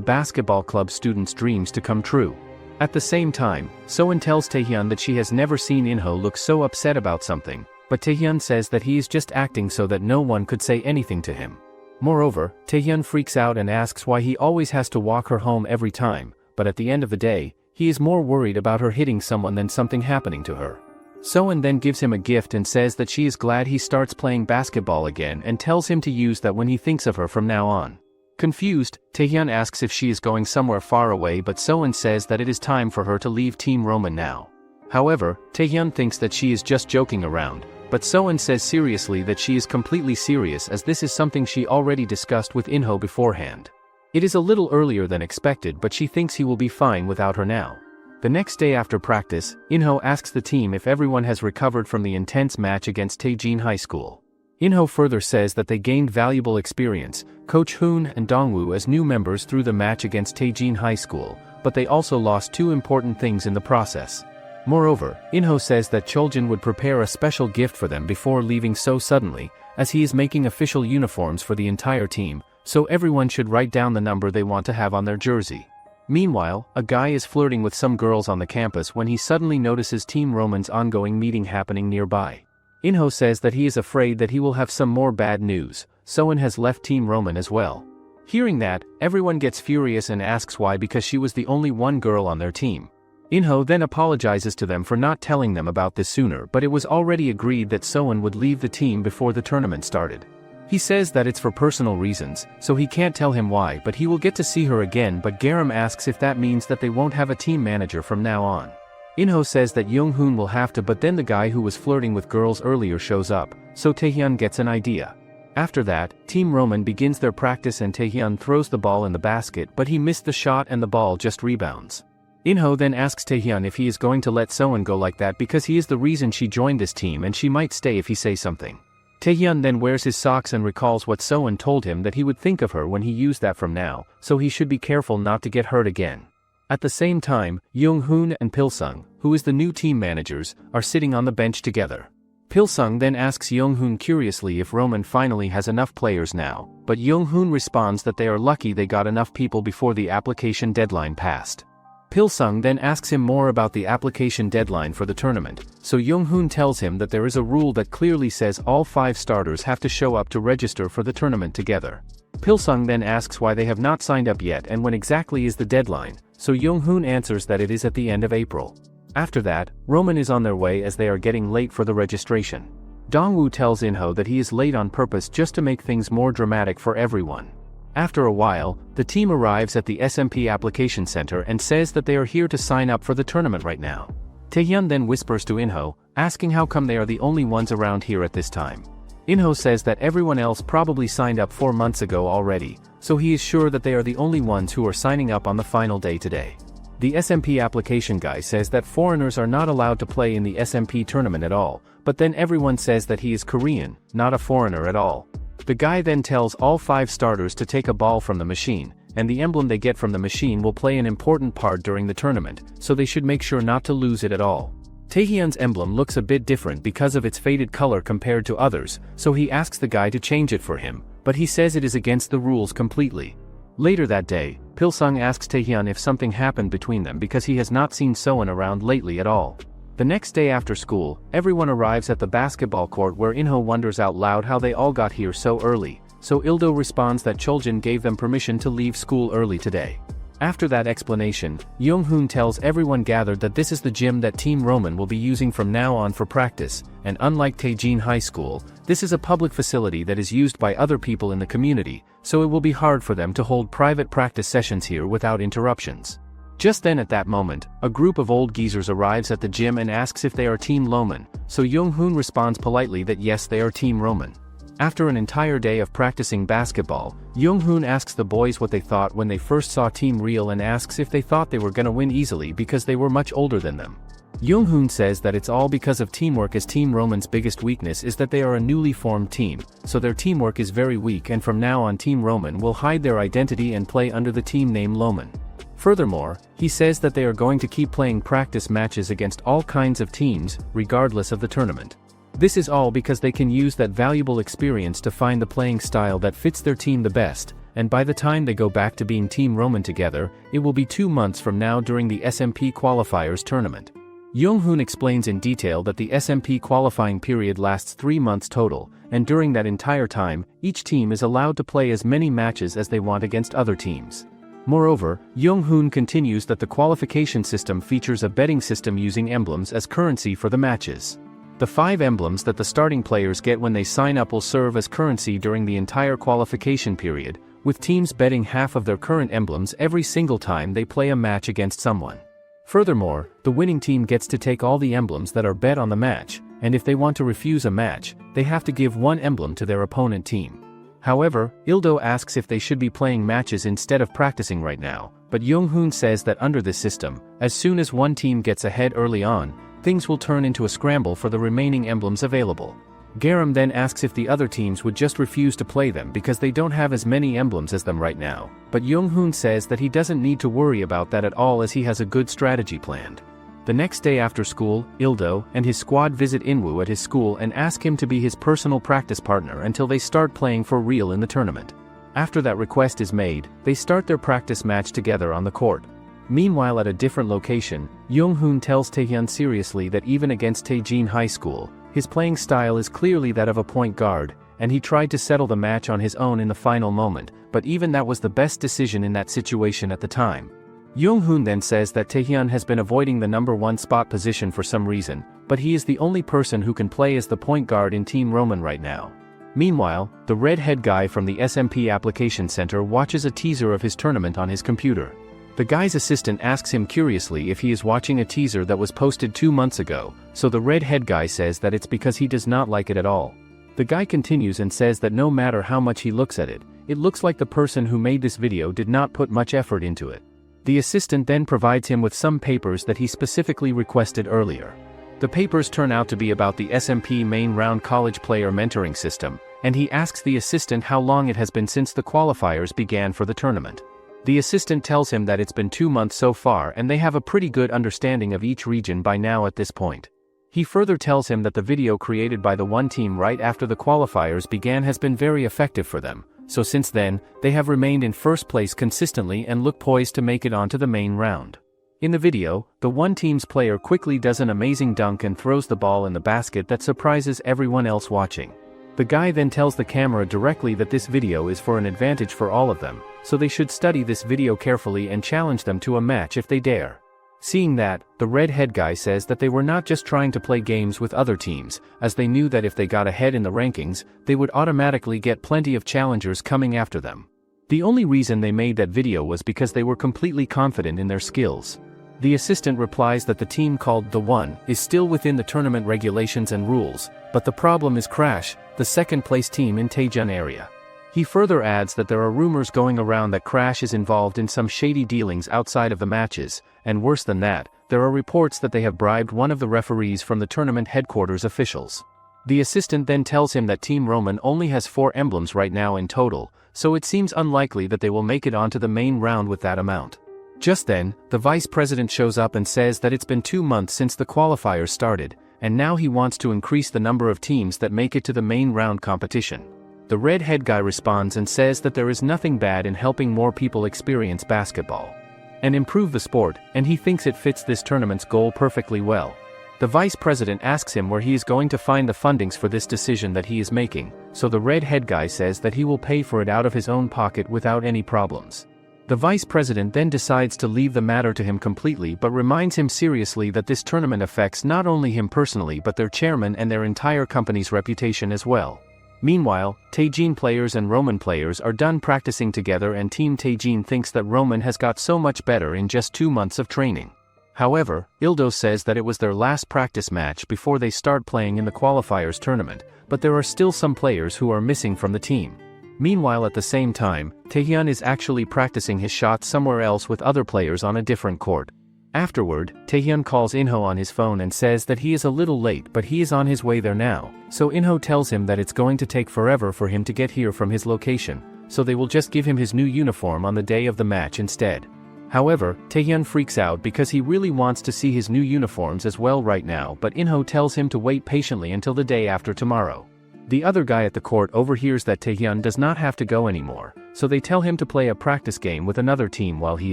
basketball club students' dreams to come true. At the same time, Soen tells Taehyun that she has never seen Inho look so upset about something, but Taehyun says that he is just acting so that no one could say anything to him. Moreover, Taehyun freaks out and asks why he always has to walk her home every time, but at the end of the day, He is more worried about her hitting someone than something happening to her. Soen then gives him a gift and says that she is glad he starts playing basketball again and tells him to use that when he thinks of her from now on. Confused, Taehyun asks if she is going somewhere far away, but Soen says that it is time for her to leave Team Roman now. However, Taehyun thinks that she is just joking around, but Soen says seriously that she is completely serious, as this is something she already discussed with Inho beforehand. It is a little earlier than expected, but she thinks he will be fine without her now. The next day after practice, Inho asks the team if everyone has recovered from the intense match against Tjin High School. Inho further says that they gained valuable experience, Coach Hoon and Dongwoo as new members through the match against Tjin High School, but they also lost two important things in the process. Moreover, Inho says that Choljin would prepare a special gift for them before leaving so suddenly, as he is making official uniforms for the entire team, so everyone should write down the number they want to have on their jersey. Meanwhile, a guy is flirting with some girls on the campus when he suddenly notices Team Roman's ongoing meeting happening nearby. Inho says that he is afraid that he will have some more bad news. Soen has left Team Roman as well. Hearing that, everyone gets furious and asks why, because she was the only one girl on their team. Inho then apologizes to them for not telling them about this sooner, but it was already agreed that Soen would leave the team before the tournament started. He says that it's for personal reasons, so he can't tell him why, but he will get to see her again, but Garham asks if that means that they won't have a team manager from now on. Inho says that Young-hoon will have to, but then the guy who was flirting with girls earlier shows up, so Taehyun gets an idea. After that, Team Roman begins their practice and Taehyun throws the ball in the basket, but he missed the shot and the ball just rebounds. Inho then asks Taehyun if he is going to let Soen go like that because he is the reason she joined this team and she might stay if he says something. Taehyun then wears his socks and recalls what Soen told him, that he would think of her when he used that from now, so he should be careful not to get hurt again. At the same time, Young-hoon and Pilsung, who is the new team managers, are sitting on the bench together. Pilsung then asks Young-hoon curiously if Roman finally has enough players now, but Young-hoon responds that they are lucky they got enough people before the application deadline passed. Pilsung then asks him more about the application deadline for the tournament, so Young-hoon tells him that there is a rule that clearly says all 5 starters have to show up to register for the tournament together. Pilsung then asks why they have not signed up yet and when exactly is the deadline, so Young-hoon answers that it is at the end of April. After that, Roman is on their way as they are getting late for the registration. Dongwoo tells Inho that he is late on purpose just to make things more dramatic for everyone. After a while, the team arrives at the SMP application center and says that they are here to sign up for the tournament right now. Taehyun then whispers to Inho, asking how come they are the only ones around here at this time. Inho says that everyone else probably signed up 4 months ago already, so he is sure that they are the only ones who are signing up on the final day today. The SMP application guy says that foreigners are not allowed to play in the SMP tournament at all, but then everyone says that he is Korean, not a foreigner at all. The guy then tells all 5 starters to take a ball from the machine, and the emblem they get from the machine will play an important part during the tournament, so they should make sure not to lose it at all. Taehyun's emblem looks a bit different because of its faded color compared to others, so he asks the guy to change it for him, but he says it is against the rules completely. Later that day, Pilsung asks Taehyun if something happened between them because he has not seen Soen around lately at all. The next day after school, everyone arrives at the basketball court where Inho wonders out loud how they all got here so early, so Ildo responds that Choljin gave them permission to leave school early today. After that explanation, Young-hoon tells everyone gathered that this is the gym that Team Roman will be using from now on for practice, and unlike Tjin High School, this is a public facility that is used by other people in the community, so it will be hard for them to hold private practice sessions here without interruptions. Just then at that moment, a group of old geezers arrives at the gym and asks if they are Team Roman, so Young-hoon responds politely that yes, they are Team Roman. After an entire day of practicing basketball, Young-hoon asks the boys what they thought when they first saw Team Real and asks if they thought they were gonna win easily because they were much older than them. Young-hoon says that it's all because of teamwork, as Team Roman's biggest weakness is that they are a newly formed team, so their teamwork is very weak, and from now on Team Roman will hide their identity and play under the team name Loman. Furthermore, he says that they are going to keep playing practice matches against all kinds of teams, regardless of the tournament. This is all because they can use that valuable experience to find the playing style that fits their team the best, and by the time they go back to being Team Roman together, it will be 2 months from now during the SMP qualifiers tournament. Young-hoon explains in detail that the SMP qualifying period lasts 3 months total, and during that entire time, each team is allowed to play as many matches as they want against other teams. Moreover, Young-hoon continues that the qualification system features a betting system using emblems as currency for the matches. The 5 emblems that the starting players get when they sign up will serve as currency during the entire qualification period, with teams betting half of their current emblems every single time they play a match against someone. Furthermore, the winning team gets to take all the emblems that are bet on the match, and if they want to refuse a match, they have to give 1 emblem to their opponent team. However, Ildo asks if they should be playing matches instead of practicing right now, but Young-hoon says that under this system, as soon as one team gets ahead early on, things will turn into a scramble for the remaining emblems available. Garham then asks if the other teams would just refuse to play them because they don't have as many emblems as them right now, but Young-hoon says that he doesn't need to worry about that at all as he has a good strategy planned. The next day after school, Ildo and his squad visit Inwoo at his school and ask him to be his personal practice partner until they start playing for real in the tournament. After that request is made, they start their practice match together on the court. Meanwhile at a different location, Young-hoon tells Taehyun seriously that even against Tjin High School, his playing style is clearly that of a point guard, and he tried to settle the match on his own in the final moment, but even that was the best decision in that situation at the time. Young-hoon then says that Taehyun has been avoiding the number 1 spot position for some reason, but he is the only person who can play as the point guard in Team Roman right now. Meanwhile, the red-head guy from the SMP Application Center watches a teaser of his tournament on his computer. The guy's assistant asks him curiously if he is watching a teaser that was posted 2 months ago, so the red-head guy says that it's because he does not like it at all. The guy continues and says that no matter how much he looks at it, it looks like the person who made this video did not put much effort into it. The assistant then provides him with some papers that he specifically requested earlier. The papers turn out to be about the SMP main round college player mentoring system, and he asks the assistant how long it has been since the qualifiers began for the tournament. The assistant tells him that it's been 2 months so far and they have a pretty good understanding of each region by now at this point. He further tells him that the video created by the one team right after the qualifiers began has been very effective for them, so since then, they have remained in first place consistently and look poised to make it onto the main round. In the video, the one team's player quickly does an amazing dunk and throws the ball in the basket that surprises everyone else watching. The guy then tells the camera directly that this video is for an advantage for all of them, so they should study this video carefully and challenge them to a match if they dare. Seeing that, the red-head guy says that they were not just trying to play games with other teams, as they knew that if they got ahead in the rankings, they would automatically get plenty of challengers coming after them. The only reason they made that video was because they were completely confident in their skills. The assistant replies that the team called The One is still within the tournament regulations and rules, but the problem is Crash, the second-place team in Taejun area. He further adds that there are rumors going around that Crash is involved in some shady dealings outside of the matches, and worse than that, there are reports that they have bribed one of the referees from the tournament headquarters officials. The assistant then tells him that Team Roman only has 4 emblems right now in total, so it seems unlikely that they will make it onto the main round with that amount. Just then, the vice president shows up and says that it's been 2 months since the qualifiers started, and now he wants to increase the number of teams that make it to the main round competition. The red-head guy responds and says that there is nothing bad in helping more people experience basketball and improve the sport, and he thinks it fits this tournament's goal perfectly well. The vice president asks him where he is going to find the fundings for this decision that he is making, so the red-head guy says that he will pay for it out of his own pocket without any problems. The vice president then decides to leave the matter to him completely but reminds him seriously that this tournament affects not only him personally but their chairman and their entire company's reputation as well. Meanwhile, Taejin players and Roman players are done practicing together and Team Taejin thinks that Roman has got so much better in just 2 months of training. However, Ildo says that it was their last practice match before they start playing in the qualifiers tournament, but there are still some players who are missing from the team. Meanwhile at the same time, Taehyun is actually practicing his shots somewhere else with other players on a different court. Afterward, Taehyun calls Inho on his phone and says that he is a little late but he is on his way there now, so Inho tells him that it's going to take forever for him to get here from his location, so they will just give him his new uniform on the day of the match instead. However, Taehyun freaks out because he really wants to see his new uniforms as well right now, but Inho tells him to wait patiently until the day after tomorrow. The other guy at the court overhears that Taehyun does not have to go anymore, so they tell him to play a practice game with another team while he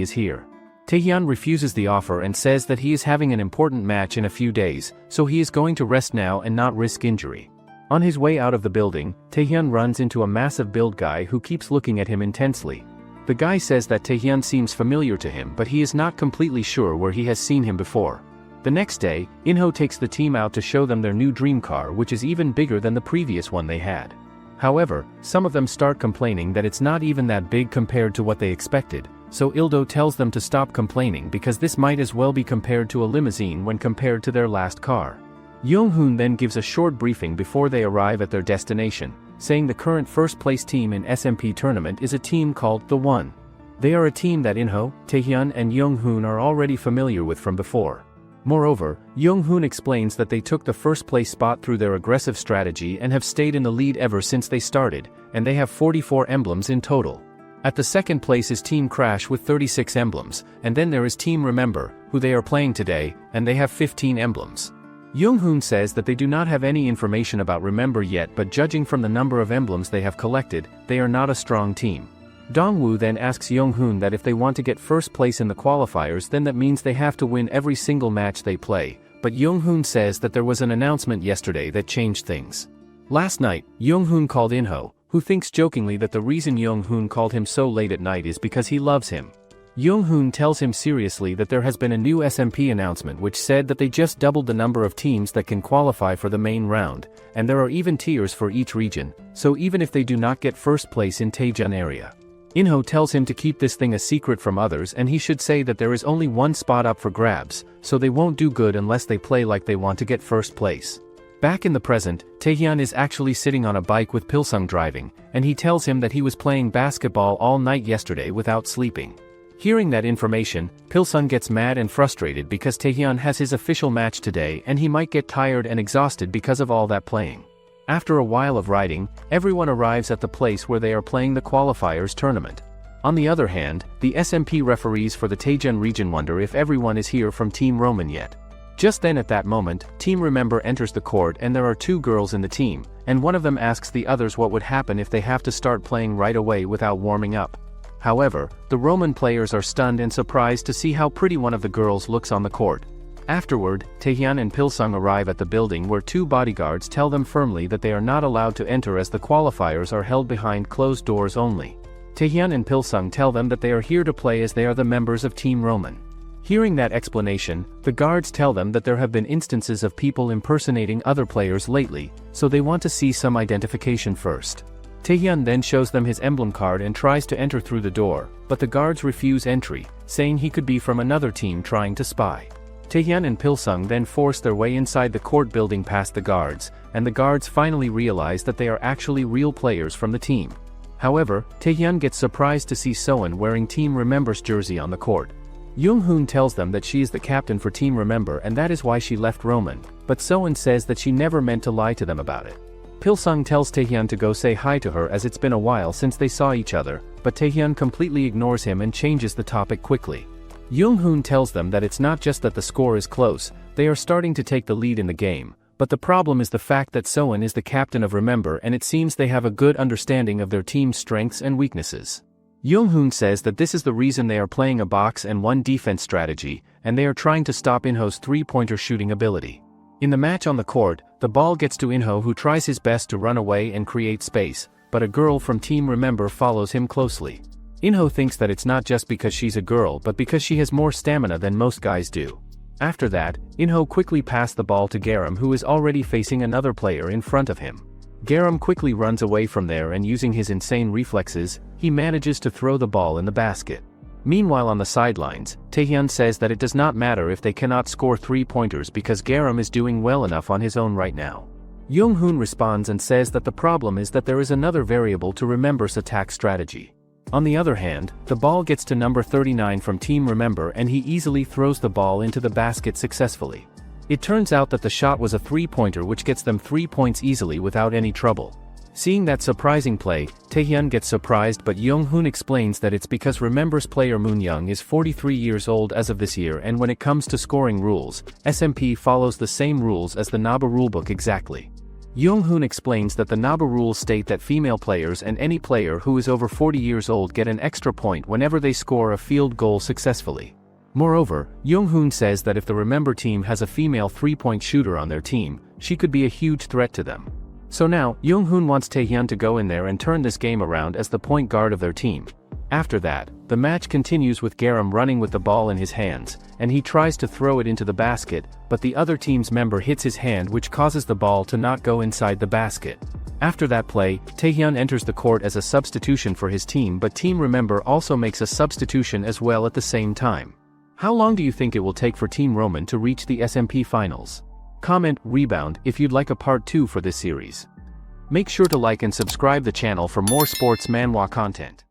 is here. Taehyun refuses the offer and says that he is having an important match in a few days, so he is going to rest now and not risk injury. On his way out of the building, Taehyun runs into a massive build guy who keeps looking at him intensely. The guy says that Tahhan seems familiar to him, but he is not completely sure where he has seen him before. The next day, Inho takes the team out to show them their new dream car, which is even bigger than the previous one they had. However, some of them start complaining that it's not even that big compared to what they expected, so Ildo tells them to stop complaining because this might as well be compared to a limousine when compared to their last car. Young-hoon then gives a short briefing before they arrive at their destination, saying the current first-place team in SMP tournament is a team called The One. They are a team that Inho, Tahhan and Young-hoon are already familiar with from before. Moreover, Young-hoon explains that they took the first-place spot through their aggressive strategy and have stayed in the lead ever since they started, and they have 44 emblems in total. At the second place is Team Crash with 36 emblems, and then there is Team Remember, who they are playing today, and they have 15 emblems. Young-hoon says that they do not have any information about Remember yet, but judging from the number of emblems they have collected, they are not a strong team. Dongwoo then asks Young-hoon that if they want to get first place in the qualifiers, then that means they have to win every single match they play, but Young-hoon says that there was an announcement yesterday that changed things. Last night, Young-hoon called Inho, who thinks jokingly that the reason Young-hoon called him so late at night is because he loves him. Young-hoon tells him seriously that there has been a new SMP announcement which said that they just doubled the number of teams that can qualify for the main round, and there are even tiers for each region, so even if they do not get first place in Tjin area. Inho tells him to keep this thing a secret from others, and he should say that there is only one spot up for grabs, so they won't do good unless they play like they want to get first place. Back in the present, Tahhan is actually sitting on a bike with Pilsung driving, and he tells him that he was playing basketball all night yesterday without sleeping. Hearing that information, Pilsung gets mad and frustrated because Tahhan has his official match today and he might get tired and exhausted because of all that playing. After a while of riding, everyone arrives at the place where they are playing the qualifiers tournament. On the other hand, the SMP referees for the Tjin region wonder if everyone is here from Team Roman yet. Just then at that moment, Team Remember enters the court and there are two girls in the team, and one of them asks the others what would happen if they have to start playing right away without warming up. However, the Roman players are stunned and surprised to see how pretty one of the girls looks on the court. Afterward, Tahhan and Pilsung arrive at the building where two bodyguards tell them firmly that they are not allowed to enter as the qualifiers are held behind closed doors only. Tahhan and Pilsung tell them that they are here to play as they are the members of Team Roman. Hearing that explanation, the guards tell them that there have been instances of people impersonating other players lately, so they want to see some identification first. Tahhan then shows them his emblem card and tries to enter through the door, but the guards refuse entry, saying he could be from another team trying to spy. Tahhan and Pilsung then force their way inside the court building past the guards, and the guards finally realize that they are actually real players from the team. However, Tahhan gets surprised to see Soen wearing Team Remember's jersey on the court. Young-hoon tells them that she is the captain for Team Remember and that is why she left Roman, but Soen says that she never meant to lie to them about it. Pilsung tells Tahhan to go say hi to her as it's been a while since they saw each other, but Tahhan completely ignores him and changes the topic quickly. Young-hoon tells them that it's not just that the score is close, they are starting to take the lead in the game, but the problem is the fact that Soen is the captain of Remember and it seems they have a good understanding of their team's strengths and weaknesses. Young-hoon says that this is the reason they are playing a box and one defense strategy, and they are trying to stop Inho's three-pointer shooting ability. In the match on the court, the ball gets to Inho who tries his best to run away and create space, but a girl from Team Remember follows him closely. Inho thinks that it's not just because she's a girl but because she has more stamina than most guys do. After that, Inho quickly passed the ball to Garham who is already facing another player in front of him. Garham quickly runs away from there and using his insane reflexes, he manages to throw the ball in the basket. Meanwhile on the sidelines, Tahhan says that it does not matter if they cannot score three-pointers because Garham is doing well enough on his own right now. Young-hoon responds and says that the problem is that there is another variable to Remember's attack strategy. On the other hand, the ball gets to number 39 from Team Remember and he easily throws the ball into the basket successfully. It turns out that the shot was a three-pointer which gets them 3 points easily without any trouble. Seeing that surprising play, Tahhan gets surprised but Young-hoon explains that it's because Remember's player Moon-young is 43 years old as of this year and when it comes to scoring rules, SMP follows the same rules as the NABA rulebook exactly. Young-hoon explains that the NABA rules state that female players and any player who is over 40 years old get an extra point whenever they score a field goal successfully. Moreover, Young-hoon says that if the Remember team has a female three-point shooter on their team, she could be a huge threat to them. So now, Young-hoon wants Tahhan to go in there and turn this game around as the point guard of their team. After that, the match continues with Garham running with the ball in his hands, and he tries to throw it into the basket, but the other team's member hits his hand, which causes the ball to not go inside the basket. After that play, Tahhan enters the court as a substitution for his team, but Team Remember also makes a substitution as well at the same time. How long do you think it will take for Team Roman to reach the SMP finals? Comment "Rebound" if you'd like a part 2 for this series. Make sure to like and subscribe the channel for more sports manhwa content.